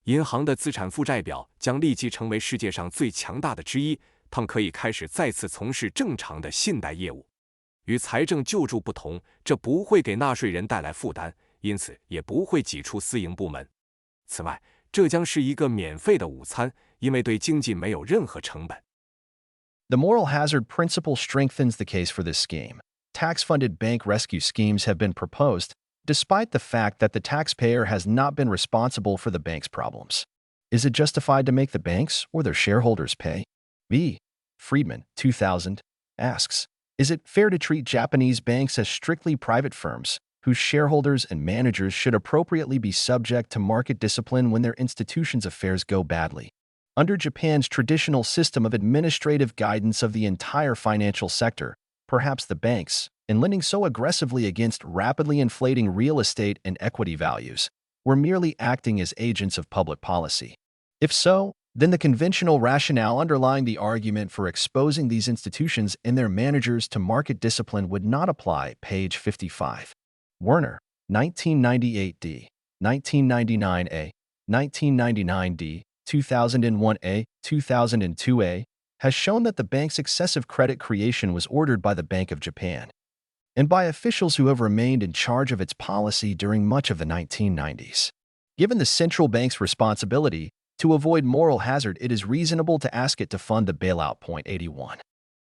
银行的资产负债表将立即成为世界上最强大的之一，他们可以开始再次从事正常的信贷业务。与财政救助不同，这不会给纳税人带来负担，因此也不会挤出私营部门。此外，这将是一个免费的午餐，因为对经济没有任何成本。The moral hazard principle strengthens the case for this scheme. Tax-funded bank rescue schemes have been proposed, despite the fact that the taxpayer has not been responsible for the bank's problems. Is it justified to make the banks or their shareholders pay? V. Friedman, 2000, asks, is it fair to treat Japanese banks as strictly private firms, whose shareholders and managers should appropriately be subject to market discipline when their institutions' affairs go badly? Under Japan's traditional system of administrative guidance of the entire financial sector, perhaps the banks, in lending so aggressively against rapidly inflating real estate and equity values, were merely acting as agents of public policy. If so, then the conventional rationale underlying the argument for exposing these institutions and their managers to market discipline would not apply. Page 55. Werner, 1998d, 1999a, 1999d, 2001a, 2002a, has shown that the bank's excessive credit creation was ordered by the Bank of Japan, and by officials who have remained in charge of its policy during much of the 1990s. Given the central bank's responsibility to avoid moral hazard, it is reasonable to ask it to fund the bailout. 81.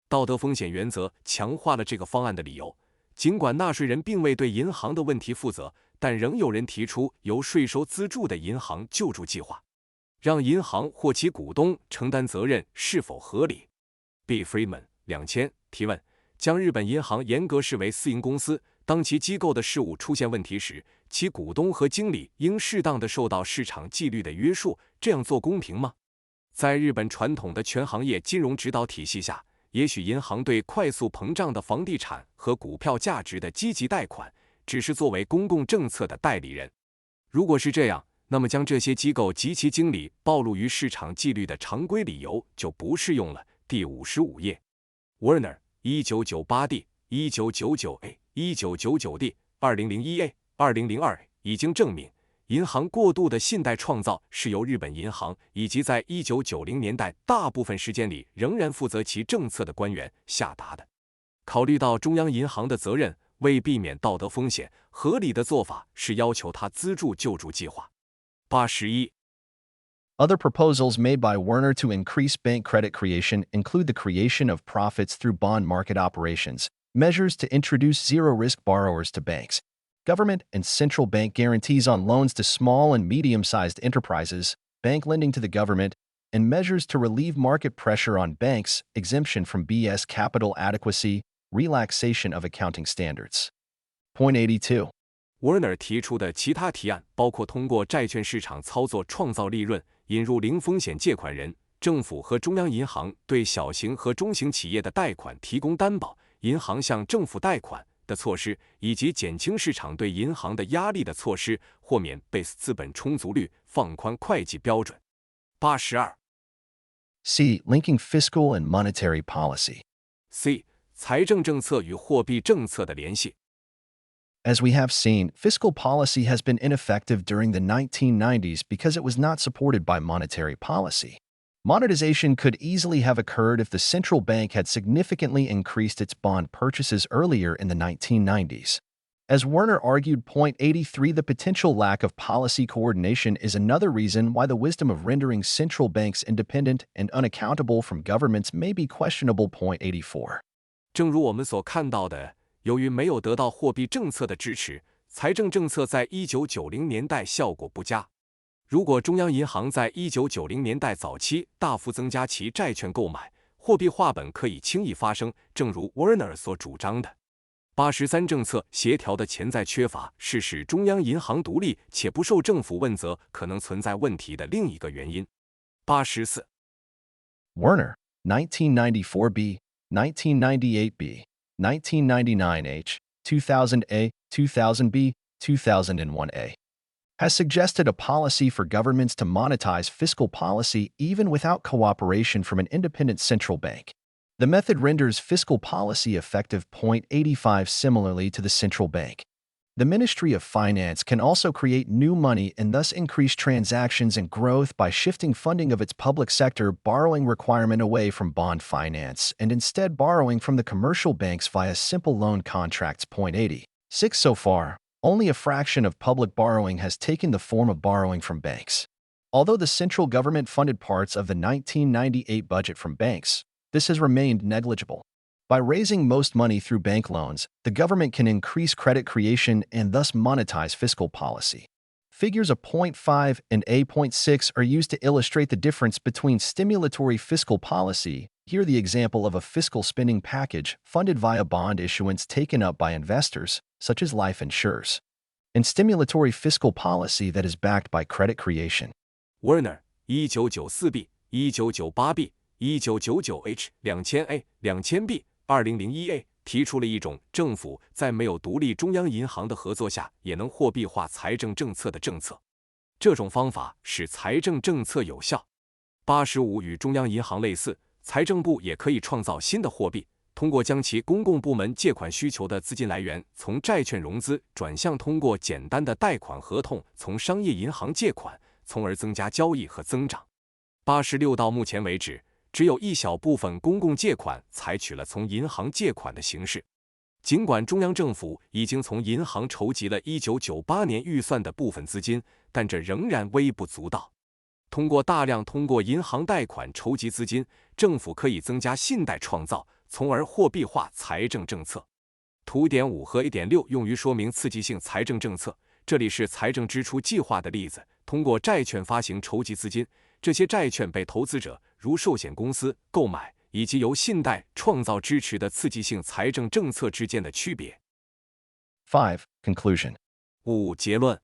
道德风险原则强化了这个方案的理由。尽管纳税人并未对银行的问题负责，但仍有人提出由税收资助的银行救助计划。让银行或其股东承担责任是否合理 ？B. Friedman 2000提问：将日本银行严格视为私营公司，当其机构的事务出现问题时，其股东和经理应适当地受到市场纪律的约束，这样做公平吗？在日本传统的全行业金融指导体系下，也许银行对快速膨胀的房地产和股票价值的积极贷款，只是作为公共政策的代理人。如果是这样，那么将这些机构及其经理暴露于市场纪律的常规理由就不适用了。第55页 ，Werner 1998d、1999a、1999d、2001a、2002a、已经证明，银行过度的信贷创造是由日本银行以及在1990年代大部分时间里仍然负责其政策的官员下达的。考虑到中央银行的责任，为避免道德风险，合理的做法是要求他资助救助计划。81 Other proposals made by Werner to increase bank credit creation include the creation of profits through bond market operations, measures to introduce zero-risk borrowers to banks, government and central bank guarantees on loans to small and medium-sized enterprises, bank lending to the government, and measures to relieve market pressure on banks, exemption from BS capital adequacy, relaxation of accounting standards. Point 82. Werner 提出的其他提案包括通过债券市场操作创造利润，引入零风险借款人，政府和中央银行对小型和中型企业的贷款提供担保，银行向政府贷款的措施，以及减轻市场对银行的压力的措施，豁免 base 资本充足率，放宽会计标准。82 C. Linking fiscal and monetary policy. C. 财政政策与货币政策的联系。As we have seen, fiscal policy has been ineffective during the 1990s because it was not supported by monetary policy. Monetization could easily have occurred if the central bank had significantly increased its bond purchases earlier in the 1990s. As Werner argued, point 83, the potential lack of policy coordination is another reason why the wisdom of rendering central banks independent and unaccountable from governments may be questionable. Point 84. 正如我们所看到的，由于没有得到货币政策的支持，财政政策在1990年代效果不佳。如果中央银行在1990年代早期大幅增加其债券购买，货币化本可以轻易发生，正如 Werner 所主张的。83政策协调的潜在缺乏是使中央银行独立且不受政府问责可能存在问题的另一个原因。84 Werner, 1994b, 1998b, 1999h, 2000a, 2000b, 2001a, has suggested a policy for governments to monetize fiscal policy even without cooperation from an independent central bank. The method renders fiscal policy effective. Point 85. Similarly to the central bank, the Ministry of Finance can also create new money and thus increase transactions and growth by shifting funding of its public sector borrowing requirement away from bond finance and instead borrowing from the commercial banks via simple loan contracts. Point 86. So far, only a fraction of public borrowing has taken the form of borrowing from banks. Although the central government funded parts of the 1998 budget from banks, this has remained negligible. By raising most money through bank loans, the government can increase credit creation and thus monetize fiscal policy. Figures of point 5 and point 6 are used to illustrate the difference between stimulatory fiscal policy, here the example of a fiscal spending package funded via bond issuance taken up by investors, such as life insurers, and stimulatory fiscal policy that is backed by credit creation. Werner, 1994b, 1998b, 1999h, 2000a, 2000b, 2001a 提出了一种政府在没有独立中央银行的合作下也能货币化财政政策的政策。这种方法使财政政策有效。85与中央银行类似，财政部也可以创造新的货币，通过将其公共部门借款需求的资金来源从债券融资转向通过简单的贷款合同从商业银行借款，从而增加交易和增长。86到目前为止，只有一小部分公共借款采取了从银行借款的形式。尽管中央政府已经从银行筹集了1998年预算的部分资金，但这仍然微不足道。通过银行贷款筹集资金，政府可以增加信贷创造，从而货币化财政政策。图 1.5 和 1.6 用于说明刺激性财政政策，这里是财政支出计划的例子，通过债券发行筹集资金，这些债券被投资者如寿险公司购买，以及由信贷创造支持的刺激性财政政策之间的区别。5. Conclusion. 5. 结论。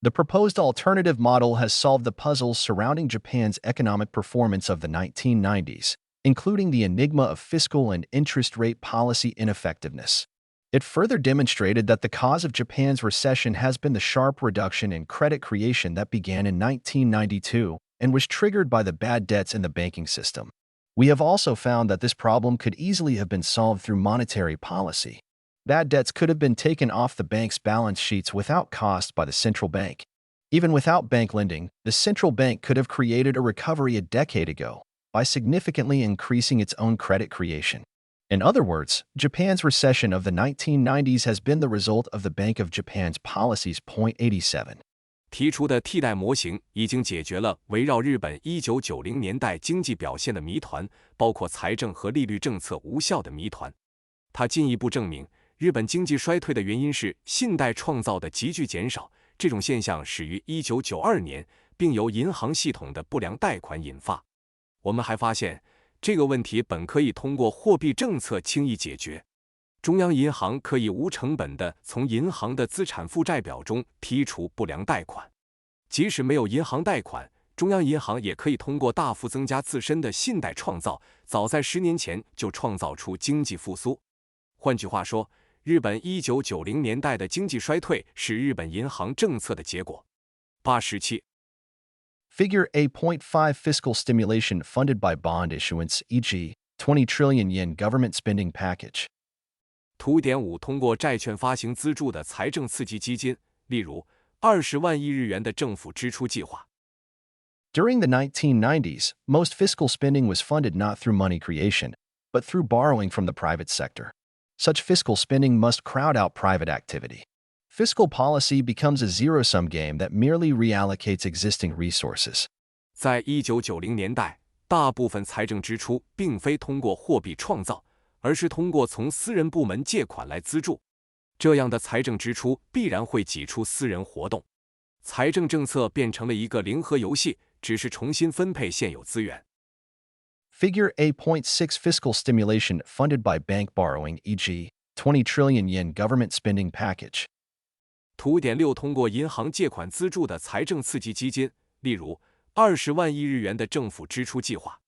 The proposed alternative model has solved the puzzles surrounding Japan's economic performance of the 1990s, including the enigma of fiscal and interest rate policy ineffectiveness. It further demonstrated that the cause of Japan's recession has been the sharp reduction in credit creation that began in 1992 and was triggered by the bad debts in the banking system. We have also found that this problem could easily have been solved through monetary policy. Bad debts could have been taken off the bank's balance sheets without cost by the central bank. Even without bank lending, the central bank could have created a recovery a decade ago by significantly increasing its own credit creation. In other words, Japan's recession of the 1990s has been the result of the Bank of Japan's policies. 87. 提出的替代模型已经解决了围绕日本1990年代经济表现的谜团，包括财政和利率政策无效的谜团。它进一步证明，日本经济衰退的原因是信贷创造的急剧减少，这种现象始于1992年，并由银行系统的不良贷款引发。我们还发现，这个问题本可以通过货币政策轻易解决。中央银行可以无成本地从银行的资产负债表中剔除不良贷款。即使没有银行贷款，中央银行也可以通过大幅增加自身的信贷创造，早在10年前就创造出经济复苏。换句话说，日本1990年代的经济衰退是日本银行政策的结果。87. Figure A.5 Fiscal stimulation funded by bond issuance, e.g., 20 trillion yen government spending package. 图点5通过债券发行资助的财政刺激基金，例如20万亿日元的政府支出计划。During the 1990s, most fiscal spending was funded not through money creation, but through borrowing from the private sector. Such fiscal spending must crowd out private activity. Fiscal policy becomes a zero-sum game that merely reallocates existing resources. 在1990年代，大部分财政支出并非通过货币创造，而是通过从私人部门借款来资助。这样的财政支出必然会挤出私人活动。财政政策变成了一个零和游戏，只是重新分配现有资源。Figure A.6 Fiscal stimulation funded by bank borrowing, e.g., 20 trillion yen government spending package. 图点6通过银行借款资助的财政刺激基金，例如20万亿日元的政府支出计划。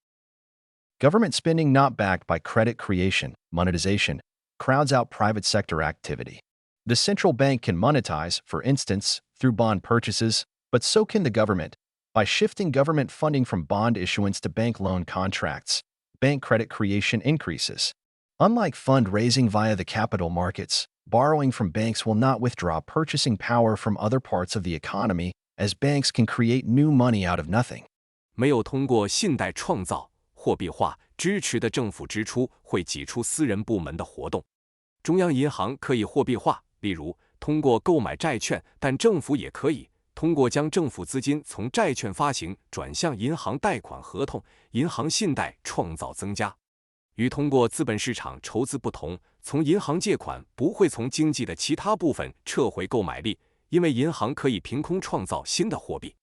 Government spending not backed by credit creation, monetization, crowds out private sector activity. The central bank can monetize, for instance, through bond purchases, but so can the government. By shifting government funding from bond issuance to bank loan contracts, bank credit creation increases. Unlike fundraising via the capital markets, borrowing from banks will not withdraw purchasing power from other parts of the economy, as banks can create new money out of nothing. 没有通过信贷创造、货币化支持的政府支出会挤出私人部门的活动。中央银行可以货币化，例如通过购买债券，但政府也可以通过将政府资金从债券发行转向银行贷款合同、银行信贷创造增加。与通过资本市场筹资不同，从银行借款不会从经济的其他部分撤回购买力，因为银行可以凭空创造新的货币。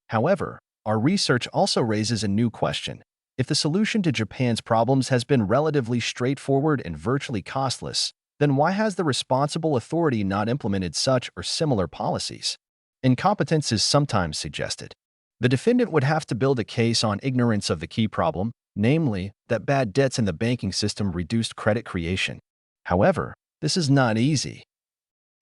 However, our research also raises a new question. If the solution to Japan's problems has been relatively straightforward and virtually costless, then why has the responsible authority not implemented such or similar policies? Incompetence is sometimes suggested. The defendant would have to build a case on ignorance of the key problem, namely, that bad debts in the banking system reduced credit creation. However, this is not easy.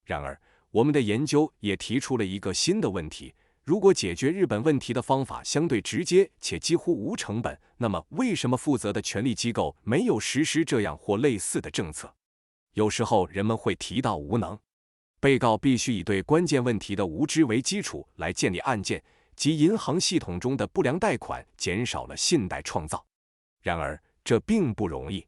然而，我们的研究也提出了一个新的问题：如果解决日本问题的方法相对直接且几乎无成本，那么为什么负责的权力机构没有实施这样或类似的政策？有时候人们会提到无能。被告必须以对关键问题的无知为基础来建立案件，即银行系统中的不良贷款减少了信贷创造。然而，这并不容易。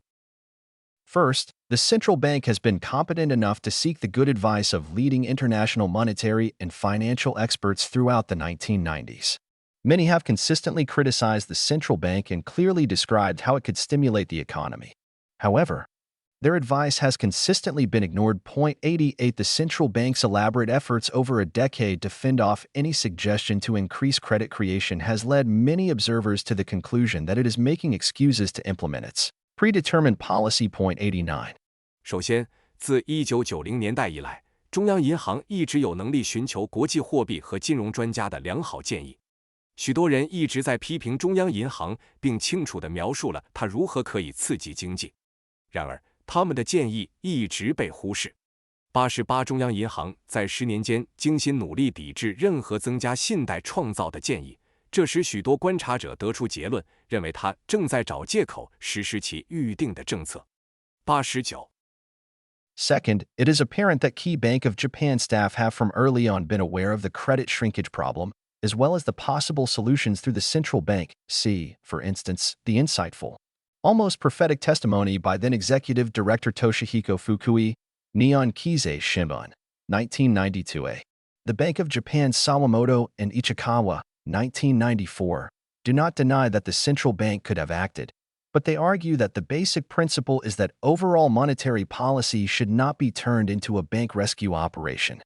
First, the central bank has been competent enough to seek the good advice of leading international monetary and financial experts throughout the 1990s. Many have consistently criticized the central bank and clearly described how it could stimulate the economy. However, their advice has consistently been ignored. 88 The central bank's elaborate efforts over a decade to fend off any suggestion to increase credit creation has led many observers to the conclusion that it is making excuses to implement its predetermined policy. 89. 首先，自1990年代以来，中央银行一直有能力寻求国际货币和金融专家的良好建议。许多人一直在批评中央银行，并清楚地描述了它如何可以刺激经济。然而，他们的建议一直被忽视。88中央银行在10年间精心努力抵制任何增加信贷创造的建议，这使许多观察者得出结论，认为他正在找借口实施其预定的政策。89 Second, it is apparent that key Bank of Japan staff have from early on been aware of the credit shrinkage problem, as well as the possible solutions through the central bank. See, for instance, the insightful, almost prophetic testimony by then Executive Director Toshihiko Fukui, Nihon Keizai Shimbun, 1992a. The Bank of Japan's Sawamoto and Ichikawa, 1994, do not deny that the central bank could have acted, but they argue that the basic principle is that overall monetary policy should not be turned into a bank rescue operation,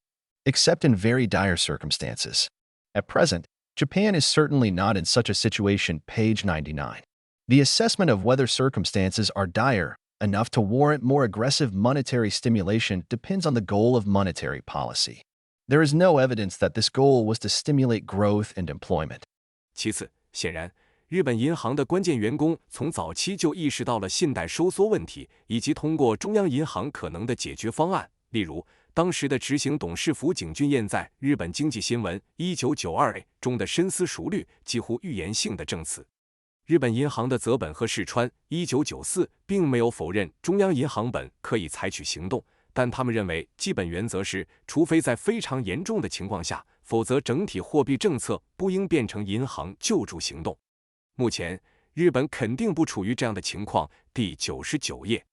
except in very dire circumstances. At present, Japan is certainly not in such a situation. Page 99. The assessment of whether circumstances are dire enough to warrant more aggressive monetary stimulation depends on the goal of monetary policy. There is no evidence that this goal was to stimulate growth and employment. 其次，显然，日本银行的关键员工从早期就意识到了信贷收缩问题，以及通过中央银行可能的解决方案。例如，当时的执行董事府井俊彦在《日本经济新闻》1992中的深思熟虑、几乎预言性的证词。日本银行的泽本和世川1994并没有否认中央银行本可以采取行动，但他们认为基本原则是，除非在非常严重的情况下，否则整体货币政策不应变成银行救助行动。目前，日本肯定不处于这样的情况。第99页，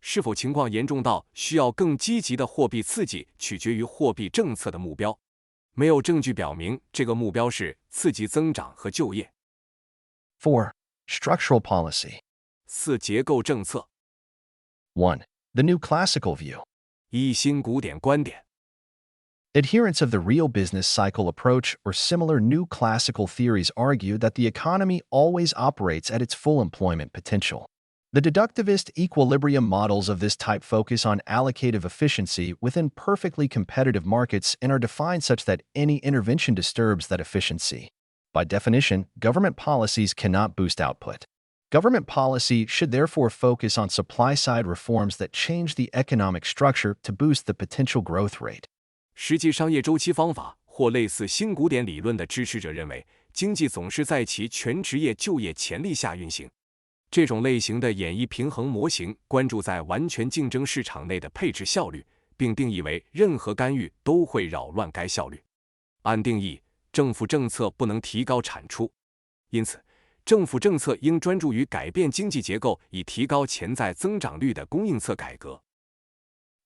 是否情况严重到需要更积极的货币刺激，取决于货币政策的目标。没有证据表明这个目标是刺激增长和就业。4. Structural policy. 4. 结构政策。1. The New Classical View. 1. 新古典观点。Adherents of the real business cycle approach or similar new classical theories argue that the economy always operates at its full employment potential. The deductivist equilibrium models of this type focus on allocative efficiency within perfectly competitive markets and are defined such that any intervention disturbs that efficiency. By definition, government policies cannot boost output. Government policy should therefore focus on supply-side reforms that change the economic structure to boost the potential growth rate. 实际商业周期方法或类似新古典理论的支持者认为，经济总是在其全职业就业潜力下运行。这种类型的演绎平衡模型关注在完全竞争市场内的配置效率，并定义为任何干预都会扰乱该效率。按定义，政府政策不能提高产出，因此，政府政策应专注于改变经济结构，以提高潜在增长率的供应侧改革。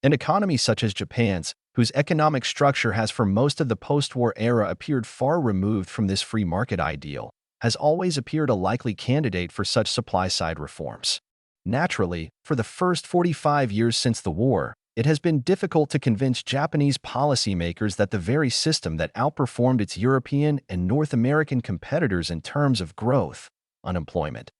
An economy such as Japan's, whose economic structure has for most of the post-war era appeared far removed from this free market ideal, has always appeared a likely candidate for such supply-side reforms. Naturally, for the first 45 years since the war, it has been difficult to convince Japanese policymakers that the very system that outperformed its European and North American competitors in terms of growth, unemployment,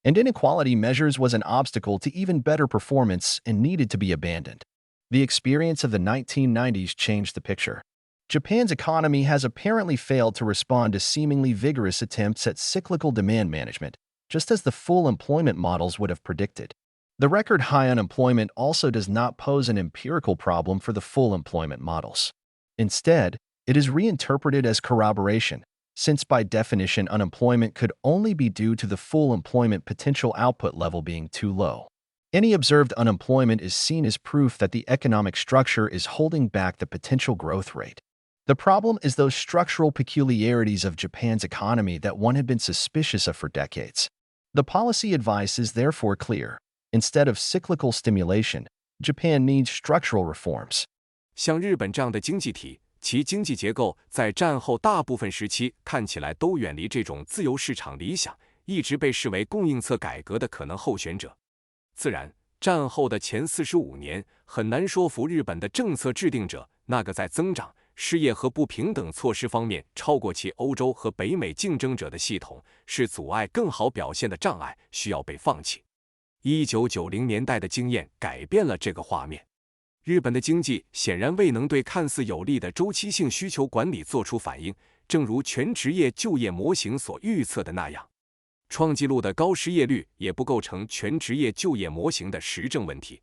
and inequality measures was an obstacle to even better performance and needed to be abandoned. The experience of the 1990s changed the picture. Japan's economy has apparently failed to respond to seemingly vigorous attempts at cyclical demand management, just as the full employment models would have predicted. The record high unemployment also does not pose an empirical problem for the full employment models. Instead, it is reinterpreted as corroboration, since by definition unemployment could only be due to the full employment potential output level being too low. Any observed unemployment is seen as proof that the economic structure is holding back the potential growth rate. The problem is those structural peculiarities of Japan's economy that one had been suspicious of for decades. The policy advice is therefore clear. Instead of cyclical stimulation, Japan needs structural reforms. 像日本这样的经济体，其经济结构在战后大部分时期看起来都远离这种自由市场理想，一直被视为供应侧改革的可能候选者。自然，战后的前45年很难说服日本的政策制定者，那个在增长、失业和不平等措施方面超过其欧洲和北美竞争者的系统是阻碍更好表现的障碍，需要被放弃。1990年代的经验改变了这个画面。日本的经济显然未能对看似有利的周期性需求管理做出反应，正如全职业就业模型所预测的那样。创纪录的高失业率也不构成全职业就业模型的实证问题。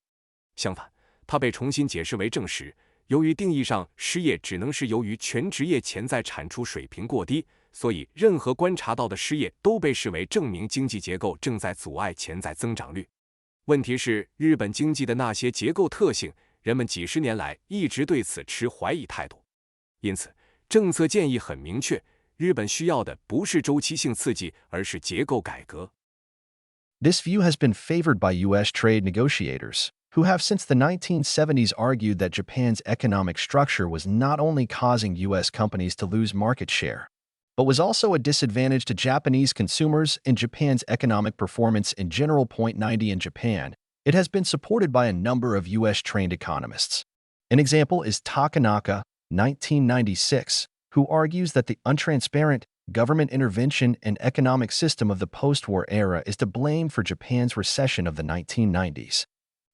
相反，它被重新解释为证实，由于定义上失业只能是由于全职业潜在产出水平过低，所以任何观察到的失业都被视为证明经济结构正在阻碍潜在增长率。问题是，日本经济的那些结构特性人们几十年来一直对此持怀疑态度。因此，政策建议很明确，日本需要的不是周期性刺激，而是结构改革。This view has been favored by U.S. trade negotiators, who have since the 1970s argued that Japan's economic structure was not only causing U.S. companies to lose market share, but was also a disadvantage to Japanese consumers and Japan's economic performance in general. 90 in Japan, it has been supported by a number of U.S. trained economists. An example is Takanaka, 1996, who argues that the untransparent government intervention and economic system of the post-war era is to blame for Japan's recession of the 1990s,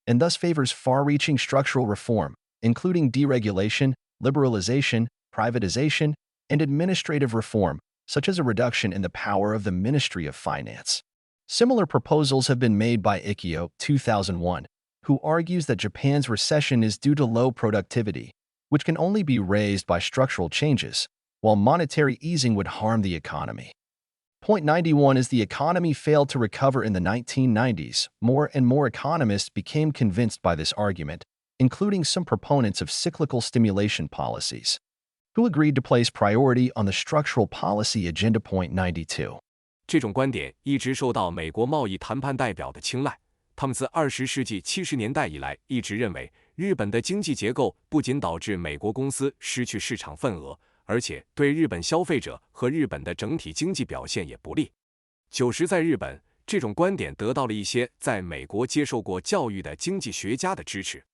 and thus favors far-reaching structural reform, including deregulation, liberalization, privatization, and administrative reform, such as a reduction in the power of the Ministry of Finance. Similar proposals have been made by Ikkyo, 2001, who argues that Japan's recession is due to low productivity, which can only be raised by structural changes, while monetary easing would harm the economy. 91 As the economy failed to recover in the 1990s, more and more economists became convinced by this argument, including some proponents of cyclical stimulation policies, who agreed to place priority on the structural policy agenda. 92这种观点一直受到美国贸易谈判代表的青睐。他们自20世纪70年代以来一直认为，日本的经济结构不仅导致美国公司失去市场份额，而且对日本消费者和日本的整体经济表现也不利。90在日本，这种观点得到了一些在美国接受过教育的经济学家的支持。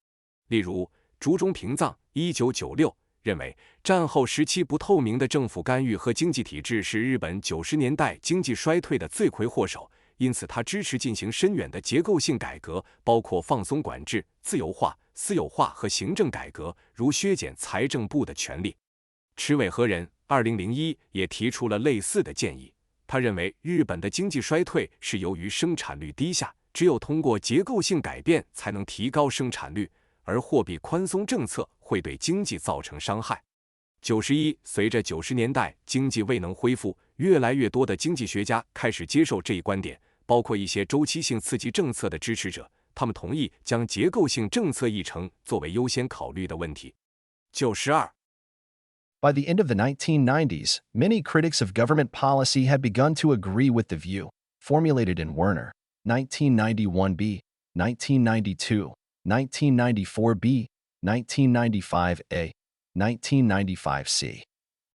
例如，竹中平藏 1996认为，战后时期不透明的政府干预和经济体制是日本90年代经济衰退的罪魁祸首，因此他支持进行深远的结构性改革，包括放松管制、自由化、私有化和行政改革，如削减财政部的权力。池尾和人2001也提出了类似的建议，他认为日本的经济衰退是由于生产率低下，只有通过结构性改变才能提高生产率，而货币宽松政策会对经济造成伤害。91随着90年代经济未能恢复，越来越多的经济学家开始接受这一观点，包括一些周期性刺激政策的支持者，他们同意将结构性政策议程作为优先考虑的问题。92 By the end of the 1990s, many critics of government policy had begun to agree with the view, formulated in Werner, 1991b, 1992, 1994b, 1995a, 1995c,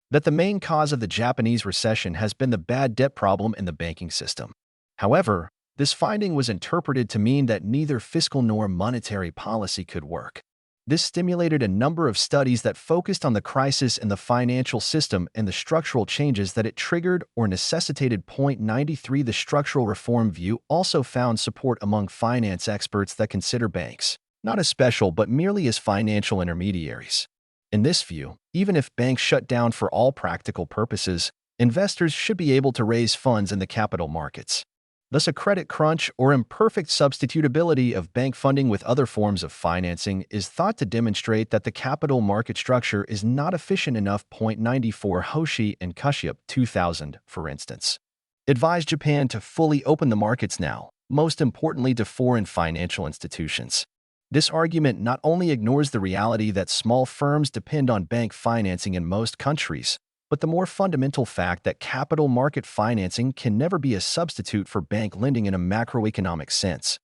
that the main cause of the Japanese recession has been the bad debt problem in the banking system. However, this finding was interpreted to mean that neither fiscal nor monetary policy could work. This stimulated a number of studies that focused on the crisis in the financial system and the structural changes that it triggered or necessitated. 93 The structural reform view also found support among finance experts that consider banks not as special but merely as financial intermediaries. In this view, even if banks shut down for all practical purposes, investors should be able to raise funds in the capital markets. Thus, a credit crunch or imperfect substitutability of bank funding with other forms of financing is thought to demonstrate that the capital market structure is not efficient enough. 94 Hoshi and Kashyap 2000, for instance, advised Japan to fully open the markets now, most importantly to foreign financial institutions. This argument not only ignores the reality that small firms depend on bank financing in most countries, but the more fundamental fact that capital market financing can never be a substitute for bank lending in a macroeconomic sense,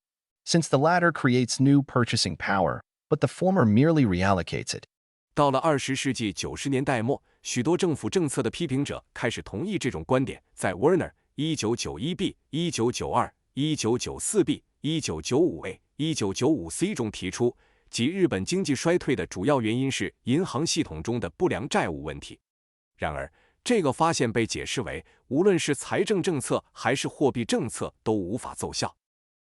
since the latter creates new purchasing power, but the former merely reallocates it. 到了20世纪90年代末，许多政府政策的批评者开始同意这种观点。在 Werner 1991b、1992、1994b、1995a、1995c 中提出，即日本经济衰退的主要原因是银行系统中的不良债务问题。然而，这个发现被解释为，无论是财政政策还是货币政策都无法奏效。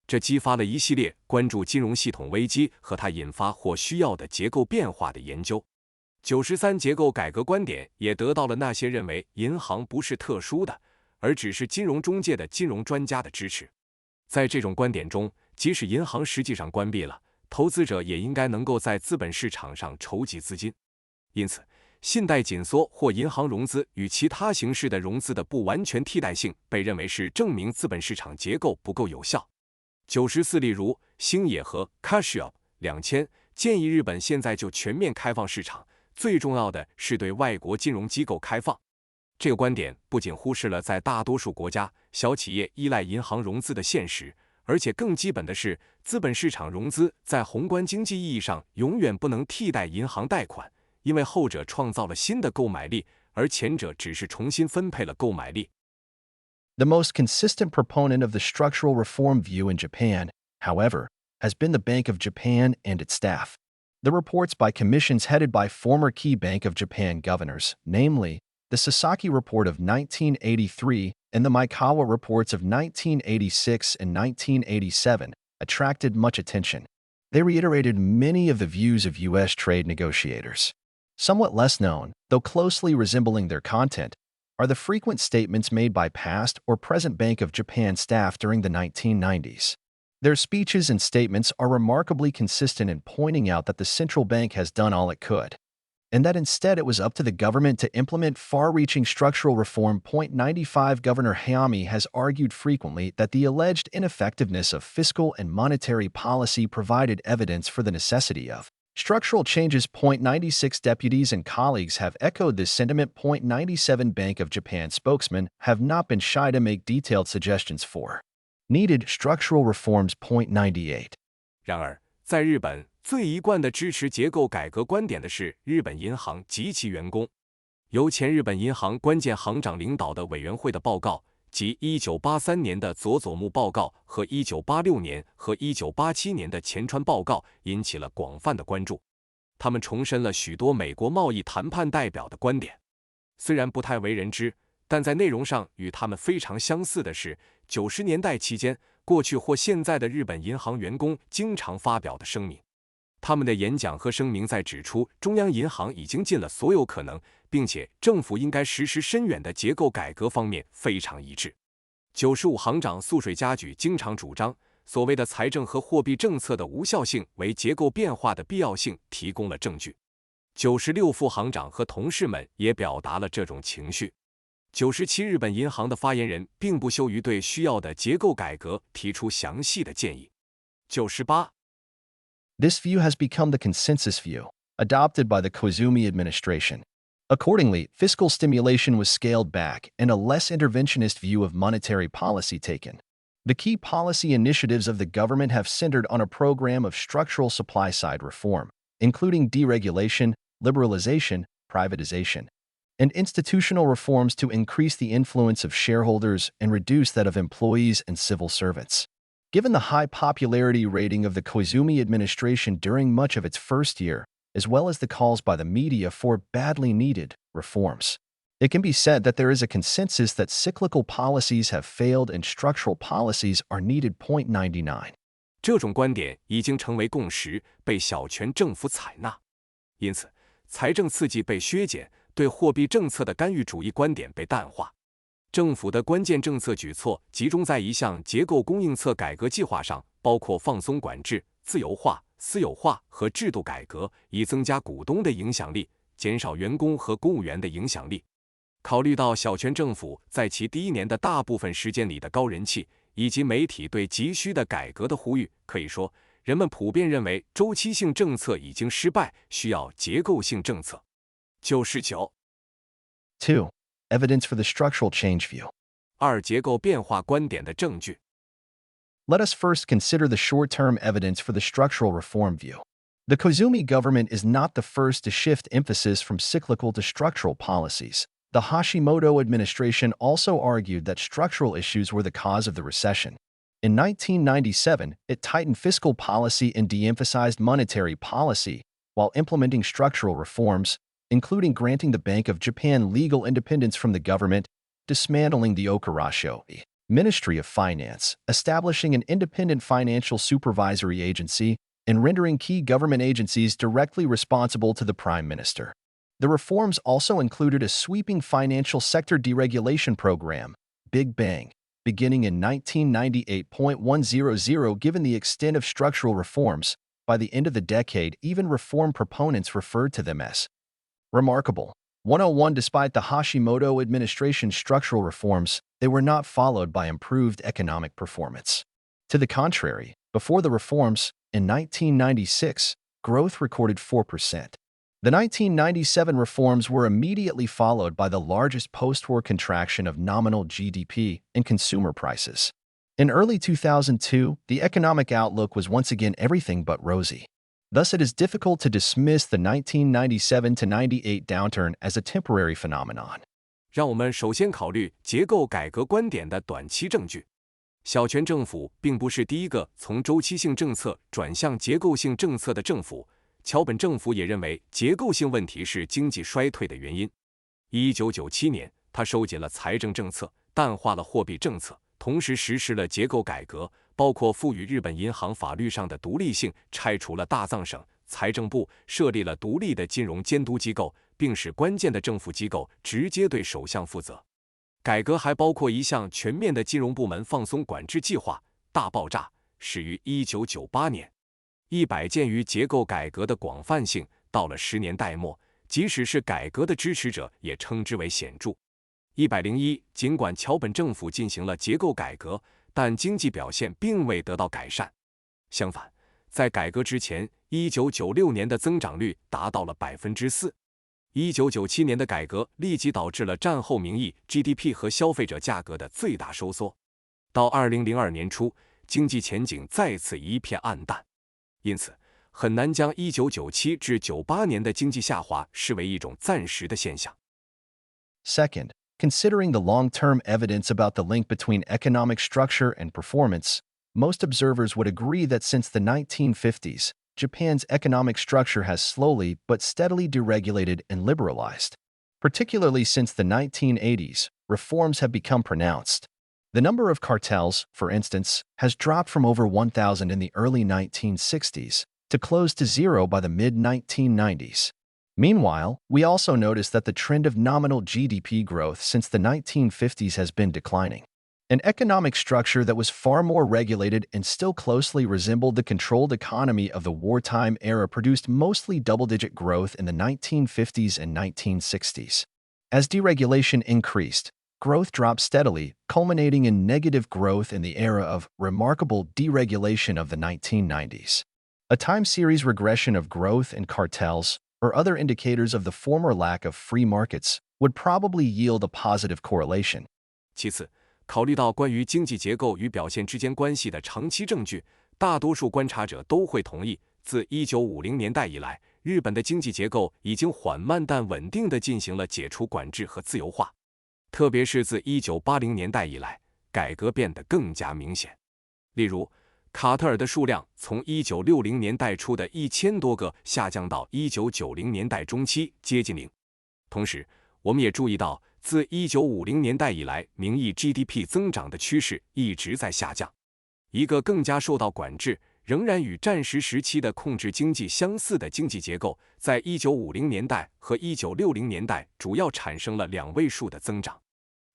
这激发了一系列关注金融系统危机和它引发或需要的结构变化的研究。93结构改革观点也得到了那些认为银行不是特殊的，而只是金融中介的金融专家的支持。在这种观点中，即使银行实际上关闭了，投资者也应该能够在资本市场上筹集资金。因此，信贷紧缩或银行融资与其他形式的融资的不完全替代性被认为是证明资本市场结构不够有效。94例如星野和 Kashyap 2000建议日本现在就全面开放市场，最重要的是对外国金融机构开放。这个观点不仅忽视了在大多数国家小企业依赖银行融资的现实，而且更基本的是，资本市场融资在宏观经济意义上永远不能替代银行贷款，因为后者创造了新的购买力，而前者只是重新分配了购买力。The most consistent proponent of the structural reform view in Japan, however, has been the Bank of Japan and its staff. The reports by commissions headed by former key Bank of Japan governors, namely, the Sasaki Report of 1983 and the Maikawa Reports of 1986 and 1987, attracted much attention. They reiterated many of the views of U.S. trade negotiators. Somewhat less known, though closely resembling their content, are the frequent statements made by past or present Bank of Japan staff during the 1990s. Their speeches and statements are remarkably consistent in pointing out that the central bank has done all it could, and that instead it was up to the government to implement far-reaching structural reform. 95 Governor Hayami has argued frequently that the alleged ineffectiveness of fiscal and monetary policy provided evidence for the necessity of structural changes. 96 Deputies and colleagues have echoed this sentiment. 97 Bank of Japan spokesmen have not been shy to make detailed suggestions for needed structural reforms. 98. 然而，在日本，最一贯的支持结构改革观点的是日本银行及其员工。由前日本银行关键行长领导的委员会的报告及1983年的佐佐木报告和1986年和1987年的前川报告引起了广泛的关注。他们重申了许多美国贸易谈判代表的观点，虽然不太为人知，但在内容上与他们非常相似的是，90年代期间，过去或现在的日本银行员工经常发表的声明。他们的演讲和声明在指出中央银行已经尽了所有可能，并且政府应该实施深远的结构改革方面非常一致。95行长素水佳举经常主张，所谓的财政和货币政策的无效性为结构变化的必要性提供了证据。96副行长和同事们也表达了这种情绪。97日本银行的发言人并不羞于对需要的结构改革提出详细的建议。98 This view has become the consensus view, adopted by the Koizumi administration. Accordingly, fiscal stimulation was scaled back and a less interventionist view of monetary policy taken. The key policy initiatives of the government have centered on a program of structural supply-side reform, including deregulation, liberalization, privatization, and institutional reforms to increase the influence of shareholders and reduce that of employees and civil servants. Given the high popularity rating of the Koizumi administration during much of its first year, as well as the calls by the media for badly needed reforms, it can be said that there is a consensus that cyclical policies have failed and structural policies are needed. 99. 这种观点已经成为共识，被小泉政府采纳。因此，财政刺激被削减，对货币政策的干预主义观点被淡化。政府的关键政策举措集中在一项结构供应侧改革计划上，包括放松管制、自由化、私有化和制度改革，以增加股东的影响力，减少员工和公务员的影响力。考虑到小泉政府在其第一年的大部分时间里的高人气，以及媒体对急需的改革的呼吁，可以说，人们普遍认为周期性政策已经失败，需要结构性政策。99 2. Evidence for the structural change view. 2. 结构变化观点的证据。Let us first consider the short-term evidence for the structural reform view. The Koizumi government is not the first to shift emphasis from cyclical to structural policies. The Hashimoto administration also argued that structural issues were the cause of the recession. In 1997, it tightened fiscal policy and de-emphasized monetary policy, while implementing structural reforms, including granting the Bank of Japan legal independence from the government, dismantling the Okurasho Ministry of Finance, establishing an independent financial supervisory agency, and rendering key government agencies directly responsible to the Prime Minister. The reforms also included a sweeping financial sector deregulation program, Big Bang, beginning in 1998. Given the extent of structural reforms, by the end of the decade, even reform proponents referred to them as remarkable. 101. Despite the Hashimoto administration's structural reforms, they were not followed by improved economic performance. To the contrary, before the reforms, in 1996, growth recorded 4%. The 1997 reforms were immediately followed by the largest post-war contraction of nominal GDP and consumer prices. In early 2002, the economic outlook was once again everything but rosy. Thus, it is difficult to dismiss the 1997-98 downturn as a temporary phenomenon. 让我们首先考虑结构改革观点的短期证据。小泉政府并不是第一个从周期性政策转向结构性政策的政府。桥本政府也认为结构性问题是经济衰退的原因。1997年，他收紧了财政政策，淡化了货币政策，同时实施了结构改革，包括赋予日本银行法律上的独立性，拆除了大藏省财政部，设立了独立的金融监督机构，并使关键的政府机构直接对首相负责。改革还包括一项全面的金融部门放松管制计划——大爆炸，始于1998年。100鉴于结构改革的广泛性，到了10年代末，即使是改革的支持者也称之为显著。101，尽管桥本政府进行了结构改革，但经济表现并未得到改善。相反，在改革之前，1996年的增长率达到了 4%。1997年的改革立即导致了战后名义 GDP 和消费者价格的最大收缩。到2002年初，经济前景再次一片暗淡。因此，很难将1997至98年的经济下滑视为一种暂时的现象。Second, considering the long-term evidence about the link between economic structure and performance, most observers would agree that since the 1950s, Japan's economic structure has slowly but steadily deregulated and liberalized. Particularly since the 1980s, reforms have become pronounced. The number of cartels, for instance, has dropped from over 1,000 in the early 1960s to close to zero by the mid-1990s. Meanwhile, we also notice that the trend of nominal GDP growth since the 1950s has been declining. An economic structure that was far more regulated and still closely resembled the controlled economy of the wartime era produced mostly double-digit growth in the 1950s and 1960s. As deregulation increased, growth dropped steadily, culminating in negative growth in the era of remarkable deregulation of the 1990s. A time series regression of growth and cartels, or other indicators of the former lack of free markets, would probably yield a positive correlation. 其次，考虑到关于经济结构与表现之间关系的长期证据，大多数观察者都会同意，自1950年代以来，日本的经济结构已经缓慢但稳定地进行了解除管制和自由化。特别是自1980年代以来，改革变得更加明显。例如，卡特尔的数量从1960年代初的1000多个下降到1990年代中期接近0。同时，我们也注意到，自1950年代以来，名义 GDP 增长的趋势一直在下降。一个更加受到管制，仍然与战时时期的控制经济相似的经济结构，在1950年代和1960年代主要产生了2位数的增长。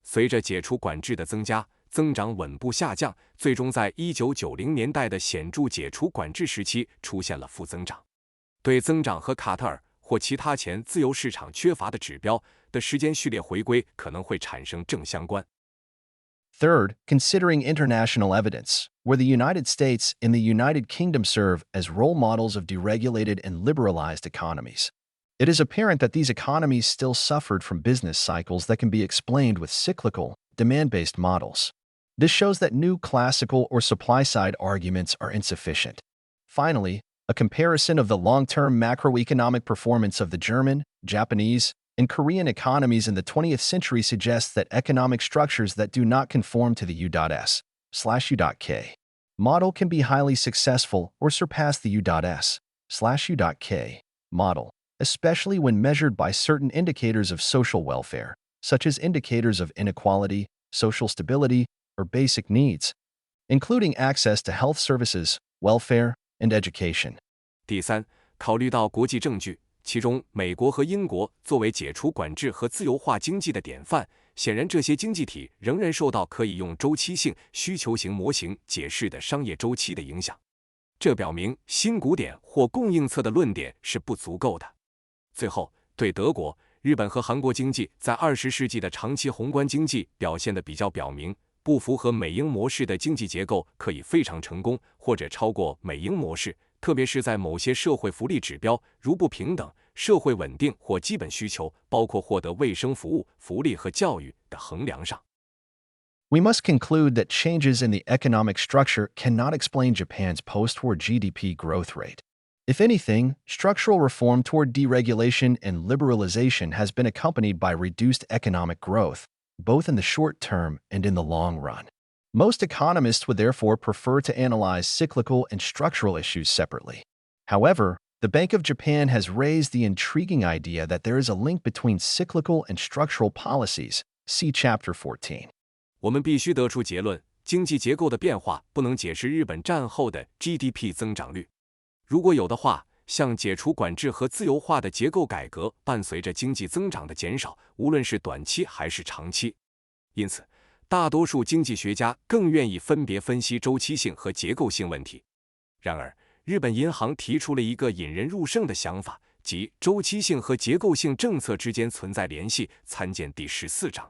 随着解除管制的增加，增长稳步下降，最终在1990年代的显著解除管制时期出现了负增长。对增长和卡特尔或其他前自由市场缺乏的指标的时间序列回归可能会产生正相关。Third, considering international evidence, where the United States and the United Kingdom serve as role models of deregulated and liberalized economies. It is apparent that these economies still suffered from business cycles that can be explained with cyclical, demand-based models. This shows that new classical or supply-side arguments are insufficient. Finally, a comparison of the long-term macroeconomic performance of the German, Japanese, and Korean economies in the 20th century suggests that economic structures that do not conform to the U.S/U.K model can be highly successful or surpass the U.S/U.K model, especially when measured by certain indicators of social welfare, such as indicators of inequality, social stability, or basic needs, including access to health services, welfare, and education. 第三，考虑到国际证据，其中美国和英国作为解除管制和自由化经济的典范，显然这些经济体仍然受到可以用周期性需求型模型解释的商业周期的影响。这表明新古典或供应侧的论点是不足够的。最后，对德国、日本和韩国经济在20世纪的长期宏观经济表现的比较表明，不符合美英模式的经济结构可以非常成功，或者超过美英模式，特别是在某些社会福利指标，如不平等、社会稳定或基本需求，包括获得卫生服务、福利和教育的衡量上。We must conclude that changes in the economic structure cannot explain Japan's post-war GDP growth rate. If anything, structural reform toward deregulation and liberalization has been accompanied by reduced economic growth, both in the short term and in the long run. Most economists would therefore prefer to analyze cyclical and structural issues separately. However, the Bank of Japan has raised the intriguing idea that there is a link between cyclical and structural policies. See Chapter 14. 我们必须得出结论：经济结构的变化不能解释日本战后的 GDP 增长率。如果有的话，像解除管制和自由化的结构改革伴随着经济增长的减少，无论是短期还是长期。因此，大多数经济学家更愿意分别分析周期性和结构性问题。然而，日本银行提出了一个引人入胜的想法，即周期性和结构性政策之间存在联系，参见第14章。